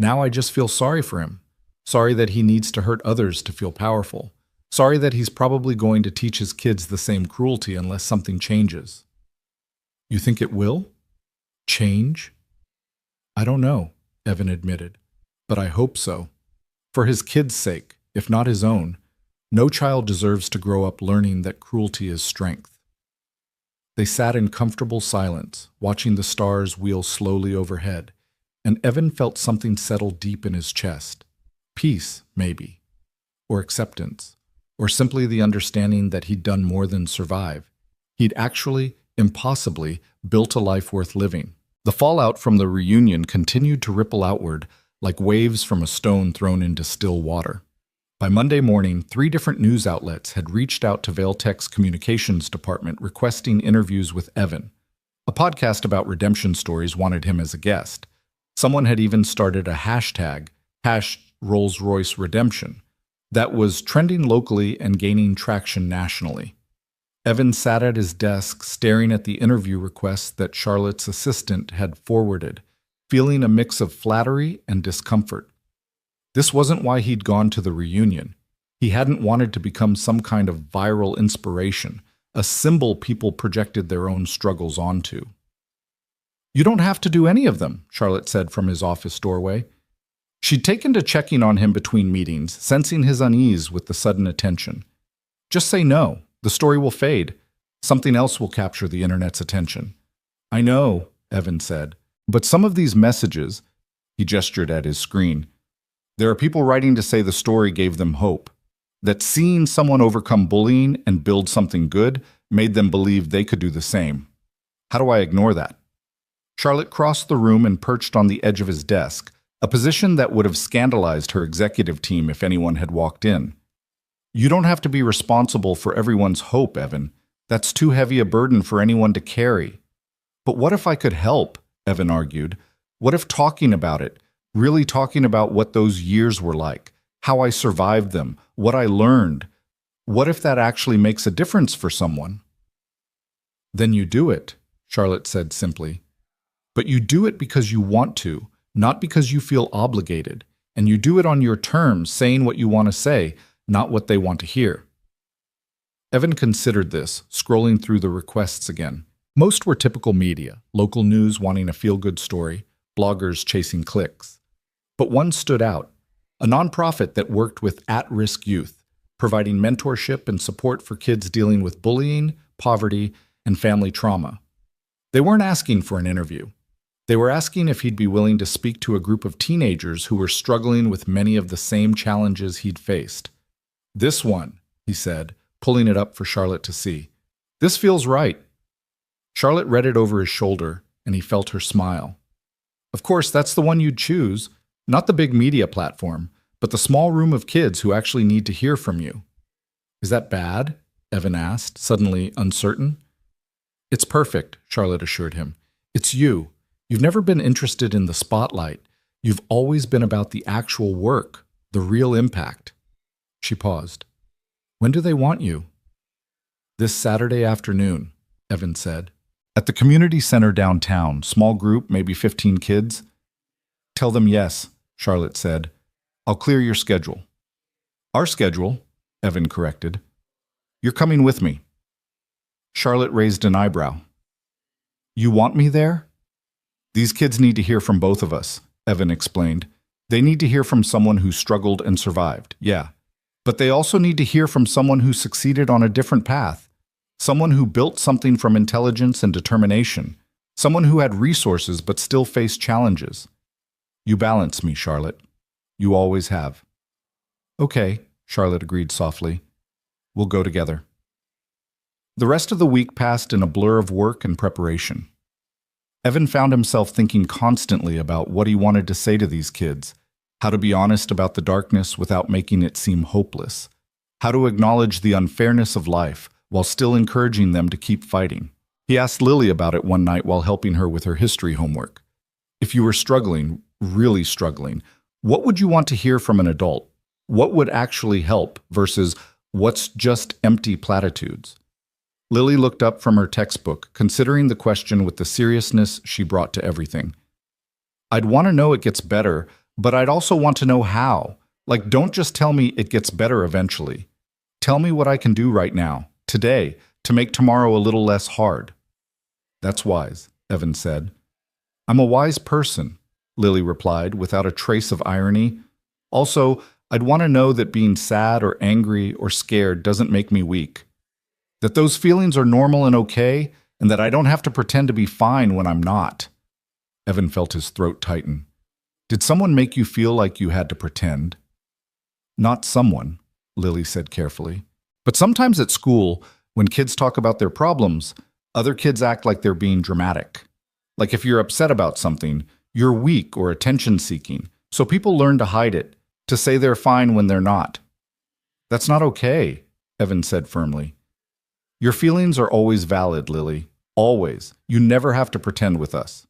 I just feel sorry for him. Sorry that he needs to hurt others to feel powerful. Sorry that he's probably going to teach his kids the same cruelty unless something changes. You think it will? Change? I don't know, Evan admitted, but I hope so. For his kids' sake, if not his own, no child deserves to grow up learning that cruelty is strength. They sat in comfortable silence, watching the stars wheel slowly overhead, and Evan felt something settle deep in his chest. Peace, maybe, or acceptance, or simply the understanding that he'd done more than survive. He'd actually, impossibly, built a life worth living. The fallout from the reunion continued to ripple outward like waves from a stone thrown into still water. By Monday morning, 3 different news outlets had reached out to Vailtech's communications department requesting interviews with Evan. A podcast about redemption stories wanted him as a guest. Someone had even started a hashtag, #Rolls-Royce Redemption, that was trending locally and gaining traction nationally. Evan sat at his desk staring at the interview requests that Charlotte's assistant had forwarded, feeling a mix of flattery and discomfort. This wasn't why he'd gone to the reunion. He hadn't wanted to become some kind of viral inspiration, a symbol people projected their own struggles onto. You don't have to do any of them, Charlotte said from his office doorway. She'd taken to checking on him between meetings, sensing his unease with the sudden attention. Just say no. The story will fade. Something else will capture the internet's attention. I know, Evan said, but some of these messages, he gestured at his screen, there are people writing to say the story gave them hope, that seeing someone overcome bullying and build something good made them believe they could do the same. How do I ignore that? Charlotte crossed the room and perched on the edge of his desk, a position that would have scandalized her executive team if anyone had walked in. You don't have to be responsible for everyone's hope, Evan. That's too heavy a burden for anyone to carry. But what if I could help? Evan argued. What if talking about it, really talking about what those years were like, how I survived them, what I learned, what if that actually makes a difference for someone? Then you do it, Charlotte said simply. But you do it because you want to, not because you feel obligated, and you do it on your terms, saying what you want to say, not what they want to hear. Evan considered this, scrolling through the requests again. Most were typical media, local news wanting a feel-good story, bloggers chasing clicks. But one stood out, a nonprofit that worked with at-risk youth, providing mentorship and support for kids dealing with bullying, poverty, and family trauma. They weren't asking for an interview. They were asking if he'd be willing to speak to a group of teenagers who were struggling with many of the same challenges he'd faced. This one, he said, pulling it up for Charlotte to see. This feels right. Charlotte read it over his shoulder, and he felt her smile. Of course, that's the one you'd choose, not the big media platform, but the small room of kids who actually need to hear from you. Is that bad? Evan asked, suddenly uncertain. It's perfect, Charlotte assured him. It's you. You've never been interested in the spotlight. You've always been about the actual work, the real impact. She paused. When do they want you? This Saturday afternoon, Evan said. At the community center downtown, small group, maybe 15 kids. Tell them yes, Charlotte said. I'll clear your schedule. Our schedule, Evan corrected. You're coming with me. Charlotte raised an eyebrow. You want me there? These kids need to hear from both of us, Evan explained. They need to hear from someone who struggled and survived, yeah. But they also need to hear from someone who succeeded on a different path. Someone who built something from intelligence and determination. Someone who had resources but still faced challenges. You balance me, Charlotte. You always have. Okay, Charlotte agreed softly. We'll go together. The rest of the week passed in a blur of work and preparation. Evan found himself thinking constantly about what he wanted to say to these kids, how to be honest about the darkness without making it seem hopeless, how to acknowledge the unfairness of life while still encouraging them to keep fighting. He asked Lily about it one night while helping her with her history homework. If you were struggling, really struggling, what would you want to hear from an adult? What would actually help versus what's just empty platitudes? Lily looked up from her textbook, considering the question with the seriousness she brought to everything. I'd want to know it gets better, but I'd also want to know how. Like, don't just tell me it gets better eventually. Tell me what I can do right now, today, to make tomorrow a little less hard. That's wise, Evan said. I'm a wise person, Lily replied without a trace of irony. Also, I'd want to know that being sad or angry or scared doesn't make me weak. That those feelings are normal and okay, and that I don't have to pretend to be fine when I'm not. Evan felt his throat tighten. Did someone make you feel like you had to pretend? Not someone, Lily said carefully. But sometimes at school, when kids talk about their problems, other kids act like they're being dramatic. Like if you're upset about something, you're weak or attention-seeking, so people learn to hide it, to say they're fine when they're not. That's not okay, Evan said firmly. Your feelings are always valid, Lily. Always. You never have to pretend with us.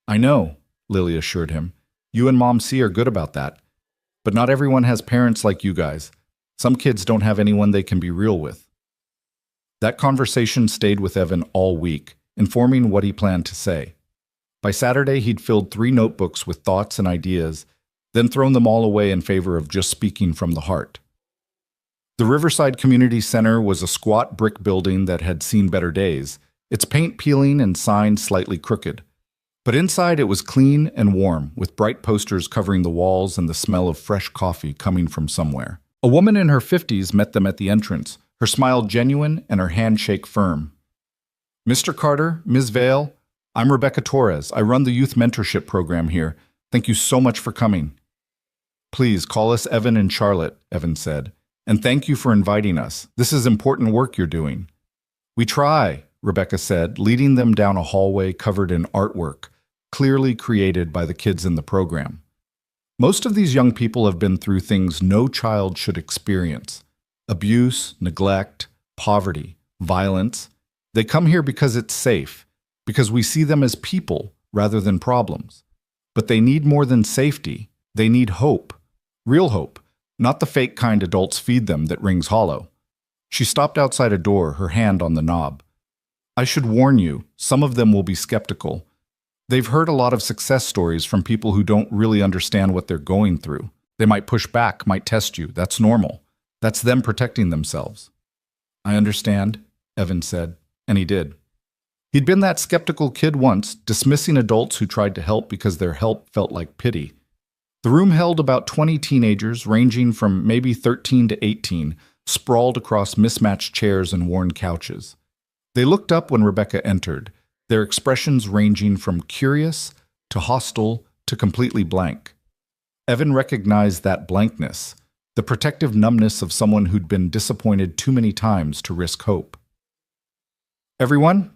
I know, Lily assured him. You and Mom C are good about that. But not everyone has parents like you guys. Some kids don't have anyone they can be real with. That conversation stayed with Evan all week, informing what he planned to say. By Saturday, he'd filled 3 notebooks with thoughts and ideas, then thrown them all away in favor of just speaking from the heart. The Riverside Community Center was a squat brick building that had seen better days, its paint peeling and signs slightly crooked. But inside it was clean and warm, with bright posters covering the walls and the smell of fresh coffee coming from somewhere. A woman in her 50s met them at the entrance, her smile genuine and her handshake firm. Mr. Carter, Ms. Vale, I'm Rebecca Torres. I run the youth mentorship program here. Thank you so much for coming. Please call us Evan and Charlotte, Evan said. And thank you for inviting us. This is important work you're doing. We try, Rebecca said, leading them down a hallway covered in artwork, clearly created by the kids in the program. Most of these young people have been through things no child should experience. Abuse, neglect, poverty, violence. They come here because it's safe, because we see them as people rather than problems. But they need more than safety. They need hope. Real hope. Not the fake kind adults feed them that rings hollow. She stopped outside a door, her hand on the knob. I should warn you, some of them will be skeptical. They've heard a lot of success stories from people who don't really understand what they're going through. They might push back, might test you. That's normal. That's them protecting themselves. I understand, Evan said, and he did. He'd been that skeptical kid once, dismissing adults who tried to help because their help felt like pity. The room held about 20 teenagers, ranging from maybe 13 to 18, sprawled across mismatched chairs and worn couches. They looked up when Rebecca entered, their expressions ranging from curious to hostile to completely blank. Evan recognized that blankness, the protective numbness of someone who'd been disappointed too many times to risk hope. Everyone,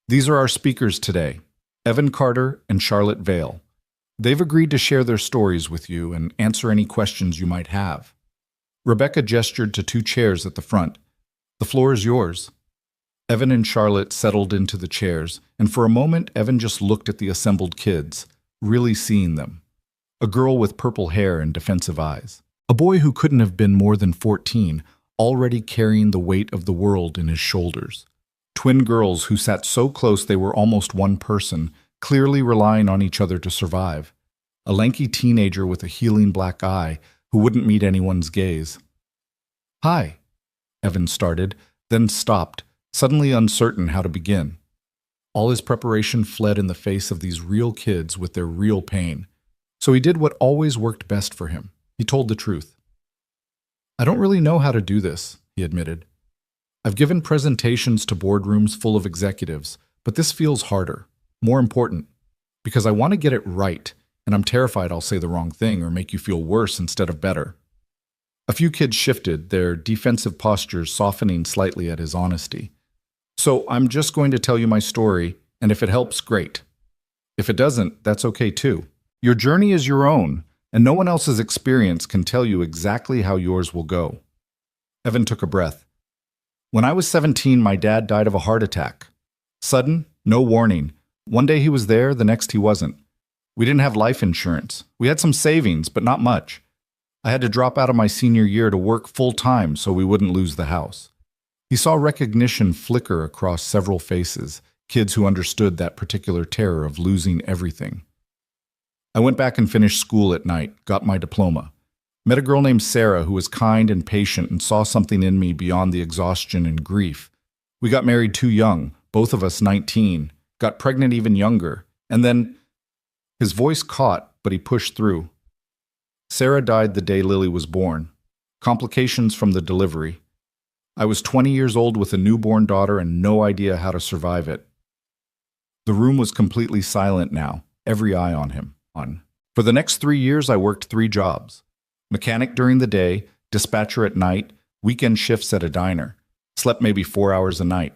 these are our speakers today, Evan Carter and Charlotte Vale. They've agreed to share their stories with you and answer any questions you might have. Rebecca gestured to 2 chairs at the front. The floor is yours. Evan and Charlotte settled into the chairs, and for a moment Evan just looked at the assembled kids, really seeing them. A girl with purple hair and defensive eyes. A boy who couldn't have been more than 14, already carrying the weight of the world in his shoulders. Twin girls who sat so close they were almost one person, clearly relying on each other to survive. A lanky teenager with a healing black eye who wouldn't meet anyone's gaze. Hi, Evan started, then stopped, suddenly uncertain how to begin. All his preparation fled in the face of these real kids with their real pain. So he did what always worked best for him. He told the truth. I don't really know how to do this, he admitted. I've given presentations to boardrooms full of executives, but this feels harder. More important, because I want to get it right, and I'm terrified I'll say the wrong thing or make you feel worse instead of better. A few kids shifted, their defensive postures softening slightly at his honesty. So I'm just going to tell you my story, And if it helps, great. If it doesn't, that's okay too. Your journey is your own, and no one else's experience can tell you exactly how yours will go. Evan took a breath. When I was 17, my dad died of a heart attack. Sudden, no warning. One day he was there, the next he wasn't. We didn't have life insurance. We had some savings, but not much. I had to drop out of my senior year to work full-time so we wouldn't lose the house. He saw recognition flicker across several faces, kids who understood that particular terror of losing everything. I went back and finished school at night, got my diploma. Met a girl named Sarah who was kind and patient and saw something in me beyond the exhaustion and grief. We got married too young, both of us 19, got pregnant even younger, and then his voice caught, but he pushed through. Sarah died the day Lily was born. Complications from the delivery. I was 20 years old with a newborn daughter and no idea how to survive it. The room was completely silent now, every eye on him. For the next 3 years, I worked 3 jobs. Mechanic during the day, dispatcher at night, weekend shifts at a diner. Slept maybe 4 hours a night.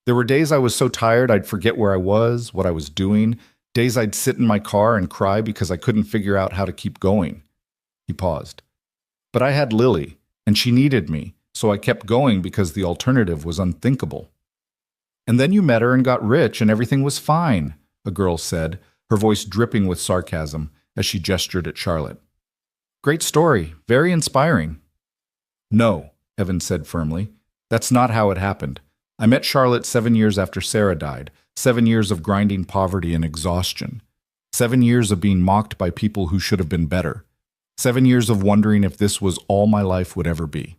There were days I was so tired I'd forget where I was, what I was doing. Days I'd sit in my car and cry because I couldn't figure out how to keep going. He paused. But I had Lily, and she needed me, so I kept going because the alternative was unthinkable. And then you met her and got rich and everything was fine, a girl said, her voice dripping with sarcasm as she gestured at Charlotte. Great story, very inspiring. No, Evan said firmly. That's not how it happened. I met Charlotte 7 years after Sarah died, 7 years of grinding poverty and exhaustion, 7 years of being mocked by people who should have been better, 7 years of wondering if this was all my life would ever be.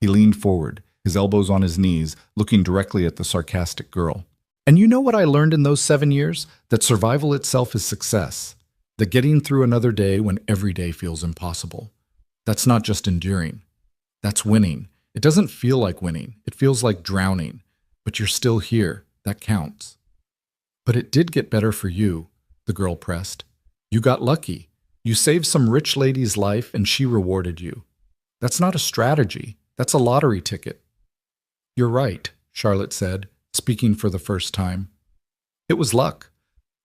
He leaned forward, his elbows on his knees, looking directly at the sarcastic girl. And you know what I learned in those 7 years? That survival itself is success. That getting through another day when every day feels impossible. That's not just enduring. That's winning. It doesn't feel like winning. It feels like drowning. But you're still here. That counts. But it did get better for you, the girl pressed. You got lucky. You saved some rich lady's life and she rewarded you. That's not a strategy. That's a lottery ticket. You're right, Charlotte said, speaking for the first time. It was luck.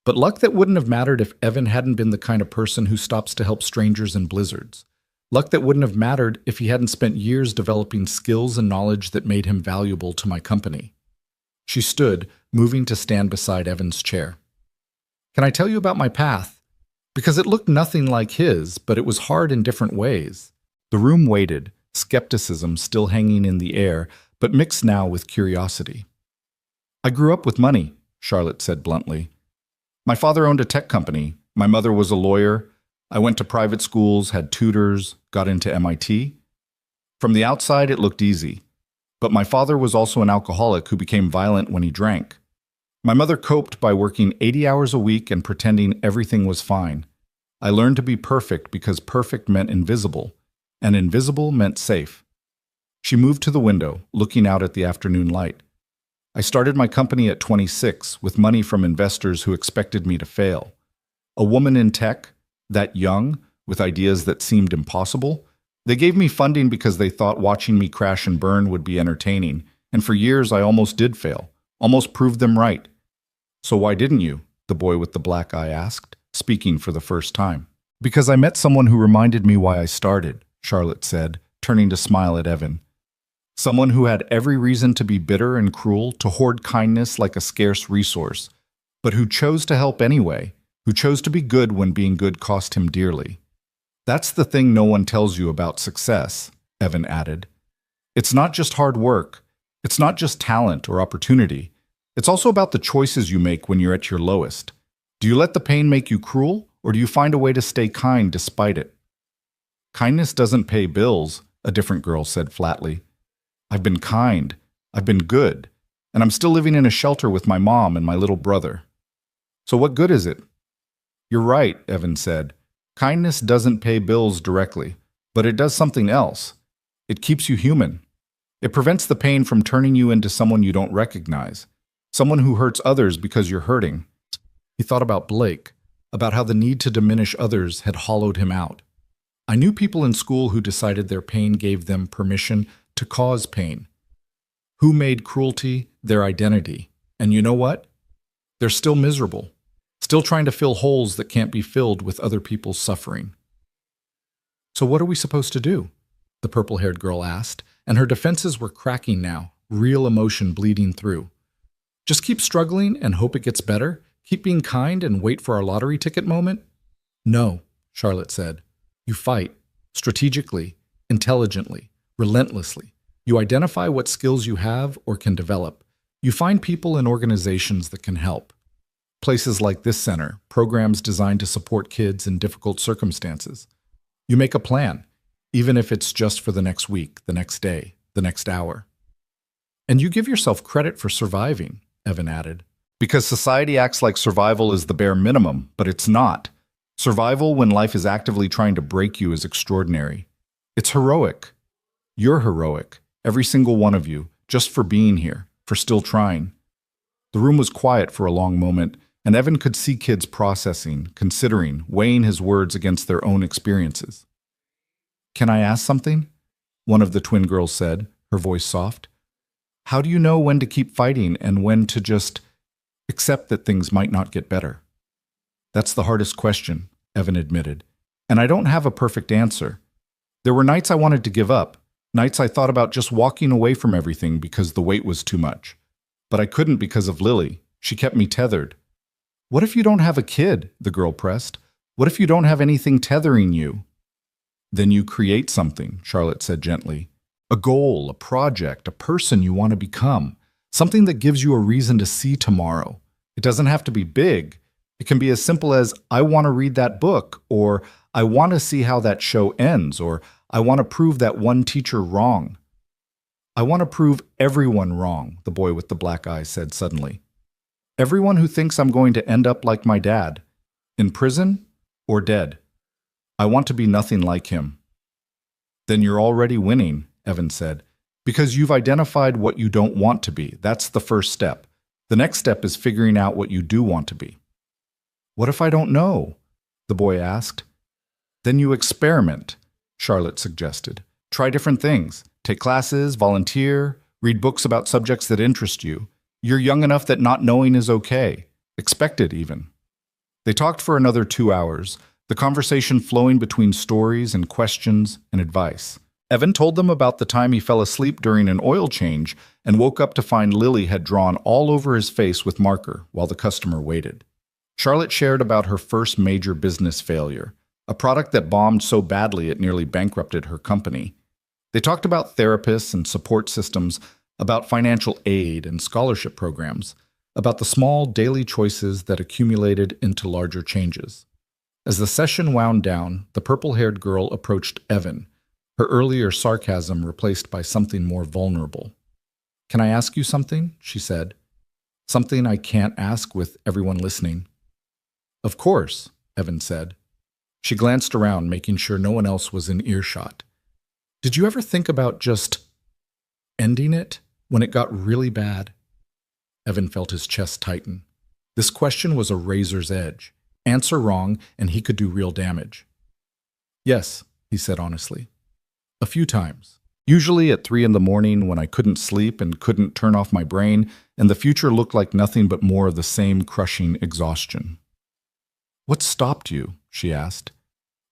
But luck that wouldn't have mattered if Evan hadn't been the kind of person who stops to help strangers in blizzards. Luck that wouldn't have mattered if he hadn't spent years developing skills and knowledge that made him valuable to my company. She stood, moving to stand beside Evan's chair. Can I tell you about my path? Because it looked nothing like his, but it was hard in different ways. The room waited, skepticism still hanging in the air, but mixed now with curiosity. I grew up with money, Charlotte said bluntly. My father owned a tech company. My mother was a lawyer. I went to private schools, had tutors, got into MIT. From the outside, it looked easy. But my father was also an alcoholic who became violent when he drank. My mother coped by working 80 hours a week and pretending everything was fine. I learned to be perfect because perfect meant invisible, and invisible meant safe. She moved to the window, looking out at the afternoon light. I started my company at 26 with money from investors who expected me to fail. A woman in tech, that young, with ideas that seemed impossible. They gave me funding because they thought watching me crash and burn would be entertaining, and for years I almost did fail, almost proved them right. So why didn't you? The boy with the black eye asked, speaking for the first time. Because I met someone who reminded me why I started, Charlotte said, turning to smile at Evan. Someone who had every reason to be bitter and cruel, to hoard kindness like a scarce resource, but who chose to help anyway, who chose to be good when being good cost him dearly. That's the thing no one tells you about success, Evan added. It's not just hard work. It's not just talent or opportunity. It's also about the choices you make when you're at your lowest. Do you let the pain make you cruel, or do you find a way to stay kind despite it? Kindness doesn't pay bills, a different girl said flatly. I've been kind, I've been good, and I'm still living in a shelter with my mom and my little brother. So what good is it? You're right, Evan said. Kindness doesn't pay bills directly, but it does something else. It keeps you human. It prevents the pain from turning you into someone you don't recognize, someone who hurts others because you're hurting. He thought about Blake, about how the need to diminish others had hollowed him out. I knew people in school who decided their pain gave them permission to cause pain, who made cruelty their identity. And you know what? They're still miserable, still trying to fill holes that can't be filled with other people's suffering. So what are we supposed to do? The purple-haired girl asked, and her defenses were cracking now, real emotion bleeding through. Just keep struggling and hope it gets better? Keep being kind and wait for our lottery ticket moment? No, Charlotte said. You fight, strategically, intelligently, relentlessly. You identify what skills you have or can develop. You find people and organizations that can help. Places like this center, programs designed to support kids in difficult circumstances. You make a plan, even if it's just for the next week, the next day, the next hour. And you give yourself credit for surviving, Evan added. Because society acts like survival is the bare minimum, but it's not. Survival when life is actively trying to break you is extraordinary. It's heroic. You're heroic, every single one of you, just for being here, for still trying. The room was quiet for a long moment, and Evan could see kids processing, considering, weighing his words against their own experiences. Can I ask something? One of the twin girls said, her voice soft. How do you know when to keep fighting and when to just accept that things might not get better? That's the hardest question, Evan admitted, and I don't have a perfect answer. There were nights I wanted to give up, nights I thought about just walking away from everything because the weight was too much. But I couldn't because of Lily. She kept me tethered. What if you don't have a kid? The girl pressed. What if you don't have anything tethering you? Then you create something, Charlotte said gently. A goal, a project, a person you want to become. Something that gives you a reason to see tomorrow. It doesn't have to be big. It can be as simple as, I want to read that book, or I want to see how that show ends, or I want to prove that one teacher wrong. I want to prove everyone wrong, the boy with the black eyes said suddenly. Everyone who thinks I'm going to end up like my dad, in prison or dead. I want to be nothing like him. Then you're already winning, Evan said, because you've identified what you don't want to be. That's the first step. The next step is figuring out what you do want to be. What if I don't know? The boy asked. Then you experiment, Charlotte suggested. Try different things. Take classes, volunteer, read books about subjects that interest you. You're young enough that not knowing is okay. Expected, even. They talked for another 2 hours, the conversation flowing between stories and questions and advice. Evan told them about the time he fell asleep during an oil change and woke up to find Lily had drawn all over his face with marker while the customer waited. Charlotte shared about her first major business failure, a product that bombed so badly it nearly bankrupted her company. They talked about therapists and support systems, about financial aid and scholarship programs, about the small daily choices that accumulated into larger changes. As the session wound down, the purple-haired girl approached Evan, her earlier sarcasm replaced by something more vulnerable. Can I ask you something? She said. Something I can't ask with everyone listening. Of course, Evan said. She glanced around, making sure no one else was in earshot. Did you ever think about just ending it when it got really bad? Evan felt his chest tighten. This question was a razor's edge. Answer wrong, and he could do real damage. Yes, he said honestly. A few times. Usually at 3 a.m. when I couldn't sleep and couldn't turn off my brain, and the future looked like nothing but more of the same crushing exhaustion. What stopped you? She asked.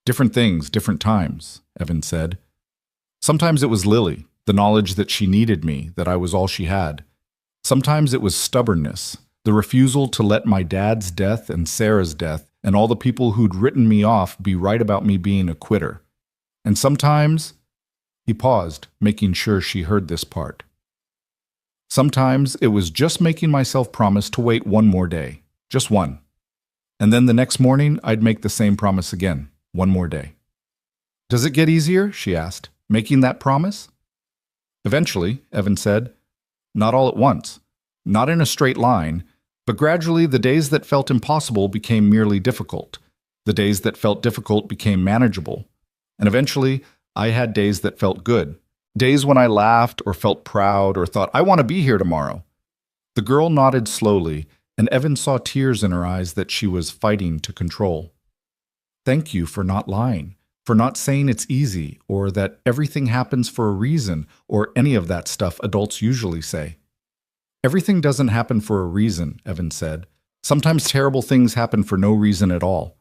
Different things, different times, Evan said. Sometimes it was Lily, the knowledge that she needed me, that I was all she had. Sometimes it was stubbornness, the refusal to let my dad's death and Sarah's death and all the people who'd written me off be right about me being a quitter. And sometimes, he paused, making sure she heard this part. Sometimes it was just making myself promise to wait one more day, just one. And then the next morning, I'd make the same promise again, one more day. Does it get easier? She asked, making that promise? Eventually, Evan said, not all at once, not in a straight line, but gradually the days that felt impossible became merely difficult. The days that felt difficult became manageable. And eventually, I had days that felt good. Days when I laughed or felt proud or thought, I want to be here tomorrow. The girl nodded slowly, and Evan saw tears in her eyes that she was fighting to control. Thank you for not lying, for not saying it's easy, or that everything happens for a reason, or any of that stuff adults usually say. Everything doesn't happen for a reason, Evan said. Sometimes terrible things happen for no reason at all.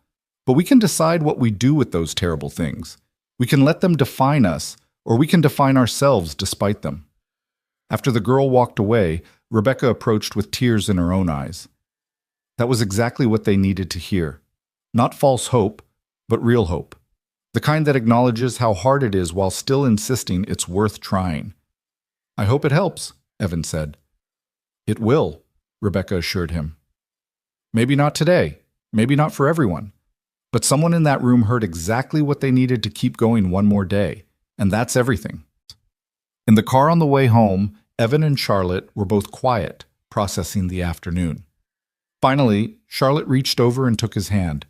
But we can decide what we do with those terrible things. We can let them define us, or we can define ourselves despite them. After the girl walked away, Rebecca approached with tears in her own eyes. That was exactly what they needed to hear. Not false hope, but real hope. The kind that acknowledges how hard it is while still insisting it's worth trying. I hope it helps, Evan said. It will, Rebecca assured him. Maybe not today, maybe not for everyone. But someone in that room heard exactly what they needed to keep going one more day, and that's everything. In the car on the way home, Evan and Charlotte were both quiet, processing the afternoon. Finally, Charlotte reached over and took his hand.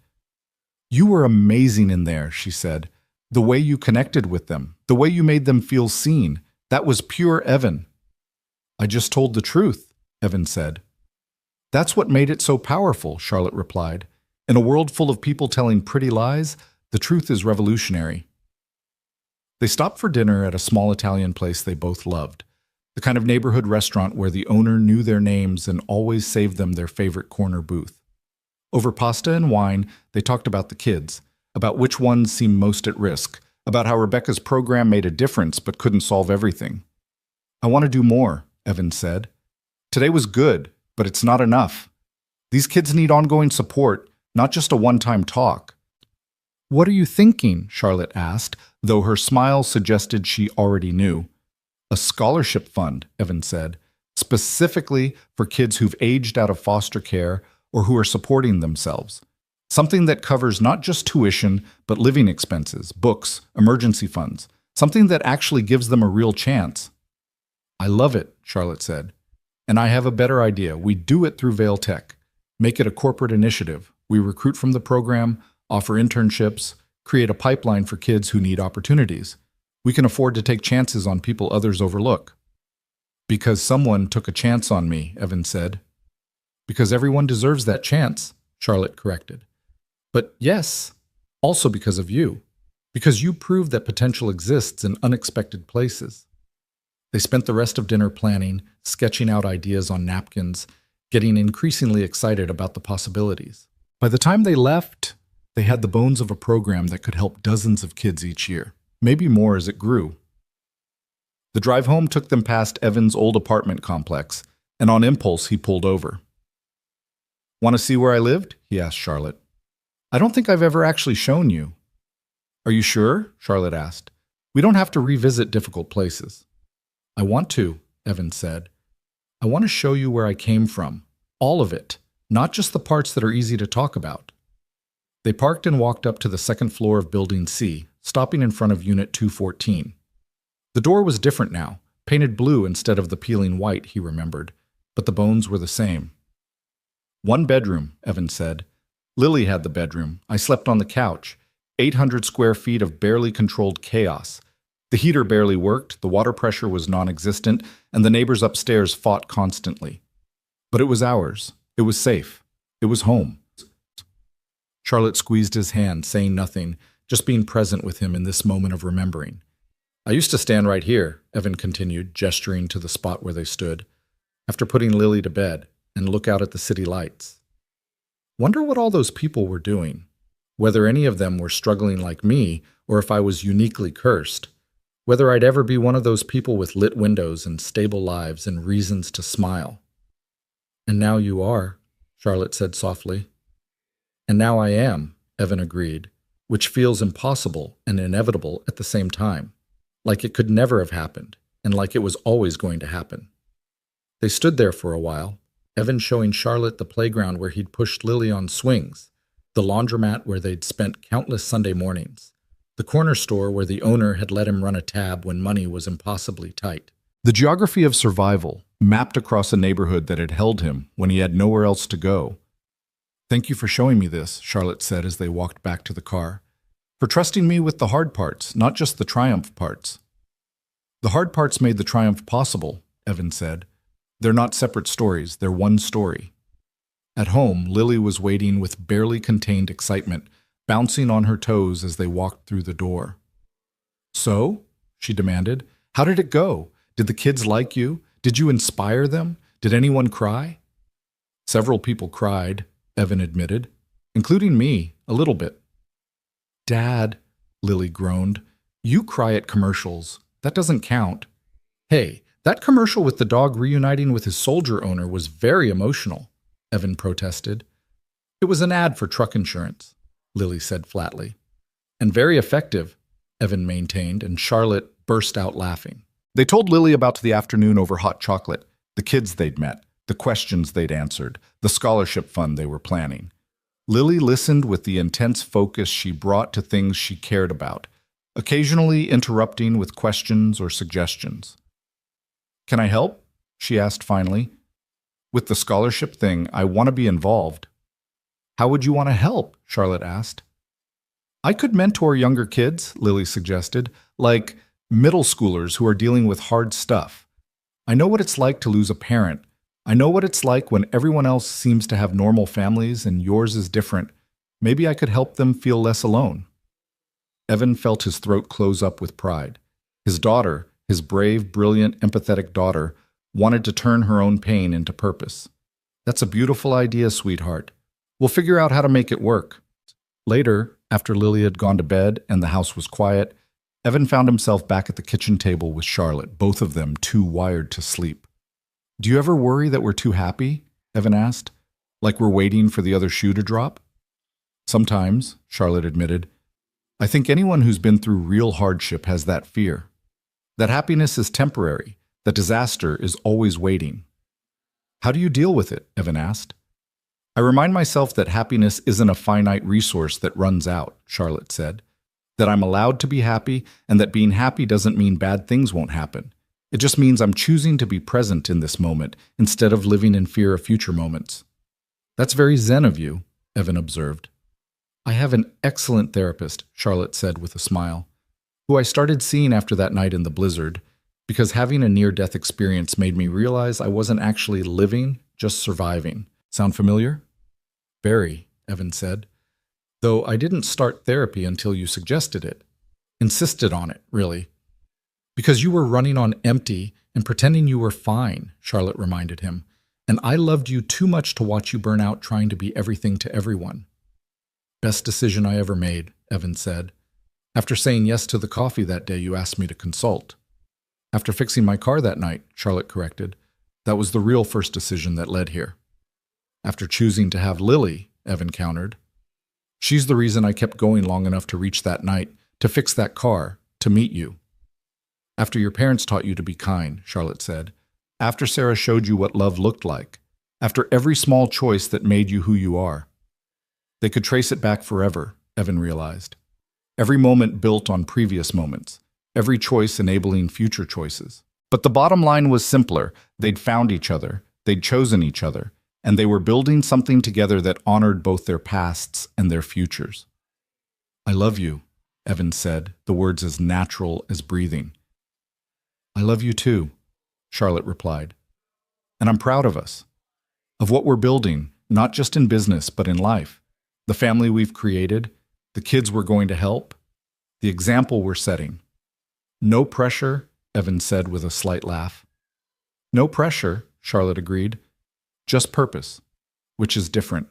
You were amazing in there, she said. The way you connected with them, the way you made them feel seen, that was pure Evan. I just told the truth, Evan said. That's what made it so powerful, Charlotte replied. In a world full of people telling pretty lies, the truth is revolutionary. They stopped for dinner at a small Italian place they both loved, the kind of neighborhood restaurant where the owner knew their names and always saved them their favorite corner booth. Over pasta and wine, they talked about the kids, about which ones seemed most at risk, about how Rebecca's program made a difference but couldn't solve everything. I want to do more, Evan said. Today was good, but it's not enough. These kids need ongoing support, not just a one-time talk. What are you thinking? Charlotte asked, though her smile suggested she already knew. A scholarship fund, Evan said, specifically for kids who've aged out of foster care or who are supporting themselves. Something that covers not just tuition, but living expenses, books, emergency funds. Something that actually gives them a real chance. I love it, Charlotte said. And I have a better idea. We do it through Vail Tech. Make it a corporate initiative. We recruit from the program, offer internships, create a pipeline for kids who need opportunities. We can afford to take chances on people others overlook. Because someone took a chance on me, Evan said. Because everyone deserves that chance, Charlotte corrected. But yes, also because of you. Because you proved that potential exists in unexpected places. They spent the rest of dinner planning, sketching out ideas on napkins, getting increasingly excited about the possibilities. By the time they left, they had the bones of a program that could help dozens of kids each year, maybe more as it grew. The drive home took them past Evan's old apartment complex, and on impulse he pulled over. Want to see where I lived? He asked Charlotte. I don't think I've ever actually shown you. Are you sure? Charlotte asked. We don't have to revisit difficult places. I want to, Evan said. I want to show you where I came from. All of it, not just the parts that are easy to talk about. They parked and walked up to the second floor of Building C, stopping in front of Unit 214. The door was different now, painted blue instead of the peeling white, he remembered, but the bones were the same. One bedroom, Evan said. Lily had the bedroom. I slept on the couch. 800 square feet of barely controlled chaos. The heater barely worked, the water pressure was non-existent, and the neighbors upstairs fought constantly. But it was ours. It was safe. It was home. Charlotte squeezed his hand, saying nothing, just being present with him in this moment of remembering. I used to stand right here, Evan continued, gesturing to the spot where they stood, after putting Lily to bed, and look out at the city lights. Wonder what all those people were doing, whether any of them were struggling like me, or if I was uniquely cursed, whether I'd ever be one of those people with lit windows and stable lives and reasons to smile. And now you are, Charlotte said softly. And now I am, Evan agreed, which feels impossible and inevitable at the same time, like it could never have happened, and like it was always going to happen. They stood there for a while, Evan showing Charlotte the playground where he'd pushed Lily on swings, the laundromat where they'd spent countless Sunday mornings, the corner store where the owner had let him run a tab when money was impossibly tight. The geography of survival, mapped across a neighborhood that had held him when he had nowhere else to go. Thank you for showing me this, Charlotte said as they walked back to the car. For trusting me with the hard parts, not just the triumph parts. The hard parts made the triumph possible, Evan said. They're not separate stories, they're one story. At home, Lily was waiting with barely contained excitement, bouncing on her toes as they walked through the door. So? She demanded. How did it go? Did the kids like you? Did you inspire them? Did anyone cry? Several people cried, Evan admitted, including me, a little bit. Dad, Lily groaned, you cry at commercials. That doesn't count. Hey, that commercial with the dog reuniting with his soldier owner was very emotional, Evan protested. It was an ad for truck insurance, Lily said flatly. And very effective, Evan maintained, and Charlotte burst out laughing. They told Lily about the afternoon over hot chocolate, the kids they'd met, the questions they'd answered, the scholarship fund they were planning. Lily listened with the intense focus she brought to things she cared about, occasionally interrupting with questions or suggestions. Can I help? She asked finally. With the scholarship thing, I want to be involved. How would you want to help? Charlotte asked. I could mentor younger kids, Lily suggested, like middle schoolers who are dealing with hard stuff. I know what it's like to lose a parent. I know what it's like when everyone else seems to have normal families and yours is different. Maybe I could help them feel less alone. Evan felt his throat close up with pride. His daughter, his brave, brilliant, empathetic daughter, wanted to turn her own pain into purpose. That's a beautiful idea, sweetheart. We'll figure out how to make it work. Later, after Lily had gone to bed and the house was quiet, Evan found himself back at the kitchen table with Charlotte, both of them too wired to sleep. Do you ever worry that we're too happy? Evan asked. Like we're waiting for the other shoe to drop? Sometimes, Charlotte admitted. I think anyone who's been through real hardship has that fear. That happiness is temporary, that disaster is always waiting. How do you deal with it? Evan asked. I remind myself that happiness isn't a finite resource that runs out, Charlotte said. That I'm allowed to be happy, and that being happy doesn't mean bad things won't happen. It just means I'm choosing to be present in this moment instead of living in fear of future moments. That's very zen of you, Evan observed. I have an excellent therapist, Charlotte said with a smile, who I started seeing after that night in the blizzard, because having a near-death experience made me realize I wasn't actually living, just surviving. Sound familiar? Very, Evan said. Though I didn't start therapy until you suggested it. Insisted on it, really. Because you were running on empty and pretending you were fine, Charlotte reminded him. And I loved you too much to watch you burn out trying to be everything to everyone. Best decision I ever made, Evan said. After saying yes to the coffee that day you asked me to consult. After fixing my car that night, Charlotte corrected. That was the real first decision that led here. After choosing to have Lily, Evan countered. She's the reason I kept going long enough to reach that night, to fix that car, to meet you. After your parents taught you to be kind, Charlotte said. After Sarah showed you what love looked like. After every small choice that made you who you are. They could trace it back forever, Evan realized. Every moment built on previous moments. Every choice enabling future choices. But the bottom line was simpler. They'd found each other. They'd chosen each other. And they were building something together that honored both their pasts and their futures. I love you, Evan said, the words as natural as breathing. I love you too, Charlotte replied. And I'm proud of us, of what we're building, not just in business, but in life. The family we've created, the kids we're going to help, the example we're setting. No pressure, Evan said with a slight laugh. No pressure, Charlotte agreed. Just purpose, which is different.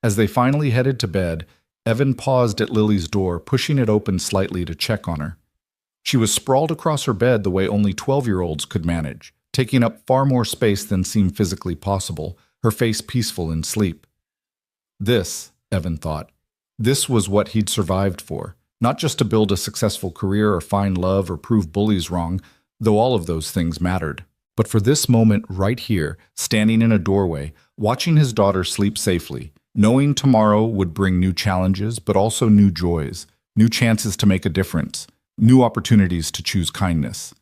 As they finally headed to bed, Evan paused at Lily's door, pushing it open slightly to check on her. She was sprawled across her bed the way only 12-year-olds could manage, taking up far more space than seemed physically possible, her face peaceful in sleep. This, Evan thought, this was what he'd survived for, not just to build a successful career or find love or prove bullies wrong, though all of those things mattered. But for this moment right here, standing in a doorway, watching his daughter sleep safely, knowing tomorrow would bring new challenges, but also new joys, new chances to make a difference, new opportunities to choose kindness.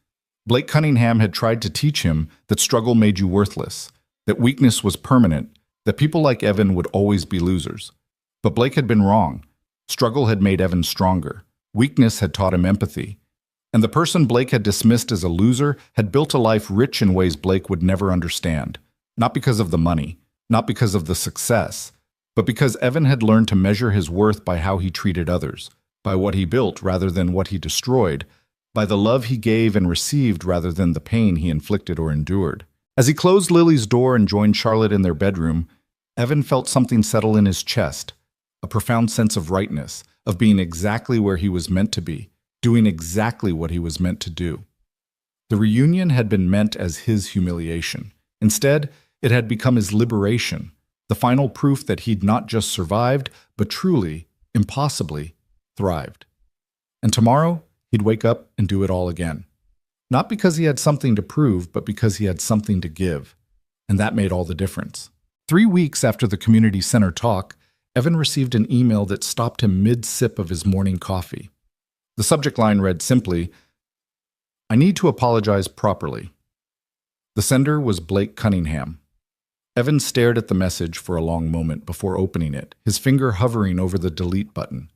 Blake Cunningham had tried to teach him that struggle made you worthless, that weakness was permanent, that people like Evan would always be losers. But Blake had been wrong. Struggle had made Evan stronger. Weakness had taught him empathy. And the person Blake had dismissed as a loser had built a life rich in ways Blake would never understand. Not because of the money, not because of the success, but because Evan had learned to measure his worth by how he treated others, by what he built rather than what he destroyed, by the love he gave and received rather than the pain he inflicted or endured. As he closed Lily's door and joined Charlotte in their bedroom, Evan felt something settle in his chest, a profound sense of rightness, of being exactly where he was meant to be, doing exactly what he was meant to do. The reunion had been meant as his humiliation. Instead, it had become his liberation, the final proof that he'd not just survived, but truly, impossibly, thrived. And tomorrow, he'd wake up and do it all again. Not because he had something to prove, but because he had something to give. And that made all the difference. 3 weeks after the community center talk, Evan received an email that stopped him mid-sip of his morning coffee. The subject line read simply, "I need to apologize properly." The sender was Blake Cunningham. Evan stared at the message for a long moment before opening it, his finger hovering over the delete button.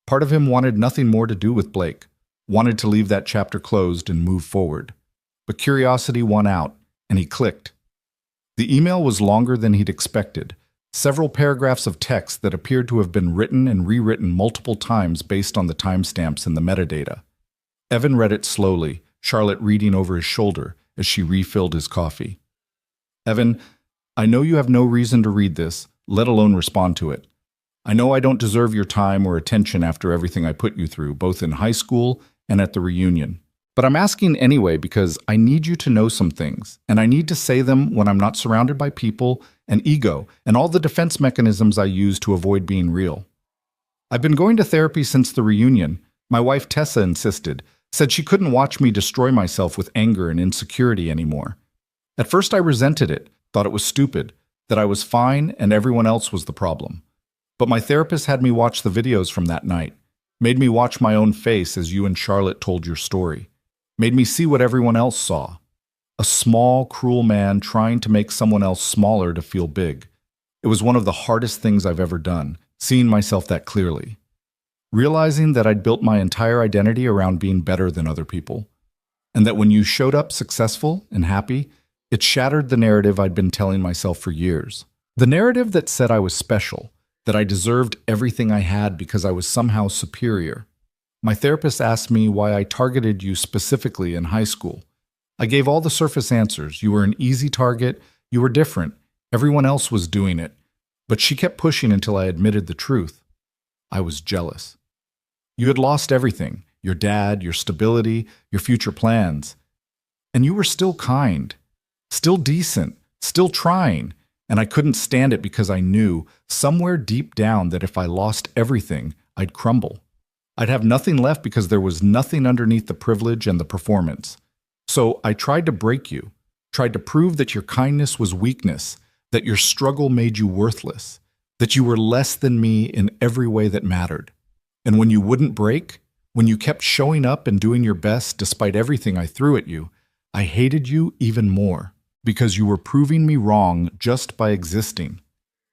Part of him wanted nothing more to do with Blake, wanted to leave that chapter closed and move forward. But curiosity won out, and he clicked. The email was longer than he'd expected, several paragraphs of text that appeared to have been written and rewritten multiple times based on the timestamps and the metadata. Evan read it slowly, Charlotte reading over his shoulder as she refilled his coffee. "Evan, I know you have no reason to read this, let alone respond to it. I know I don't deserve your time or attention after everything I put you through, both in high school and at the reunion. But I'm asking anyway because I need you to know some things, and I need to say them when I'm not surrounded by people and ego and all the defense mechanisms I use to avoid being real. I've been going to therapy since the reunion. My wife Tessa insisted, said she couldn't watch me destroy myself with anger and insecurity anymore. At first I resented it, thought it was stupid, that I was fine and everyone else was the problem. But my therapist had me watch the videos from that night, made me watch my own face as you and Charlotte told your story, made me see what everyone else saw. A small, cruel man trying to make someone else smaller to feel big. It was one of the hardest things I've ever done, seeing myself that clearly. Realizing that I'd built my entire identity around being better than other people, and that when you showed up successful and happy, it shattered the narrative I'd been telling myself for years. The narrative that said I was special, that I deserved everything I had because I was somehow superior. My therapist asked me why I targeted you specifically in high school. I gave all the surface answers. You were an easy target. You were different. Everyone else was doing it. But she kept pushing until I admitted the truth. I was jealous. You had lost everything, your dad, your stability, your future plans. And you were still kind, still decent, still trying. And I couldn't stand it because I knew, somewhere deep down, that if I lost everything, I'd crumble. I'd have nothing left because there was nothing underneath the privilege and the performance. So I tried to break you, tried to prove that your kindness was weakness, that your struggle made you worthless, that you were less than me in every way that mattered. And when you wouldn't break, when you kept showing up and doing your best despite everything I threw at you, I hated you even more. Because you were proving me wrong just by existing.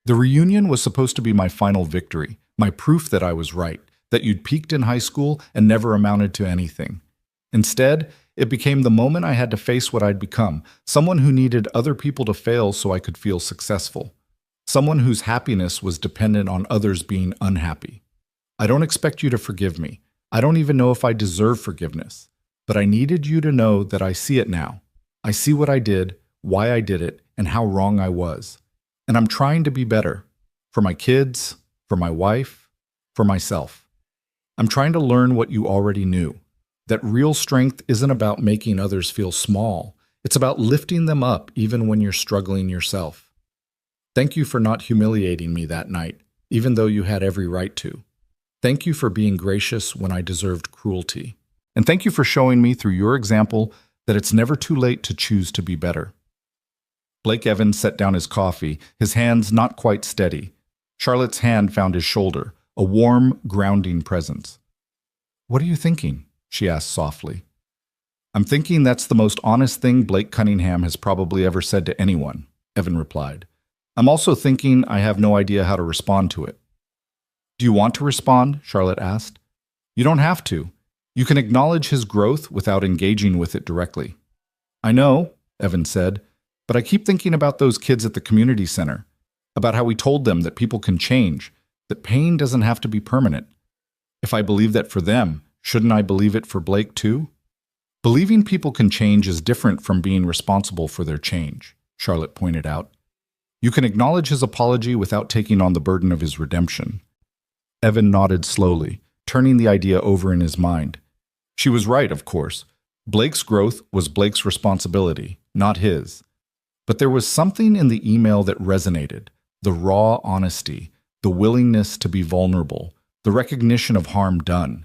The reunion was supposed to be my final victory, my proof that I was right, that you'd peaked in high school and never amounted to anything. Instead, it became the moment I had to face what I'd become, someone who needed other people to fail so I could feel successful, someone whose happiness was dependent on others being unhappy. I don't expect you to forgive me. I don't even know if I deserve forgiveness, but I needed you to know that I see it now. I see what I did, why I did it, and how wrong I was. And I'm trying to be better. For my kids, for my wife, for myself. I'm trying to learn what you already knew. That real strength isn't about making others feel small. It's about lifting them up even when you're struggling yourself. Thank you for not humiliating me that night, even though you had every right to. Thank you for being gracious when I deserved cruelty. And thank you for showing me through your example that it's never too late to choose to be better. Blake Evans set down his coffee, his hands not quite steady. Charlotte's hand found his shoulder, a warm, grounding presence. "What are you thinking?" she asked softly. "I'm thinking that's the most honest thing Blake Cunningham has probably ever said to anyone," Evan replied. "I'm also thinking I have no idea how to respond to it." "Do you want to respond?" Charlotte asked. "You don't have to. You can acknowledge his growth without engaging with it directly." "I know," Evan said. "But I keep thinking about those kids at the community center, about how we told them that people can change, that pain doesn't have to be permanent. If I believe that for them, shouldn't I believe it for Blake too?" Believing people can change is different from being responsible for their change, Charlotte pointed out. You can acknowledge his apology without taking on the burden of his redemption. Evan nodded slowly, turning the idea over in his mind. She was right, of course. Blake's growth was Blake's responsibility, not his. But there was something in the email that resonated: the raw honesty, the willingness to be vulnerable, the recognition of harm done.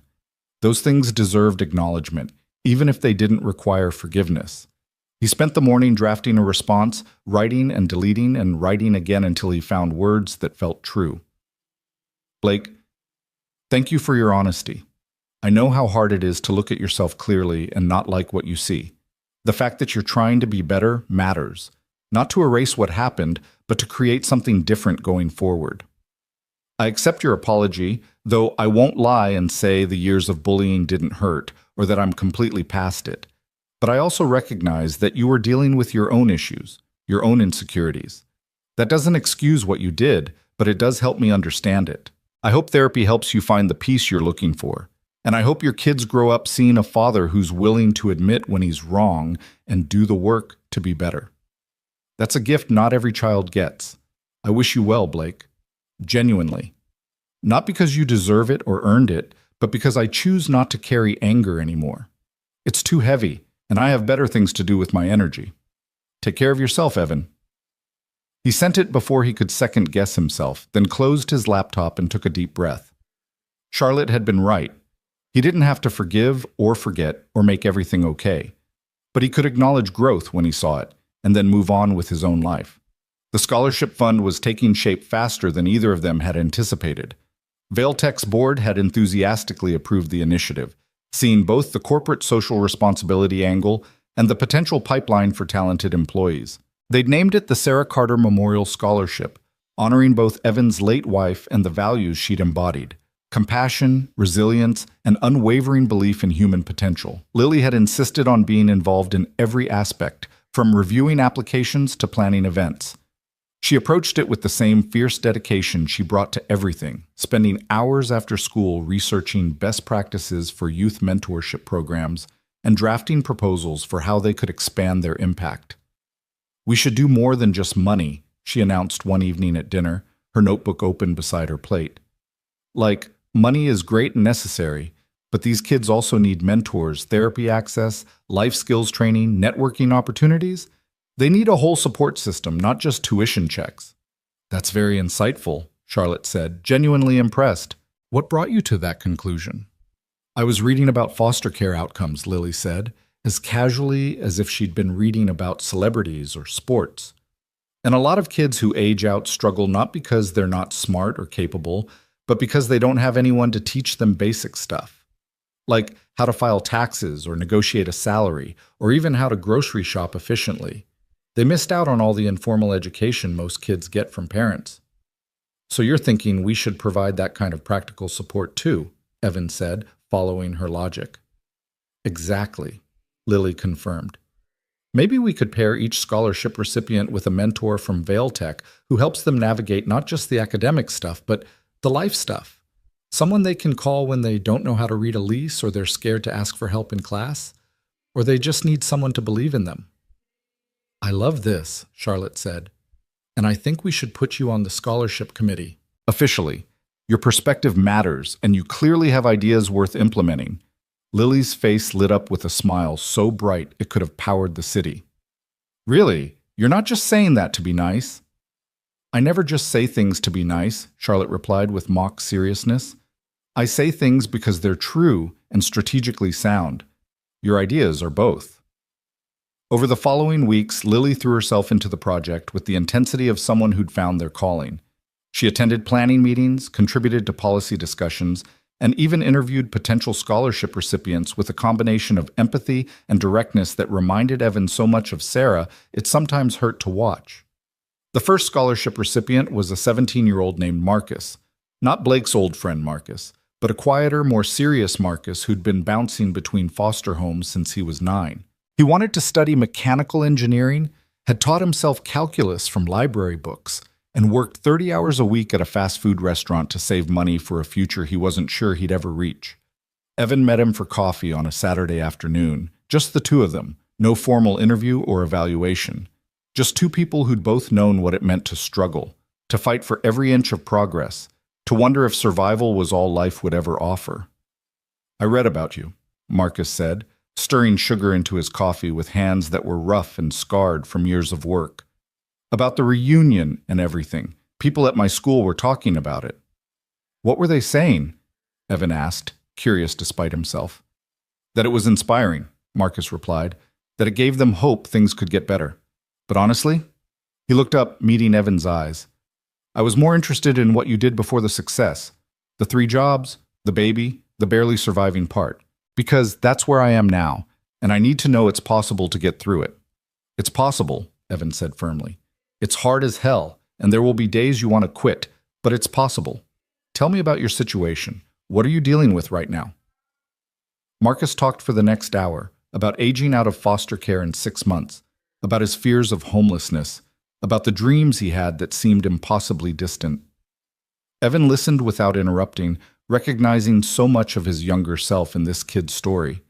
Those things deserved acknowledgement, even if they didn't require forgiveness. He spent the morning drafting a response, writing and deleting and writing again until he found words that felt true. Blake, thank you for your honesty. I know how hard it is to look at yourself clearly and not like what you see. The fact that you're trying to be better matters, not to erase what happened, but to create something different going forward. I accept your apology, though I won't lie and say the years of bullying didn't hurt, or that I'm completely past it. But I also recognize that you are dealing with your own issues, your own insecurities. That doesn't excuse what you did, but it does help me understand it. I hope therapy helps you find the peace you're looking for. And I hope your kids grow up seeing a father who's willing to admit when he's wrong and do the work to be better. That's a gift not every child gets. I wish you well, Blake. Genuinely. Not because you deserve it or earned it, but because I choose not to carry anger anymore. It's too heavy, and I have better things to do with my energy. Take care of yourself, Evan. He sent it before he could second-guess himself, then closed his laptop and took a deep breath. Charlotte had been right. He didn't have to forgive or forget or make everything okay. But he could acknowledge growth when he saw it, and then move on with his own life. The scholarship fund was taking shape faster than either of them had anticipated. Vailtech's board had enthusiastically approved the initiative, seeing both the corporate social responsibility angle and the potential pipeline for talented employees. They'd named it the Sarah Carter Memorial Scholarship, honoring both Evan's late wife and the values she'd embodied: compassion, resilience, and unwavering belief in human potential. Lily had insisted on being involved in every aspect, from reviewing applications to planning events. She approached it with the same fierce dedication she brought to everything, spending hours after school researching best practices for youth mentorship programs and drafting proposals for how they could expand their impact. "We should do more than just money," she announced one evening at dinner, her notebook open beside her plate. Like, money is great and necessary, but these kids also need mentors, therapy access, life skills training, networking opportunities. They need a whole support system, not just tuition checks. "That's very insightful," Charlotte said, genuinely impressed. "What brought you to that conclusion?" "I was reading about foster care outcomes," Lily said, as casually as if she'd been reading about celebrities or sports. "And a lot of kids who age out struggle not because they're not smart or capable, but because they don't have anyone to teach them basic stuff. Like how to file taxes or negotiate a salary, or even how to grocery shop efficiently. They missed out on all the informal education most kids get from parents." "So you're thinking we should provide that kind of practical support too," Evan said, following her logic. "Exactly," Lily confirmed. "Maybe we could pair each scholarship recipient with a mentor from Vailtech who helps them navigate not just the academic stuff, but the life stuff. Someone they can call when they don't know how to read a lease, or they're scared to ask for help in class, or they just need someone to believe in them." "I love this," Charlotte said, "and I think we should put you on the scholarship committee." "Officially. Your perspective matters, and you clearly have ideas worth implementing." Lily's face lit up with a smile so bright it could have powered the city. "Really? You're not just saying that to be nice?" "I never just say things to be nice," Charlotte replied with mock seriousness. "I say things because they're true and strategically sound. Your ideas are both." Over the following weeks, Lily threw herself into the project with the intensity of someone who'd found their calling. She attended planning meetings, contributed to policy discussions, and even interviewed potential scholarship recipients with a combination of empathy and directness that reminded Evan so much of Sarah it sometimes hurt to watch. The first scholarship recipient was a 17-year-old named Marcus, not Blake's old friend Marcus, but a quieter, more serious Marcus who'd been bouncing between foster homes since he was 9. He wanted to study mechanical engineering, had taught himself calculus from library books, and worked 30 hours a week at a fast food restaurant to save money for a future he wasn't sure he'd ever reach. Evan met him for coffee on a Saturday afternoon, Just the two of them, no formal interview or evaluation. Just two people who'd both known what it meant to struggle, to fight for every inch of progress, to wonder if survival was all life would ever offer. "I read about you," Marcus said, stirring sugar into his coffee with hands that were rough and scarred from years of work. "About the reunion and everything. People at my school were talking about it." "What were they saying?" Evan asked, curious despite himself. "That it was inspiring," Marcus replied, "that it gave them hope things could get better. But honestly," he looked up, meeting Evan's eyes, "I was more interested in what you did before the success. The 3 jobs, the baby, the barely surviving part. Because that's where I am now, and I need to know it's possible to get through it." "It's possible," Evan said firmly. "It's hard as hell, and there will be days you want to quit, but it's possible. Tell me about your situation. What are you dealing with right now?" Marcus talked for the next hour about aging out of foster care in 6 months, about his fears of homelessness, about the dreams he had that seemed impossibly distant. Evan listened without interrupting, recognizing so much of his younger self in this kid's story.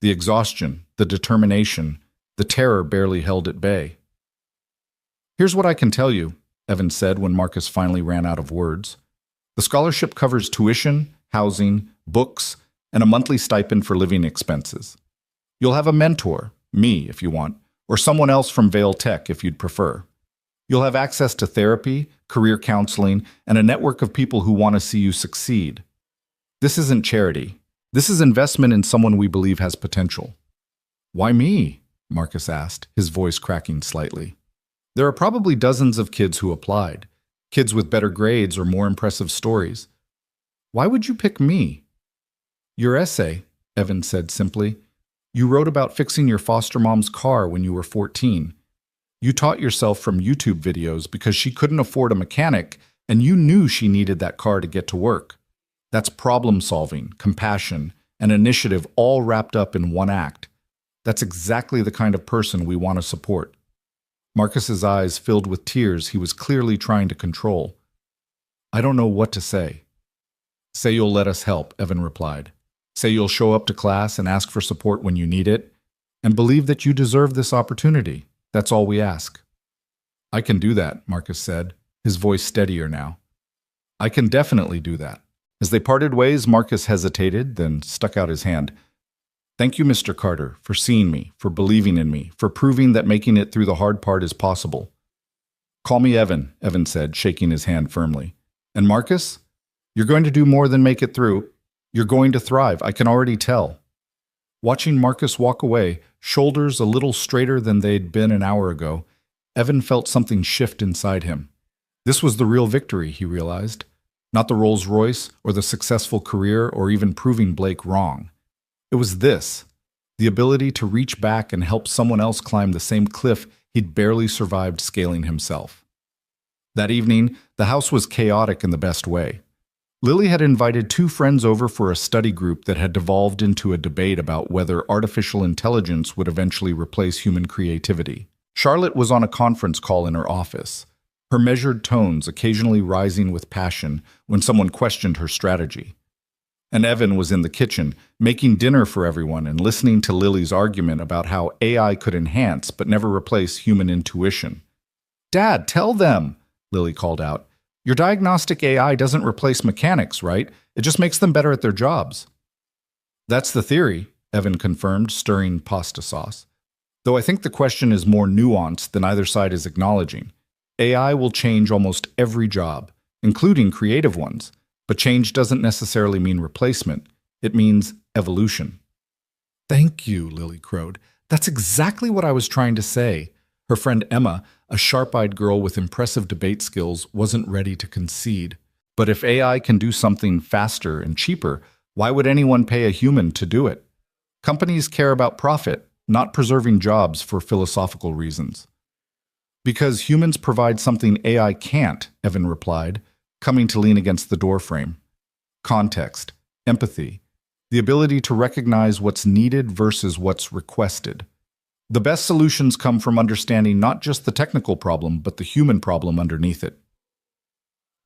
The exhaustion, the determination, the terror barely held at bay. "Here's what I can tell you," Evan said when Marcus finally ran out of words. "The scholarship covers tuition, housing, books, and a monthly stipend for living expenses. You'll have a mentor, me if you want, or someone else from Vail Tech if you'd prefer. You'll have access to therapy, career counseling, and a network of people who want to see you succeed. This isn't charity. This is investment in someone we believe has potential." "Why me?" Marcus asked, his voice cracking slightly. "There are probably dozens of kids who applied, kids with better grades or more impressive stories. Why would you pick me?" "Your essay," Evan said simply. "You wrote about fixing your foster mom's car when you were 14. You taught yourself from YouTube videos because she couldn't afford a mechanic, and you knew she needed that car to get to work. That's problem solving, compassion, and initiative all wrapped up in one act. That's exactly the kind of person we want to support." Marcus's eyes filled with tears he was clearly trying to control. "I don't know what to say." "Say you'll let us help," Evan replied. "Say you'll show up to class and ask for support when you need it, and believe that you deserve this opportunity. That's all we ask." "I can do that," Marcus said, his voice steadier now. "I can definitely do that." As they parted ways, Marcus hesitated, then stuck out his hand. "Thank you, Mr. Carter, for seeing me, for believing in me, for proving that making it through the hard part is possible." "Call me Evan," Evan said, shaking his hand firmly. "And Marcus? You're going to do more than make it through. You're going to thrive, I can already tell." Watching Marcus walk away, shoulders a little straighter than they'd been an hour ago, Evan felt something shift inside him. This was the real victory, he realized. Not the Rolls-Royce or the successful career or even proving Blake wrong. It was this, the ability to reach back and help someone else climb the same cliff he'd barely survived scaling himself. That evening, the house was chaotic in the best way. Lily had invited 2 friends over for a study group that had devolved into a debate about whether artificial intelligence would eventually replace human creativity. Charlotte was on a conference call in her office, her measured tones occasionally rising with passion when someone questioned her strategy. And Evan was in the kitchen, making dinner for everyone and listening to Lily's argument about how AI could enhance but never replace human intuition. "Dad, tell them," Lily called out. "Your diagnostic AI doesn't replace mechanics, right? It just makes them better at their jobs." "That's the theory," Evan confirmed, stirring pasta sauce. "Though I think the question is more nuanced than either side is acknowledging. AI will change almost every job, including creative ones. But change doesn't necessarily mean replacement. It means evolution." "Thank you," Lily crowed. "That's exactly what I was trying to say." Her friend Emma, a sharp-eyed girl with impressive debate skills, wasn't ready to concede. But if AI can do something faster and cheaper, why would anyone pay a human to do it? Companies care about profit, not preserving jobs for philosophical reasons. "Because humans provide something AI can't," Evan replied, coming to lean against the doorframe. "Context, empathy, the ability to recognize what's needed versus what's requested. The best solutions come from understanding not just the technical problem, but the human problem underneath it."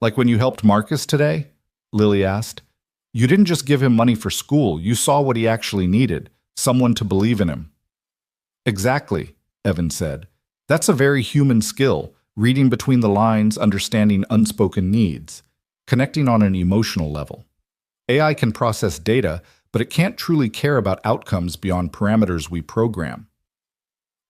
"Like when you helped Marcus today?" Lily asked. "You didn't just give him money for school, you saw what he actually needed, someone to believe in him." Exactly, Evan said. That's a very human skill, reading between the lines, understanding unspoken needs, connecting on an emotional level. AI can process data, but it can't truly care about outcomes beyond parameters we program.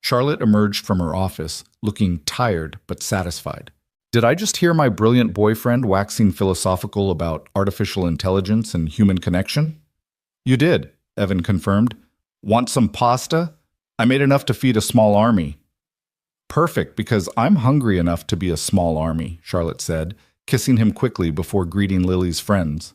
Charlotte emerged from her office, looking tired but satisfied. Did I just hear my brilliant boyfriend waxing philosophical about artificial intelligence and human connection? You did, Evan confirmed. Want some pasta? I made enough to feed a small army. Perfect, because I'm hungry enough to be a small army, Charlotte said, kissing him quickly before greeting Lily's friends.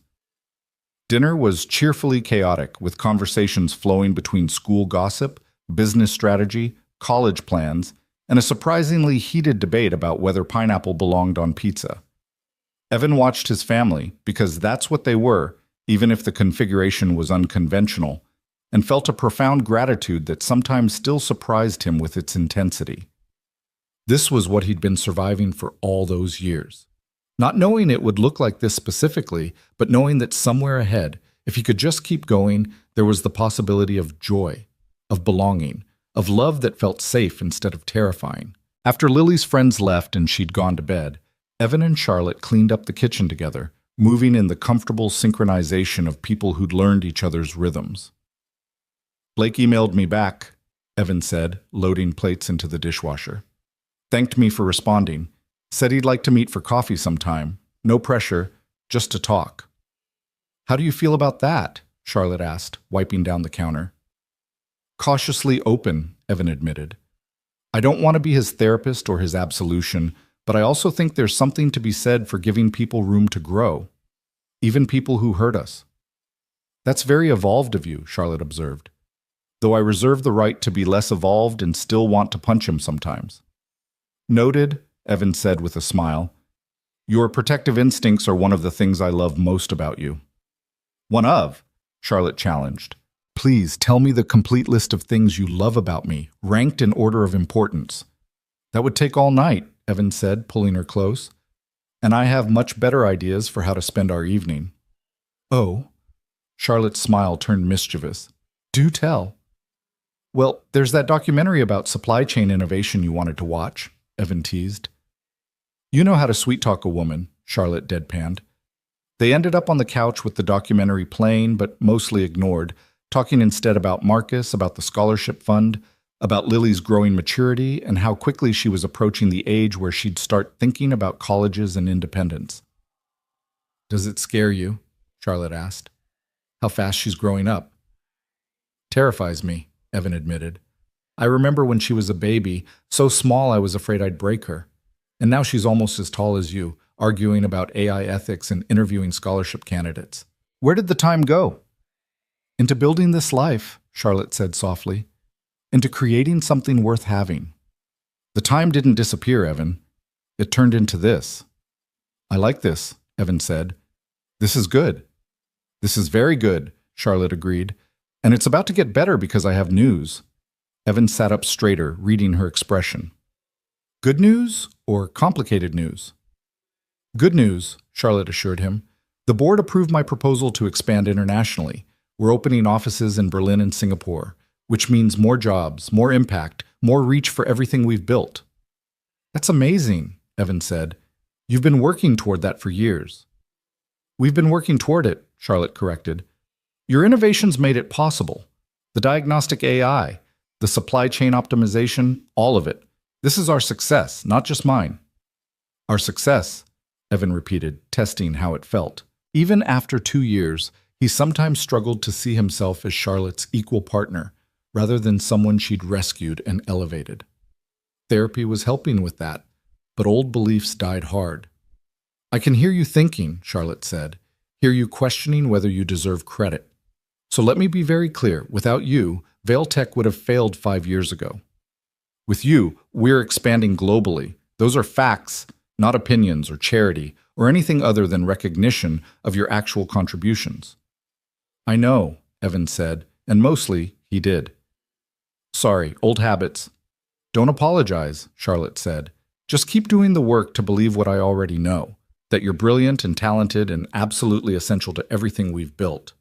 Dinner was cheerfully chaotic, with conversations flowing between school gossip, business strategy, college plans, and a surprisingly heated debate about whether pineapple belonged on pizza. Evan watched his family, because that's what they were, even if the configuration was unconventional, and felt a profound gratitude that sometimes still surprised him with its intensity. This was what he'd been surviving for all those years. Not knowing it would look like this specifically, but knowing that somewhere ahead, if he could just keep going, there was the possibility of joy, of belonging, of love that felt safe instead of terrifying. After Lily's friends left and she'd gone to bed, Evan and Charlotte cleaned up the kitchen together, moving in the comfortable synchronization of people who'd learned each other's rhythms. Blake emailed me back, Evan said, loading plates into the dishwasher. Thanked me for responding. Said he'd like to meet for coffee sometime. No pressure, just to talk. How do you feel about that? Charlotte asked, wiping down the counter. Cautiously open, Evan admitted. I don't want to be his therapist or his absolution, but I also think there's something to be said for giving people room to grow, even people who hurt us. That's very evolved of you, Charlotte observed, though I reserve the right to be less evolved and still want to punch him sometimes. Noted, Evan said with a smile. Your protective instincts are one of the things I love most about you. One of, Charlotte challenged. Please tell me the complete list of things you love about me, ranked in order of importance. That would take all night, Evan said, pulling her close. And I have much better ideas for how to spend our evening. Oh, Charlotte's smile turned mischievous. Do tell. Well, there's that documentary about supply chain innovation you wanted to watch, Evan teased. You know how to sweet-talk a woman, Charlotte deadpanned. They ended up on the couch with the documentary playing, but mostly ignored, talking instead about Marcus, about the scholarship fund, about Lily's growing maturity, and how quickly she was approaching the age where she'd start thinking about colleges and independence. Does it scare you? Charlotte asked. How fast she's growing up. Terrifies me, Evan admitted. I remember when she was a baby, so small I was afraid I'd break her. And now she's almost as tall as you, arguing about AI ethics and interviewing scholarship candidates. Where did the time go? Into building this life, Charlotte said softly. Into creating something worth having. The time didn't disappear, Evan. It turned into this. I like this, Evan said. This is good. This is very good, Charlotte agreed. And it's about to get better because I have news. Evan sat up straighter, reading her expression. Good news or complicated news? Good news, Charlotte assured him. The board approved my proposal to expand internationally. We're opening offices in Berlin and Singapore, which means more jobs, more impact, more reach for everything we've built. That's amazing, Evan said. You've been working toward that for years. We've been working toward it, Charlotte corrected. Your innovations made it possible. The diagnostic AI, the supply chain optimization, all of it. This is our success, not just mine. Our success, Evan repeated, testing how it felt. Even after 2 years, he sometimes struggled to see himself as Charlotte's equal partner, rather than someone she'd rescued and elevated. Therapy was helping with that, but old beliefs died hard. I can hear you thinking, Charlotte said, hear you questioning whether you deserve credit. So let me be very clear, without you, Vailtech would have failed 5 years ago. With you, we're expanding globally. Those are facts, not opinions or charity, or anything other than recognition of your actual contributions. I know, Evan said, and mostly he did. Sorry, old habits. Don't apologize, Charlotte said. Just keep doing the work to believe what I already know, that you're brilliant and talented and absolutely essential to everything we've built.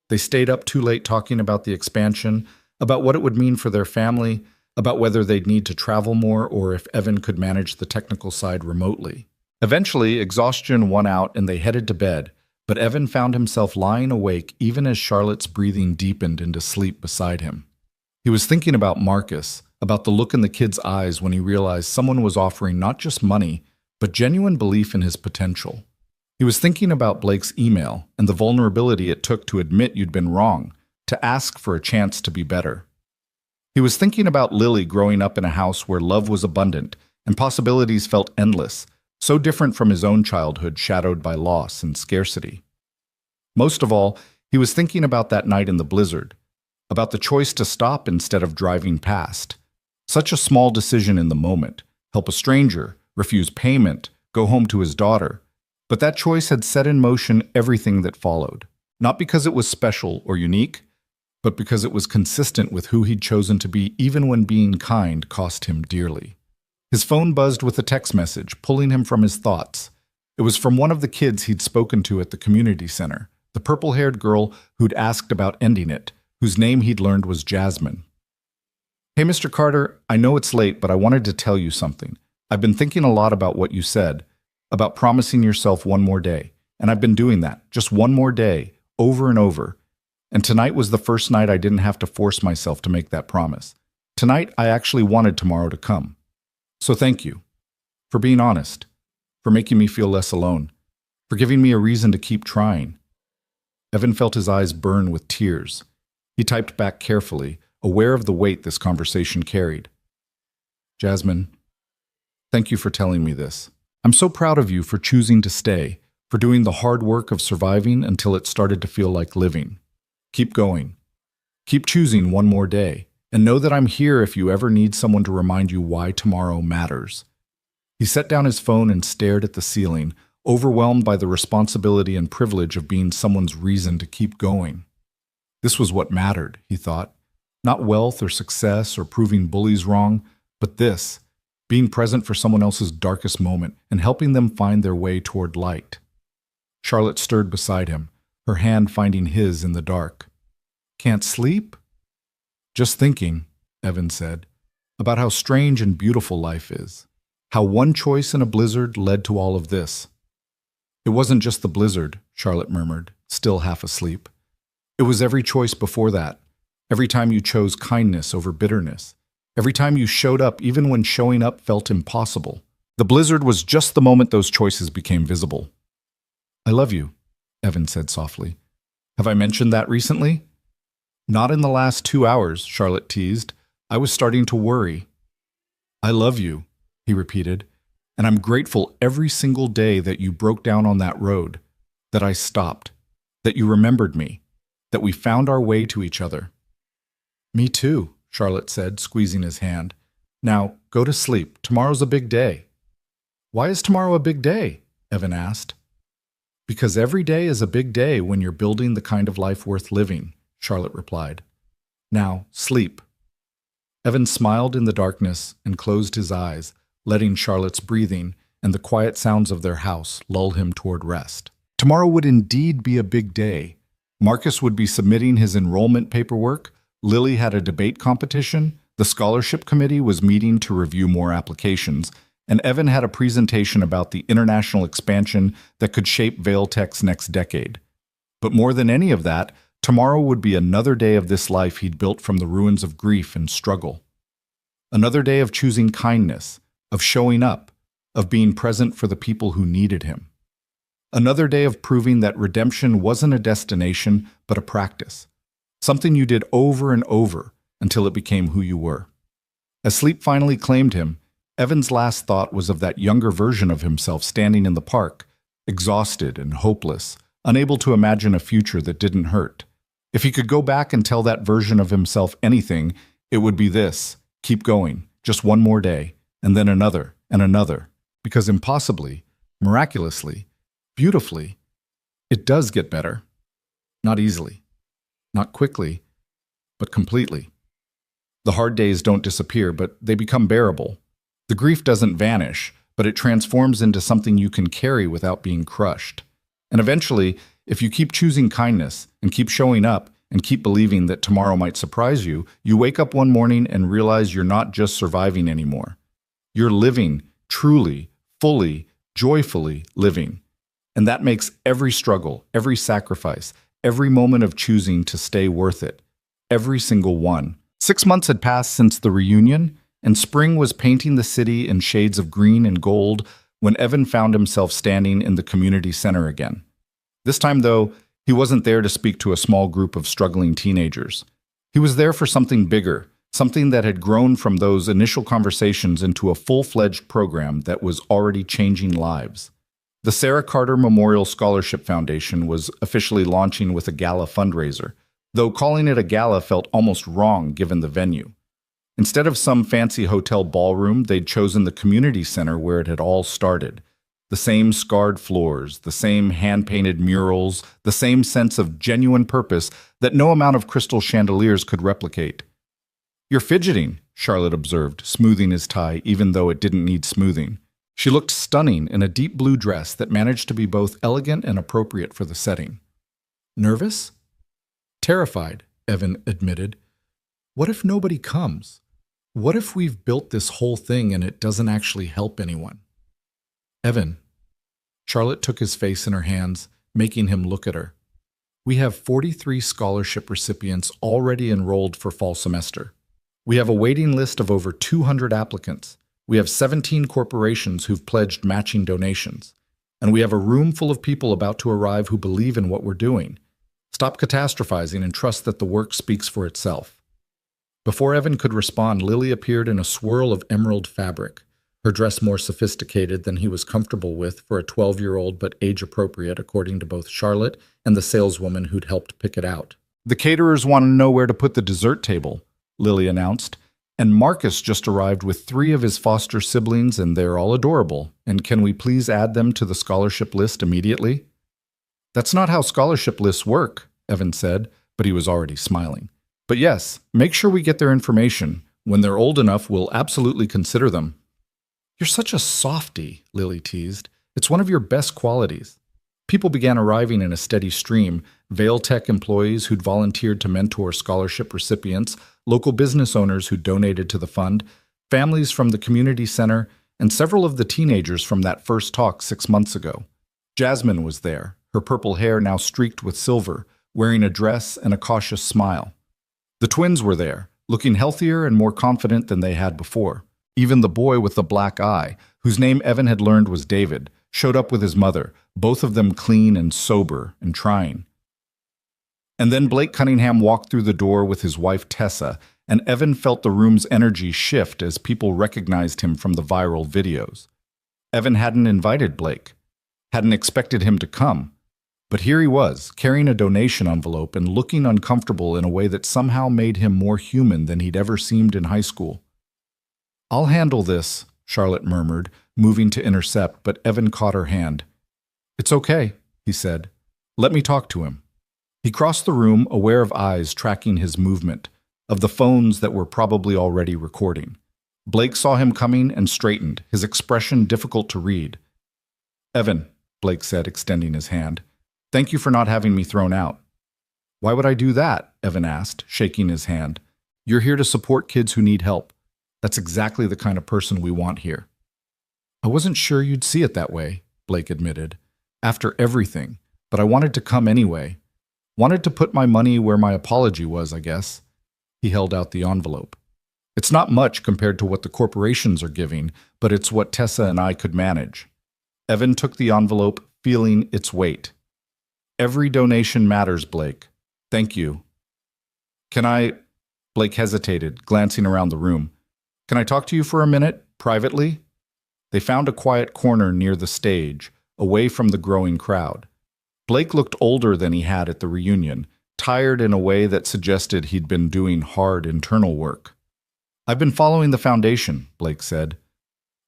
They stayed up too late talking about the expansion, about what it would mean for their family, about whether they'd need to travel more or if Evan could manage the technical side remotely. Eventually, exhaustion won out and they headed to bed, but Evan found himself lying awake even as Charlotte's breathing deepened into sleep beside him. He was thinking about Marcus, about the look in the kid's eyes when he realized someone was offering not just money, but genuine belief in his potential. He was thinking about Blake's email and the vulnerability it took to admit you'd been wrong, to ask for a chance to be better. He was thinking about Lily growing up in a house where love was abundant and possibilities felt endless, so different from his own childhood shadowed by loss and scarcity. Most of all, he was thinking about that night in the blizzard, about the choice to stop instead of driving past. Such a small decision in the moment, help a stranger, refuse payment, go home to his daughter. But that choice had set in motion everything that followed, not because it was special or unique, but because it was consistent with who he'd chosen to be even when being kind cost him dearly. His phone buzzed with a text message, pulling him from his thoughts. It was from one of the kids he'd spoken to at the community center, the purple-haired girl who'd asked about ending it, whose name he'd learned was Jasmine. "Hey, Mr. Carter, I know it's late, but I wanted to tell you something. I've been thinking a lot about what you said, about promising yourself one more day, and I've been doing that, just one more day, over and over. And tonight was the first night I didn't have to force myself to make that promise. Tonight, I actually wanted tomorrow to come. So thank you. For being honest. For making me feel less alone. For giving me a reason to keep trying." Evan felt his eyes burn with tears. He typed back carefully, aware of the weight this conversation carried. "Jasmine, thank you for telling me this. I'm so proud of you for choosing to stay, for doing the hard work of surviving until it started to feel like living. Keep going. Keep choosing one more day, and know that I'm here if you ever need someone to remind you why tomorrow matters." He set down his phone and stared at the ceiling, overwhelmed by the responsibility and privilege of being someone's reason to keep going. This was what mattered, he thought. Not wealth or success or proving bullies wrong, but this, being present for someone else's darkest moment and helping them find their way toward light. Charlotte stirred beside him, her hand finding his in the dark. "Can't sleep?" "Just thinking," Evan said, "about how strange and beautiful life is. How one choice in a blizzard led to all of this." "It wasn't just the blizzard," Charlotte murmured, still half asleep. "It was every choice before that. Every time you chose kindness over bitterness. Every time you showed up even when showing up felt impossible. The blizzard was just the moment those choices became visible." "I love you," Evan said softly. "Have I mentioned that recently?" "Not in the last 2 hours," Charlotte teased. "I was starting to worry." "I love you," he repeated, "and I'm grateful every single day that you broke down on that road, that I stopped, that you remembered me, that we found our way to each other." "Me too," Charlotte said, squeezing his hand. "Now, go to sleep. Tomorrow's a big day." "Why is tomorrow a big day?" Evan asked. "Because every day is a big day when you're building the kind of life worth living," Charlotte replied. "Now, sleep." Evan smiled in the darkness and closed his eyes, letting Charlotte's breathing and the quiet sounds of their house lull him toward rest. Tomorrow would indeed be a big day. Marcus would be submitting his enrollment paperwork, Lily had a debate competition, the scholarship committee was meeting to review more applications, and Evan had a presentation about the international expansion that could shape Vailtech's next decade. But more than any of that, tomorrow would be another day of this life he'd built from the ruins of grief and struggle. Another day of choosing kindness, of showing up, of being present for the people who needed him. Another day of proving that redemption wasn't a destination, but a practice. Something you did over and over until it became who you were. As sleep finally claimed him, Evan's last thought was of that younger version of himself standing in the park, exhausted and hopeless, unable to imagine a future that didn't hurt. If he could go back and tell that version of himself anything, it would be this: keep going, just one more day, and then another and another, because impossibly, miraculously, beautifully, it does get better. Not easily, not quickly, but completely. The hard days don't disappear, but they become bearable. The grief doesn't vanish, but it transforms into something you can carry without being crushed. And eventually, if you keep choosing kindness and keep showing up and keep believing that tomorrow might surprise you, you wake up one morning and realize you're not just surviving anymore. You're living, truly, fully, joyfully living. And that makes every struggle, every sacrifice, every moment of choosing to stay worth it. Every single one. 6 months had passed since the reunion, and spring was painting the city in shades of green and gold when Evan found himself standing in the community center again. This time, though, he wasn't there to speak to a small group of struggling teenagers. He was there for something bigger, something that had grown from those initial conversations into a full-fledged program that was already changing lives. The Sarah Carter Memorial Scholarship Foundation was officially launching with a gala fundraiser, though calling it a gala felt almost wrong given the venue. Instead of some fancy hotel ballroom, they'd chosen the community center where it had all started. The same scarred floors, the same hand-painted murals, the same sense of genuine purpose that no amount of crystal chandeliers could replicate. "You're fidgeting," Charlotte observed, smoothing his tie even though it didn't need smoothing. She looked stunning in a deep blue dress that managed to be both elegant and appropriate for the setting. Nervous? Terrified, Evan admitted. What if nobody comes? What if we've built this whole thing and it doesn't actually help anyone? Evan. Charlotte took his face in her hands, making him look at her. We have 43 scholarship recipients already enrolled for fall semester. We have a waiting list of over 200 applicants. We have 17 corporations who've pledged matching donations. And we have a room full of people about to arrive who believe in what we're doing. Stop catastrophizing and trust that the work speaks for itself. Before Evan could respond, Lily appeared in a swirl of emerald fabric, her dress more sophisticated than he was comfortable with for a 12-year-old but age-appropriate according to both Charlotte and the saleswoman who'd helped pick it out. "The caterers want to know where to put the dessert table," Lily announced. "And Marcus just arrived with 3 of his foster siblings and they're all adorable. And can we please add them to the scholarship list immediately?" "That's not how scholarship lists work," Evan said, but he was already smiling. "But yes, make sure we get their information. When they're old enough, we'll absolutely consider them." "You're such a softie," Lily teased. "It's one of your best qualities." People began arriving in a steady stream, Vail Tech employees who'd volunteered to mentor scholarship recipients, local business owners who donated to the fund, families from the community center, and several of the teenagers from that first talk 6 months ago. Jasmine was there, her purple hair now streaked with silver, wearing a dress and a cautious smile. The twins were there, looking healthier and more confident than they had before. Even the boy with the black eye, whose name Evan had learned was David, showed up with his mother, both of them clean and sober and trying. And then Blake Cunningham walked through the door with his wife Tessa, and Evan felt the room's energy shift as people recognized him from the viral videos. Evan hadn't invited Blake, hadn't expected him to come. But here he was, carrying a donation envelope and looking uncomfortable in a way that somehow made him more human than he'd ever seemed in high school. "I'll handle this," Charlotte murmured, moving to intercept, but Evan caught her hand. "It's okay," he said. "Let me talk to him." He crossed the room, aware of eyes tracking his movement, of the phones that were probably already recording. Blake saw him coming and straightened, his expression difficult to read. "Evan," Blake said, extending his hand, "thank you for not having me thrown out." "Why would I do that?" Evan asked, shaking his hand. "You're here to support kids who need help. That's exactly the kind of person we want here." "I wasn't sure you'd see it that way," Blake admitted. "After everything, but I wanted to come anyway. Wanted to put my money where my apology was, I guess." He held out the envelope. "It's not much compared to what the corporations are giving, but it's what Tessa and I could manage." Evan took the envelope, feeling its weight. "Every donation matters, Blake. Thank you." "Can I—" Blake hesitated, glancing around the room. "Can I talk to you for a minute, privately?" They found a quiet corner near the stage, away from the growing crowd. Blake looked older than he had at the reunion, tired in a way that suggested he'd been doing hard internal work. "I've been following the foundation," Blake said.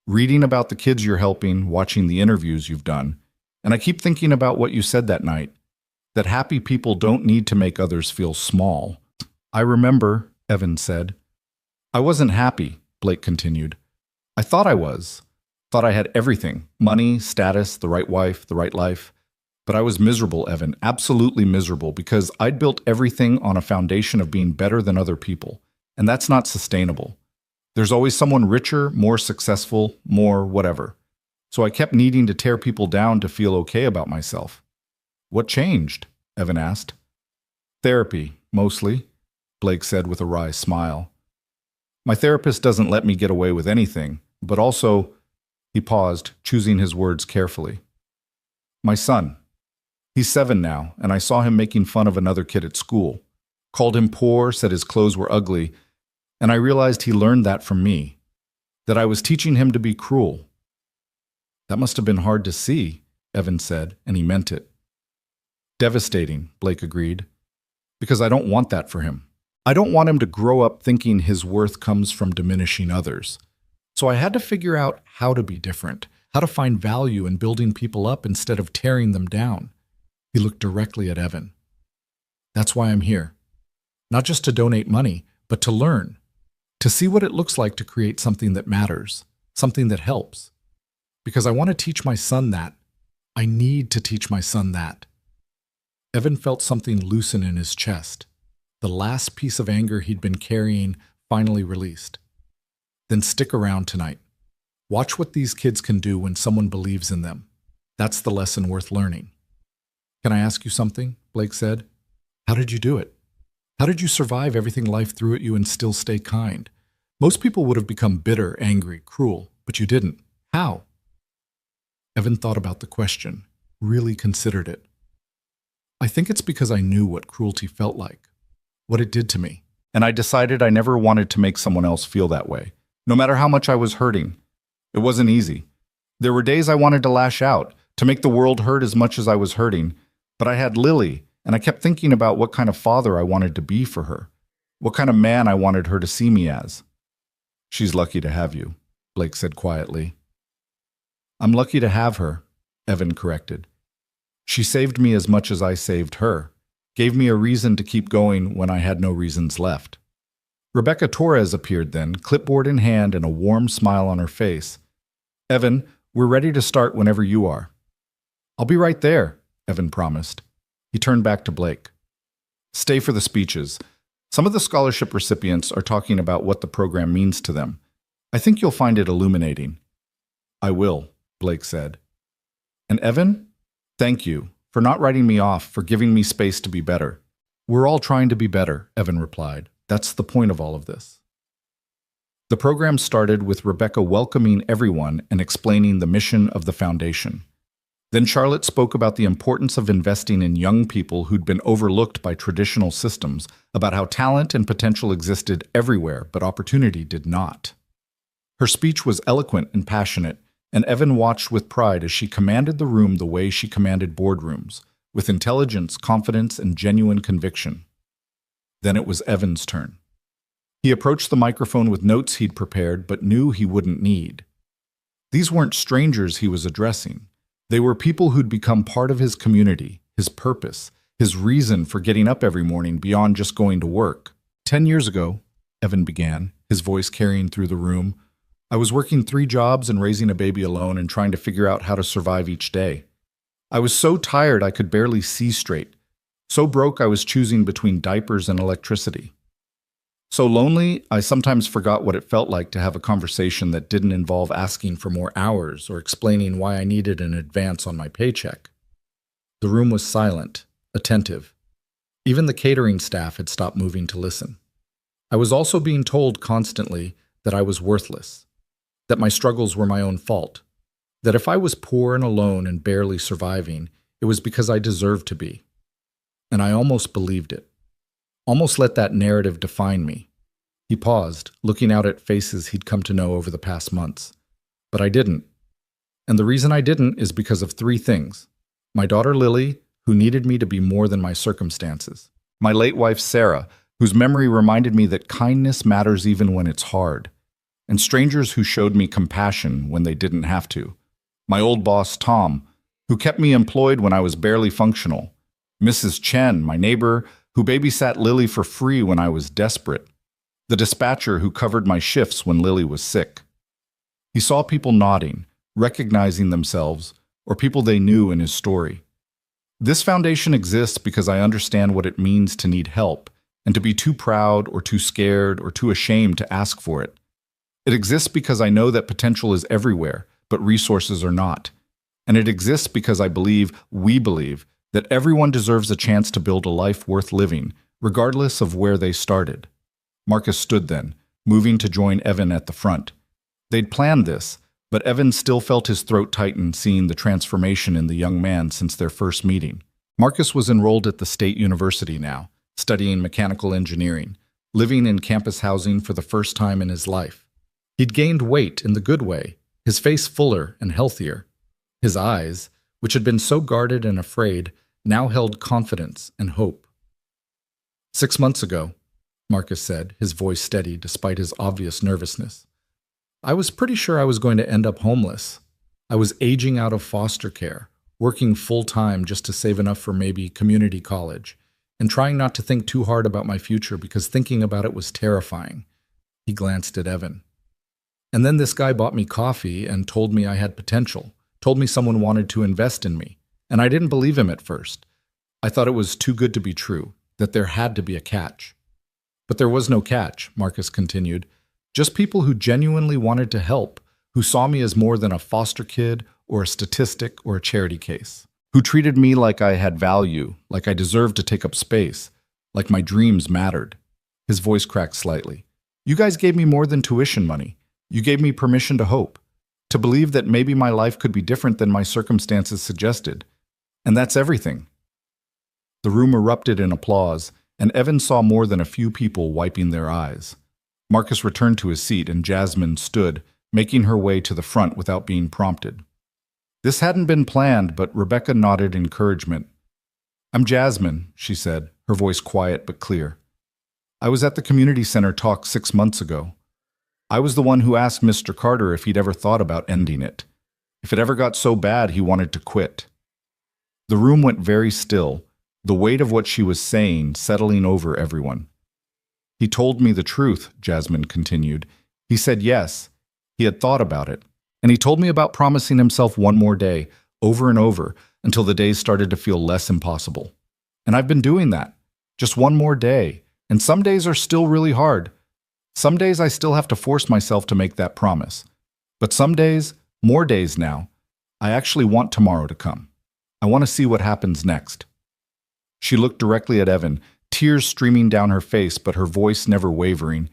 "Reading about the kids you're helping, watching the interviews you've done. And I keep thinking about what you said that night, that happy people don't need to make others feel small." "I remember," Evan said. "I wasn't happy," Blake continued. "I thought I was. Thought I had everything, money, status, the right wife, the right life. But I was miserable, Evan, absolutely miserable, because I'd built everything on a foundation of being better than other people, and that's not sustainable. There's always someone richer, more successful, more whatever. So I kept needing to tear people down to feel okay about myself. What changed? Evan asked. Therapy, mostly, Blake said with a wry smile. My therapist doesn't let me get away with anything, but also, he paused, choosing his words carefully. My son. He's 7 now, and I saw him making fun of another kid at school. Called him poor, said his clothes were ugly, and I realized he learned that from me, that I was teaching him to be cruel. That must have been hard to see, Evan said, and he meant it. Devastating, Blake agreed, because I don't want that for him. I don't want him to grow up thinking his worth comes from diminishing others. So I had to figure out how to be different, how to find value in building people up instead of tearing them down. He looked directly at Evan. That's why I'm here. Not just to donate money, but to learn. To see what it looks like to create something that matters, something that helps. Because I want to teach my son that. I need to teach my son that. Evan felt something loosen in his chest. The last piece of anger he'd been carrying finally released. Then stick around tonight. Watch what these kids can do when someone believes in them. That's the lesson worth learning. Can I ask you something? Blake said. How did you do it? How did you survive everything life threw at you and still stay kind? Most people would have become bitter, angry, cruel, but you didn't. How? Evan thought about the question, really considered it. I think it's because I knew what cruelty felt like, what it did to me. And I decided I never wanted to make someone else feel that way, no matter how much I was hurting. It wasn't easy. There were days I wanted to lash out, to make the world hurt as much as I was hurting. But I had Lily, and I kept thinking about what kind of father I wanted to be for her, what kind of man I wanted her to see me as. She's lucky to have you, Blake said quietly. I'm lucky to have her, Evan corrected. She saved me as much as I saved her, gave me a reason to keep going when I had no reasons left. Rebecca Torres appeared then, clipboard in hand and a warm smile on her face. Evan, we're ready to start whenever you are. I'll be right there, Evan promised. He turned back to Blake. Stay for the speeches. Some of the scholarship recipients are talking about what the program means to them. I think you'll find it illuminating. I will, Blake said. And Evan, thank you for not writing me off, for giving me space to be better. We're all trying to be better, Evan replied. That's the point of all of this. The program started with Rebecca welcoming everyone and explaining the mission of the foundation. Then Charlotte spoke about the importance of investing in young people who'd been overlooked by traditional systems, about how talent and potential existed everywhere, but opportunity did not. Her speech was eloquent and passionate, and Evan watched with pride as she commanded the room the way she commanded boardrooms, with intelligence, confidence, and genuine conviction. Then it was Evan's turn. He approached the microphone with notes he'd prepared but knew he wouldn't need. These weren't strangers he was addressing. They were people who'd become part of his community, his purpose, his reason for getting up every morning beyond just going to work. 10 years ago, Evan began, his voice carrying through the room, I was working 3 jobs and raising a baby alone and trying to figure out how to survive each day. I was so tired I could barely see straight. So broke I was choosing between diapers and electricity. So lonely, I sometimes forgot what it felt like to have a conversation that didn't involve asking for more hours or explaining why I needed an advance on my paycheck. The room was silent, attentive. Even the catering staff had stopped moving to listen. I was also being told constantly that I was worthless, that my struggles were my own fault, that if I was poor and alone and barely surviving, it was because I deserved to be. And I almost believed it. Almost let that narrative define me. He paused, looking out at faces he'd come to know over the past months. But I didn't. And the reason I didn't is because of 3 things. My daughter Lily, who needed me to be more than my circumstances. My late wife Sarah, whose memory reminded me that kindness matters even when it's hard. And strangers who showed me compassion when they didn't have to. My old boss Tom, who kept me employed when I was barely functional. Mrs. Chen, my neighbor, who babysat Lily for free when I was desperate. The dispatcher who covered my shifts when Lily was sick. He saw people nodding, recognizing themselves, or people they knew in his story. This foundation exists because I understand what it means to need help and to be too proud or too scared or too ashamed to ask for it. It exists because I know that potential is everywhere, but resources are not. And it exists because we believe, that everyone deserves a chance to build a life worth living, regardless of where they started. Marcus stood then, moving to join Evan at the front. They'd planned this, but Evan still felt his throat tighten seeing the transformation in the young man since their first meeting. Marcus was enrolled at the State University now, studying mechanical engineering, living in campus housing for the first time in his life. He'd gained weight in the good way, his face fuller and healthier. His eyes, which had been so guarded and afraid, now held confidence and hope. 6 months ago, Marcus said, his voice steady despite his obvious nervousness, I was pretty sure I was going to end up homeless. I was aging out of foster care, working full-time just to save enough for maybe community college, and trying not to think too hard about my future because thinking about it was terrifying. He glanced at Evan. And then this guy bought me coffee and told me I had potential, told me someone wanted to invest in me, and I didn't believe him at first. I thought it was too good to be true, that there had to be a catch. But there was no catch, Marcus continued, just people who genuinely wanted to help, who saw me as more than a foster kid or a statistic or a charity case, who treated me like I had value, like I deserved to take up space, like my dreams mattered. His voice cracked slightly. You guys gave me more than tuition money. You gave me permission to hope, to believe that maybe my life could be different than my circumstances suggested. And that's everything. The room erupted in applause, and Evan saw more than a few people wiping their eyes. Marcus returned to his seat, and Jasmine stood, making her way to the front without being prompted. This hadn't been planned, but Rebecca nodded encouragement. I'm Jasmine, she said, her voice quiet but clear. I was at the community center talk 6 months ago. I was the one who asked Mr. Carter if he'd ever thought about ending it, if it ever got so bad he wanted to quit. The room went very still, the weight of what she was saying settling over everyone. He told me the truth, Jasmine continued. He said yes, he had thought about it, and he told me about promising himself one more day, over and over, until the days started to feel less impossible. And I've been doing that, just one more day, and some days are still really hard. Some days I still have to force myself to make that promise. But some days, more days now, I actually want tomorrow to come. I want to see what happens next. She looked directly at Evan, tears streaming down her face, but her voice never wavering.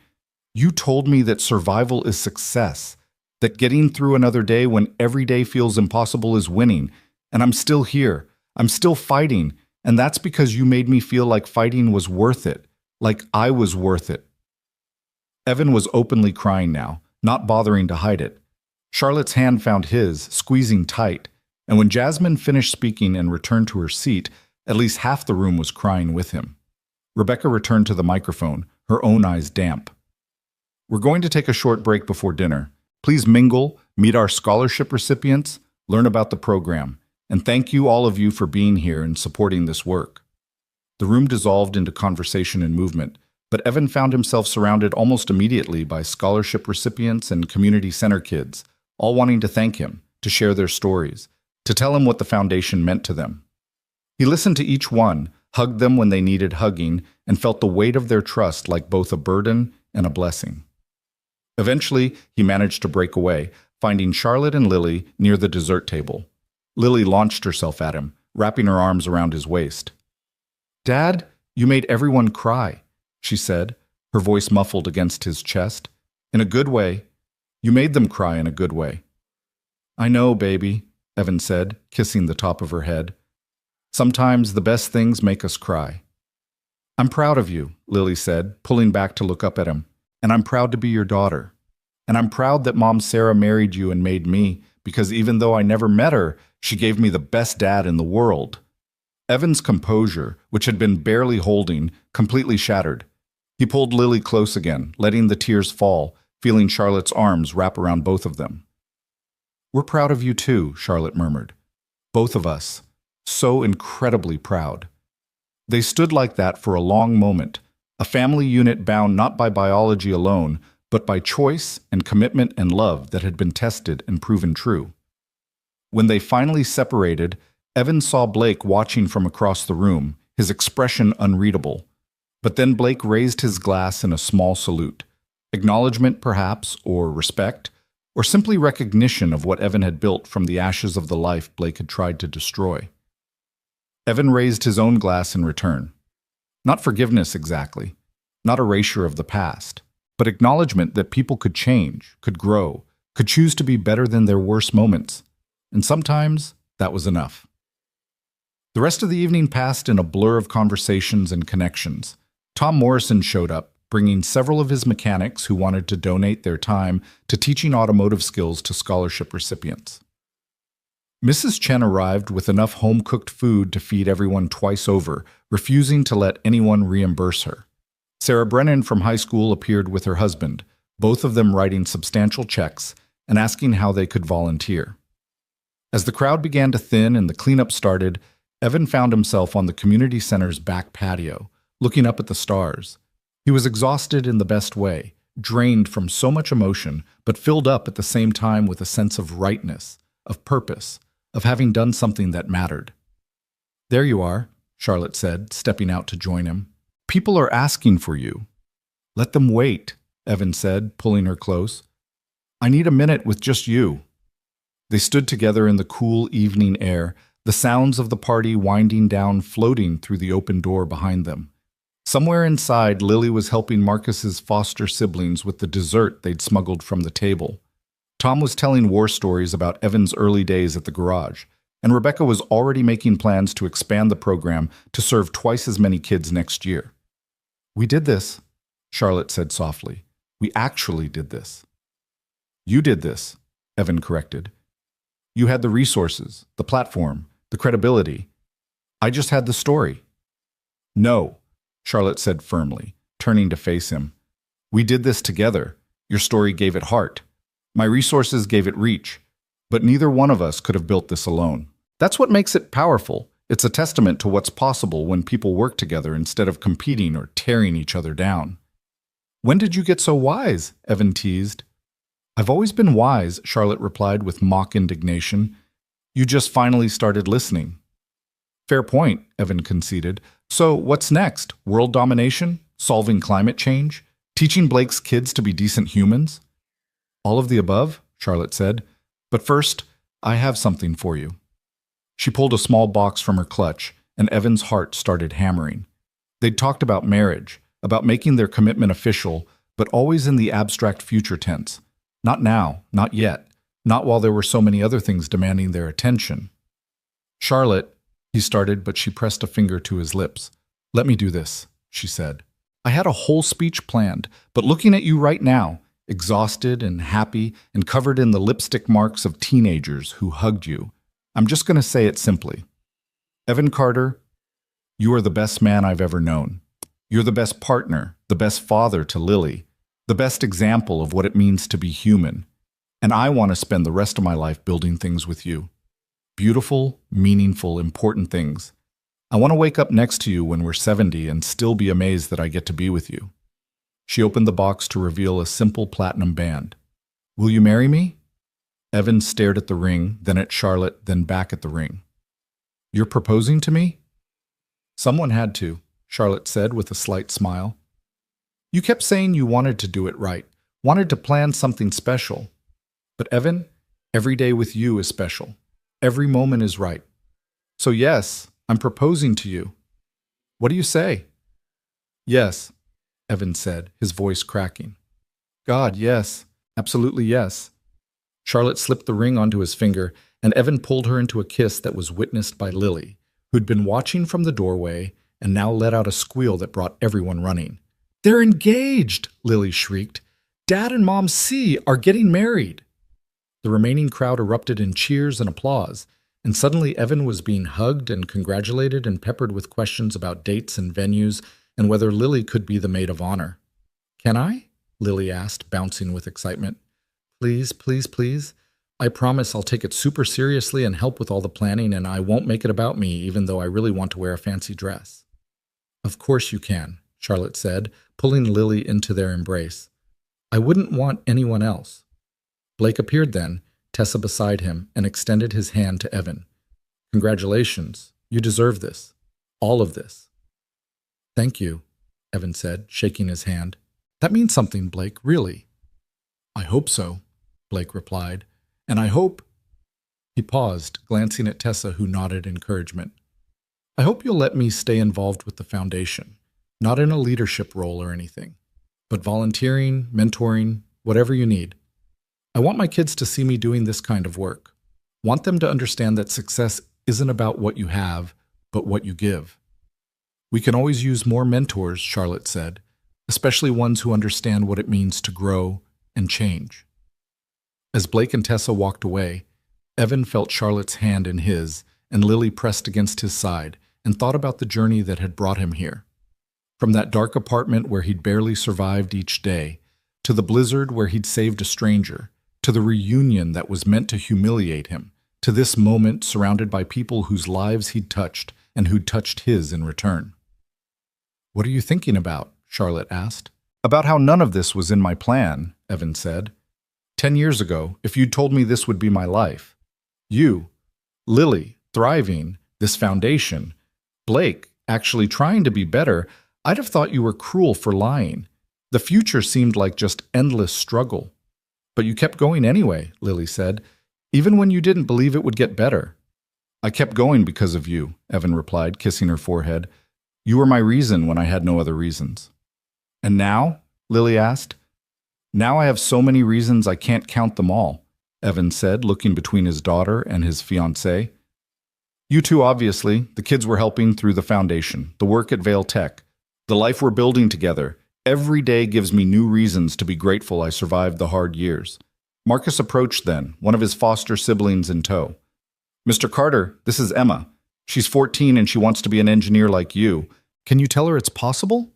You told me that survival is success, that getting through another day when every day feels impossible is winning, and I'm still here. I'm still fighting, and that's because you made me feel like fighting was worth it, like I was worth it. Evan was openly crying now, not bothering to hide it. Charlotte's hand found his, squeezing tight, and when Jasmine finished speaking and returned to her seat, at least half the room was crying with him. Rebecca returned to the microphone, her own eyes damp. We're going to take a short break before dinner. Please mingle, meet our scholarship recipients, learn about the program, and thank you all of you for being here and supporting this work. The room dissolved into conversation and movement, but Evan found himself surrounded almost immediately by scholarship recipients and community center kids, all wanting to thank him, to share their stories, to tell him what the foundation meant to them. He listened to each one, hugged them when they needed hugging, and felt the weight of their trust like both a burden and a blessing. Eventually, he managed to break away, finding Charlotte and Lily near the dessert table. Lily launched herself at him, wrapping her arms around his waist. Dad, you made everyone cry, she said, her voice muffled against his chest. In a good way. You made them cry in a good way. I know, baby, Evan said, kissing the top of her head. Sometimes the best things make us cry. I'm proud of you, Lily said, pulling back to look up at him. And I'm proud to be your daughter. And I'm proud that Mom Sarah married you and made me, because even though I never met her, she gave me the best dad in the world. Evan's composure, which had been barely holding, completely shattered. He pulled Lily close again, letting the tears fall, feeling Charlotte's arms wrap around both of them. We're proud of you too, Charlotte murmured. Both of us. So incredibly proud. They stood like that for a long moment, a family unit bound not by biology alone, but by choice and commitment and love that had been tested and proven true. When they finally separated, Evan saw Blake watching from across the room, his expression unreadable. But then Blake raised his glass in a small salute. Acknowledgement, perhaps, or respect, or simply recognition of what Evan had built from the ashes of the life Blake had tried to destroy. Evan raised his own glass in return. Not forgiveness exactly, not erasure of the past, but acknowledgement that people could change, could grow, could choose to be better than their worst moments. And sometimes that was enough. The rest of the evening passed in a blur of conversations and connections. Tom Morrison showed up, bringing several of his mechanics who wanted to donate their time to teaching automotive skills to scholarship recipients. Mrs. Chen arrived with enough home-cooked food to feed everyone twice over, refusing to let anyone reimburse her. Sarah Brennan from high school appeared with her husband, both of them writing substantial checks and asking how they could volunteer. As the crowd began to thin and the cleanup started, Evan found himself on the community center's back patio, looking up at the stars. He was exhausted in the best way, drained from so much emotion, but filled up at the same time with a sense of rightness, of purpose, of having done something that mattered. "There you are," Charlotte said, stepping out to join him. "People are asking for you." "Let them wait," Evan said, pulling her close. "I need a minute with just you." They stood together in the cool evening air, the sounds of the party winding down, floating through the open door behind them. Somewhere inside, Lily was helping Marcus's foster siblings with the dessert they'd smuggled from the table. Tom was telling war stories about Evan's early days at the garage, and Rebecca was already making plans to expand the program to serve twice as many kids next year. "We did this," Charlotte said softly. "We actually did this." "You did this," Evan corrected. "You had the resources, the platform, the credibility. I just had the story." "No," Charlotte said firmly, turning to face him. "We did this together. Your story gave it heart. My resources gave it reach. But neither one of us could have built this alone. That's what makes it powerful. It's a testament to what's possible when people work together instead of competing or tearing each other down." "When did you get so wise?" Evan teased. "I've always been wise," Charlotte replied with mock indignation. "You just finally started listening." "Fair point," Evan conceded. "So what's next? World domination? Solving climate change? Teaching Blake's kids to be decent humans?" "All of the above," Charlotte said. "But first, I have something for you." She pulled a small box from her clutch, and Evan's heart started hammering. They'd talked about marriage, about making their commitment official, but always in the abstract future tense. Not now, not yet, not while there were so many other things demanding their attention. "Charlotte," he started, but she pressed a finger to his lips. "Let me do this," she said. "I had a whole speech planned, but looking at you right now, exhausted and happy and covered in the lipstick marks of teenagers who hugged you, I'm just going to say it simply. Evan Carter, you are the best man I've ever known. You're the best partner, the best father to Lily, the best example of what it means to be human. And I want to spend the rest of my life building things with you. Beautiful, meaningful, important things. I want to wake up next to you when we're 70 and still be amazed that I get to be with you." She opened the box to reveal a simple platinum band. "Will you marry me?" Evan stared at the ring, then at Charlotte, then back at the ring. "You're proposing to me?" "Someone had to," Charlotte said with a slight smile. "You kept saying you wanted to do it right, wanted to plan something special. But Evan, every day with you is special. Every moment is right. So yes, I'm proposing to you. What do you say?" "Yes," Evan said, his voice cracking. "God, yes. Absolutely yes." Charlotte slipped the ring onto his finger, and Evan pulled her into a kiss that was witnessed by Lily, who'd been watching from the doorway and now let out a squeal that brought everyone running. "They're engaged!" Lily shrieked. "Dad and Mom C are getting married!" The remaining crowd erupted in cheers and applause, and suddenly Evan was being hugged and congratulated and peppered with questions about dates and venues and whether Lily could be the maid of honor. "Can I?" Lily asked, bouncing with excitement. "Please, please, please. I promise I'll take it super seriously and help with all the planning, and I won't make it about me, even though I really want to wear a fancy dress." "Of course you can," Charlotte said, pulling Lily into their embrace. "I wouldn't want anyone else." Blake appeared then, Tessa beside him, and extended his hand to Evan. Congratulations. You deserve this. All of this. Thank you, Evan said, shaking his hand. That means something, Blake, really. I hope so, Blake replied. And I hope... He paused, glancing at Tessa, who nodded encouragement. I hope you'll let me stay involved with the foundation, not in a leadership role or anything, but volunteering, mentoring, whatever you need. I want my kids to see me doing this kind of work. Want them to understand that success isn't about what you have, but what you give. We can always use more mentors, Charlotte said, especially ones who understand what it means to grow and change. As Blake and Tessa walked away, Evan felt Charlotte's hand in his, and Lily pressed against his side and thought about the journey that had brought him here. From that dark apartment where he'd barely survived each day, to the blizzard where he'd saved a stranger, to the reunion that was meant to humiliate him, to this moment surrounded by people whose lives he'd touched and who'd touched his in return. What are you thinking about? Charlotte asked. About how none of this was in my plan, Evan said. 10 years ago, if you'd told me this would be my life, you, Lily, thriving, this foundation, Blake, actually trying to be better, I'd have thought you were cruel for lying. The future seemed like just endless struggle. But you kept going anyway, Lily said, even when you didn't believe it would get better. I kept going because of you, Evan replied, kissing her forehead. You were my reason when I had no other reasons. And now? Lily asked. Now I have so many reasons I can't count them all, Evan said, looking between his daughter and his fiancée. You two, obviously, the kids we're helping through the foundation, the work at Vale Tech, the life we're building together. Every day gives me new reasons to be grateful I survived the hard years. Marcus approached then, one of his foster siblings in tow. Mr. Carter, this is Emma. She's 14 and she wants to be an engineer like you. Can you tell her it's possible?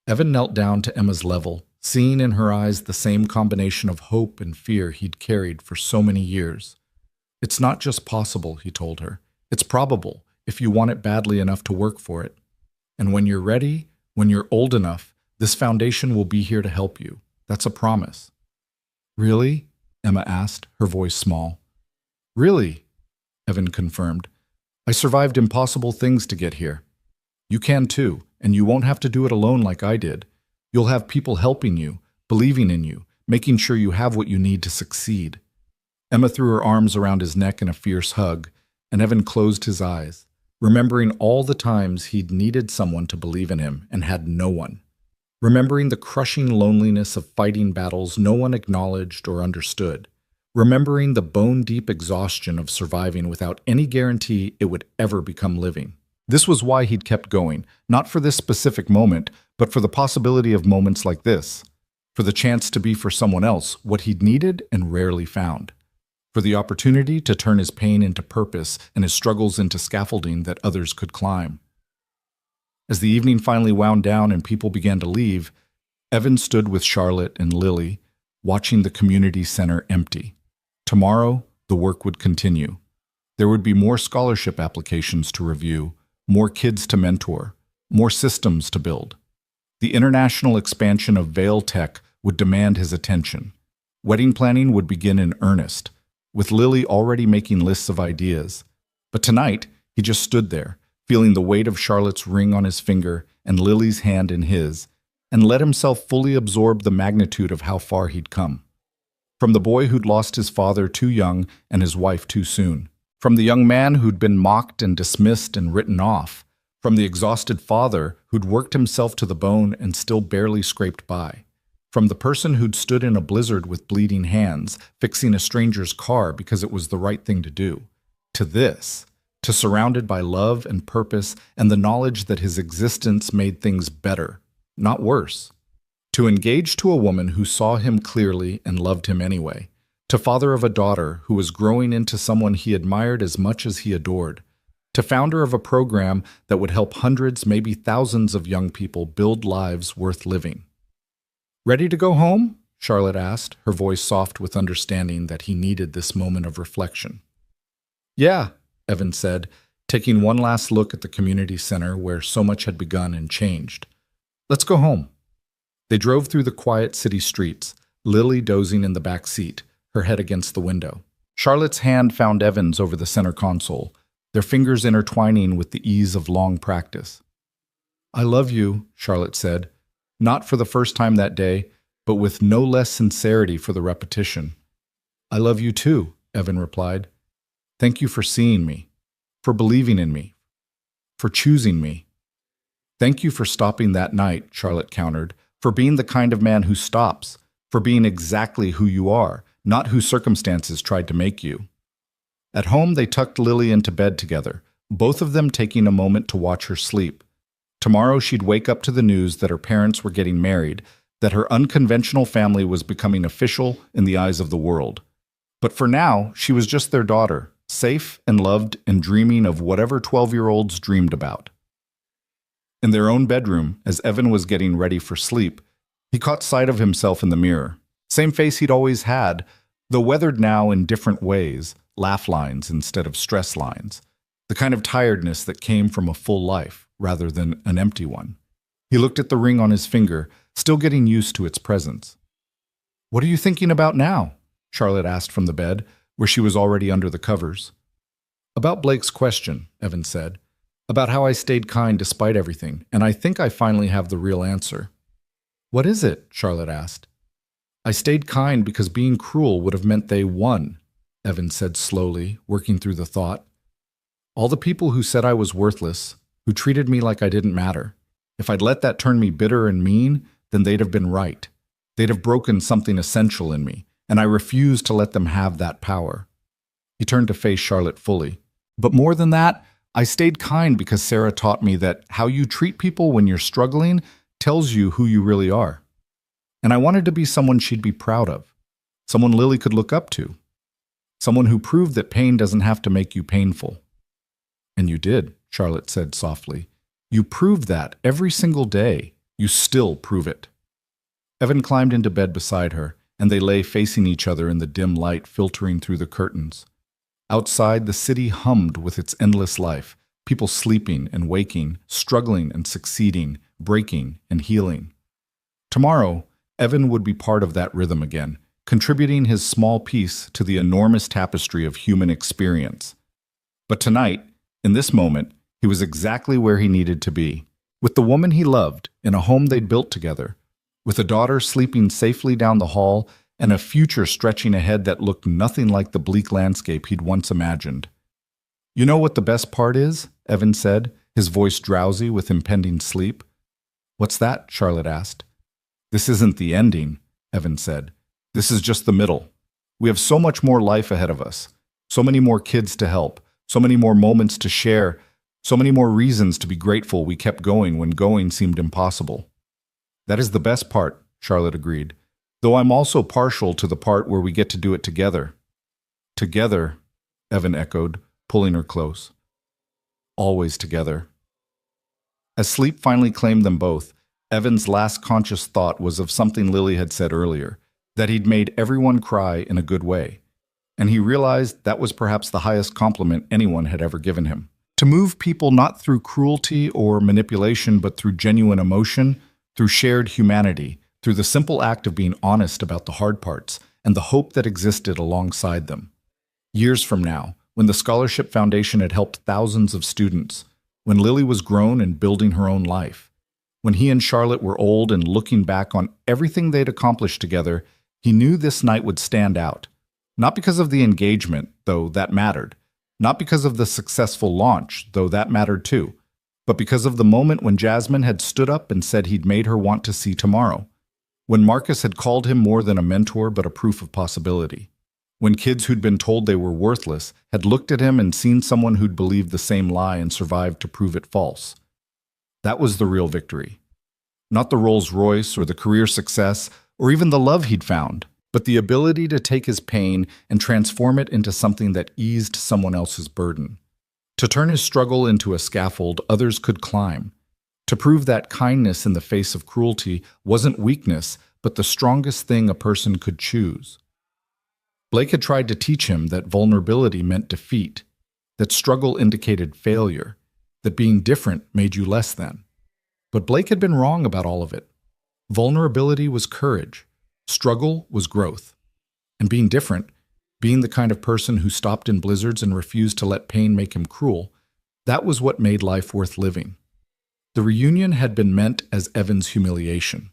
Evan knelt down to Emma's level, seeing in her eyes the same combination of hope and fear he'd carried for so many years. It's not just possible, he told her. It's probable, if you want it badly enough to work for it. And when you're ready, when you're old enough, this foundation will be here to help you. That's a promise. Really? Emma asked, her voice small. Really? Evan confirmed. I survived impossible things to get here. You can too, and you won't have to do it alone like I did. You'll have people helping you, believing in you, making sure you have what you need to succeed. Emma threw her arms around his neck in a fierce hug, and Evan closed his eyes, remembering all the times he'd needed someone to believe in him and had no one. Remembering the crushing loneliness of fighting battles no one acknowledged or understood. Remembering the bone-deep exhaustion of surviving without any guarantee it would ever become living. This was why he'd kept going, not for this specific moment, but for the possibility of moments like this. For the chance to be for someone else what he'd needed and rarely found. For the opportunity to turn his pain into purpose and his struggles into scaffolding that others could climb. As the evening finally wound down and people began to leave, Evan stood with Charlotte and Lily, watching the community center empty. Tomorrow, the work would continue. There would be more scholarship applications to review, more kids to mentor, more systems to build. The international expansion of Vale Tech would demand his attention. Wedding planning would begin in earnest, with Lily already making lists of ideas. But tonight, he just stood there, feeling the weight of Charlotte's ring on his finger and Lily's hand in his, and let himself fully absorb the magnitude of how far he'd come. From the boy who'd lost his father too young and his wife too soon. From the young man who'd been mocked and dismissed and written off. From the exhausted father who'd worked himself to the bone and still barely scraped by. From the person who'd stood in a blizzard with bleeding hands, fixing a stranger's car because it was the right thing to do. To this, to surrounded by love and purpose and the knowledge that his existence made things better, not worse. To engage to a woman who saw him clearly and loved him anyway. To father of a daughter who was growing into someone he admired as much as he adored. To founder of a program that would help hundreds, maybe thousands of young people build lives worth living. Ready to go home? Charlotte asked, her voice soft with understanding that he needed this moment of reflection. Yeah, Evan said, taking one last look at the community center where so much had begun and changed. Let's go home. They drove through the quiet city streets, Lily dozing in the back seat, her head against the window. Charlotte's hand found Evan's over the center console, their fingers intertwining with the ease of long practice. "I love you," Charlotte said, not for the first time that day, but with no less sincerity for the repetition. "I love you too," Evan replied. "Thank you for seeing me, for believing in me, for choosing me." "Thank you for stopping that night," Charlotte countered, "for being the kind of man who stops, for being exactly who you are, not who circumstances tried to make you." At home, they tucked Lily into bed together, both of them taking a moment to watch her sleep. Tomorrow, she'd wake up to the news that her parents were getting married, that her unconventional family was becoming official in the eyes of the world. But for now, she was just their daughter, safe and loved and dreaming of whatever 12-year-olds dreamed about. In their own bedroom, as Evan was getting ready for sleep, he caught sight of himself in the mirror. Same face he'd always had, though weathered now in different ways, laugh lines instead of stress lines, the kind of tiredness that came from a full life rather than an empty one. He looked at the ring on his finger, still getting used to its presence. "What are you thinking about now?" Charlotte asked from the bed, where she was already under the covers. "About Blake's question," Evan said. "About how I stayed kind despite everything, and I think I finally have the real answer." "What is it?" Charlotte asked. "I stayed kind because being cruel would have meant they won," Evan said slowly, working through the thought. "All the people who said I was worthless, who treated me like I didn't matter, if I'd let that turn me bitter and mean, then they'd have been right. They'd have broken something essential in me, and I refused to let them have that power." He turned to face Charlotte fully. "But more than that, I stayed kind because Sarah taught me that how you treat people when you're struggling tells you who you really are. And I wanted to be someone she'd be proud of, someone Lily could look up to, someone who proved that pain doesn't have to make you painful." "And you did," Charlotte said softly. "You proved that every single day. You still prove it." Evan climbed into bed beside her, and they lay facing each other in the dim light filtering through the curtains. Outside, the city hummed with its endless life, people sleeping and waking, struggling and succeeding, breaking and healing. Tomorrow, Evan would be part of that rhythm again, contributing his small piece to the enormous tapestry of human experience. But tonight, in this moment, he was exactly where he needed to be, with the woman he loved, in a home they'd built together, with a daughter sleeping safely down the hall and a future stretching ahead that looked nothing like the bleak landscape he'd once imagined. "You know what the best part is?" Evan said, his voice drowsy with impending sleep. "What's that?" Charlotte asked. "This isn't the ending," Evan said. "This is just the middle. We have so much more life ahead of us, so many more kids to help, so many more moments to share, so many more reasons to be grateful we kept going when going seemed impossible." "That is the best part," Charlotte agreed, "though I'm also partial to the part where we get to do it together." "Together," Evan echoed, pulling her close. "Always together." As sleep finally claimed them both, Evan's last conscious thought was of something Lily had said earlier, that he'd made everyone cry in a good way. And he realized that was perhaps the highest compliment anyone had ever given him. To move people not through cruelty or manipulation, but through genuine emotion, through shared humanity, through the simple act of being honest about the hard parts and the hope that existed alongside them. Years from now, when the Scholarship Foundation had helped thousands of students, when Lily was grown and building her own life, when he and Charlotte were old and looking back on everything they'd accomplished together, he knew this night would stand out. Not because of the engagement, though that mattered. Not because of the successful launch, though that mattered too. But because of the moment when Jasmine had stood up and said he'd made her want to see tomorrow. When Marcus had called him more than a mentor but a proof of possibility. When kids who'd been told they were worthless had looked at him and seen someone who'd believed the same lie and survived to prove it false. That was the real victory. Not the Rolls-Royce or the career success or even the love he'd found, but the ability to take his pain and transform it into something that eased someone else's burden. To turn his struggle into a scaffold others could climb. To prove that kindness in the face of cruelty wasn't weakness, but the strongest thing a person could choose. Blake had tried to teach him that vulnerability meant defeat, that struggle indicated failure, that being different made you less than. But Blake had been wrong about all of it. Vulnerability was courage. Struggle was growth. And being different, being the kind of person who stopped in blizzards and refused to let pain make him cruel, that was what made life worth living. The reunion had been meant as Evan's humiliation.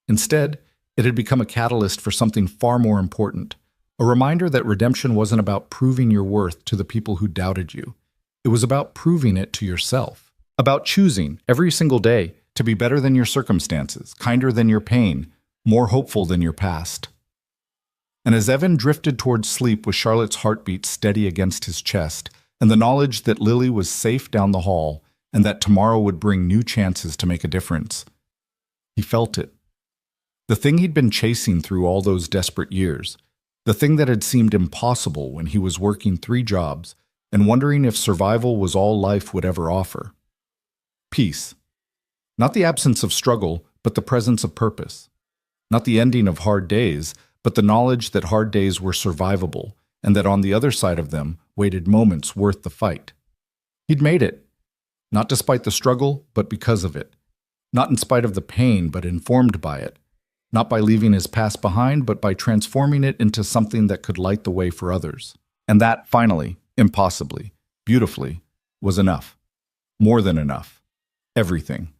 Instead, it had become a catalyst for something far more important, a reminder that redemption wasn't about proving your worth to the people who doubted you. It was about proving it to yourself, about choosing every single day to be better than your circumstances, kinder than your pain, more hopeful than your past. And as Evan drifted towards sleep with Charlotte's heartbeat steady against his chest, and the knowledge that Lily was safe down the hall, and that tomorrow would bring new chances to make a difference, he felt it. The thing he'd been chasing through all those desperate years, the thing that had seemed impossible when he was working 3 jobs and wondering if survival was all life would ever offer. Peace. Not the absence of struggle, but the presence of purpose. Not the ending of hard days, but the knowledge that hard days were survivable and that on the other side of them waited moments worth the fight. He'd made it. Not despite the struggle, but because of it. Not in spite of the pain, but informed by it. Not by leaving his past behind, but by transforming it into something that could light the way for others. And that, finally, impossibly, beautifully, was enough. More than enough. Everything.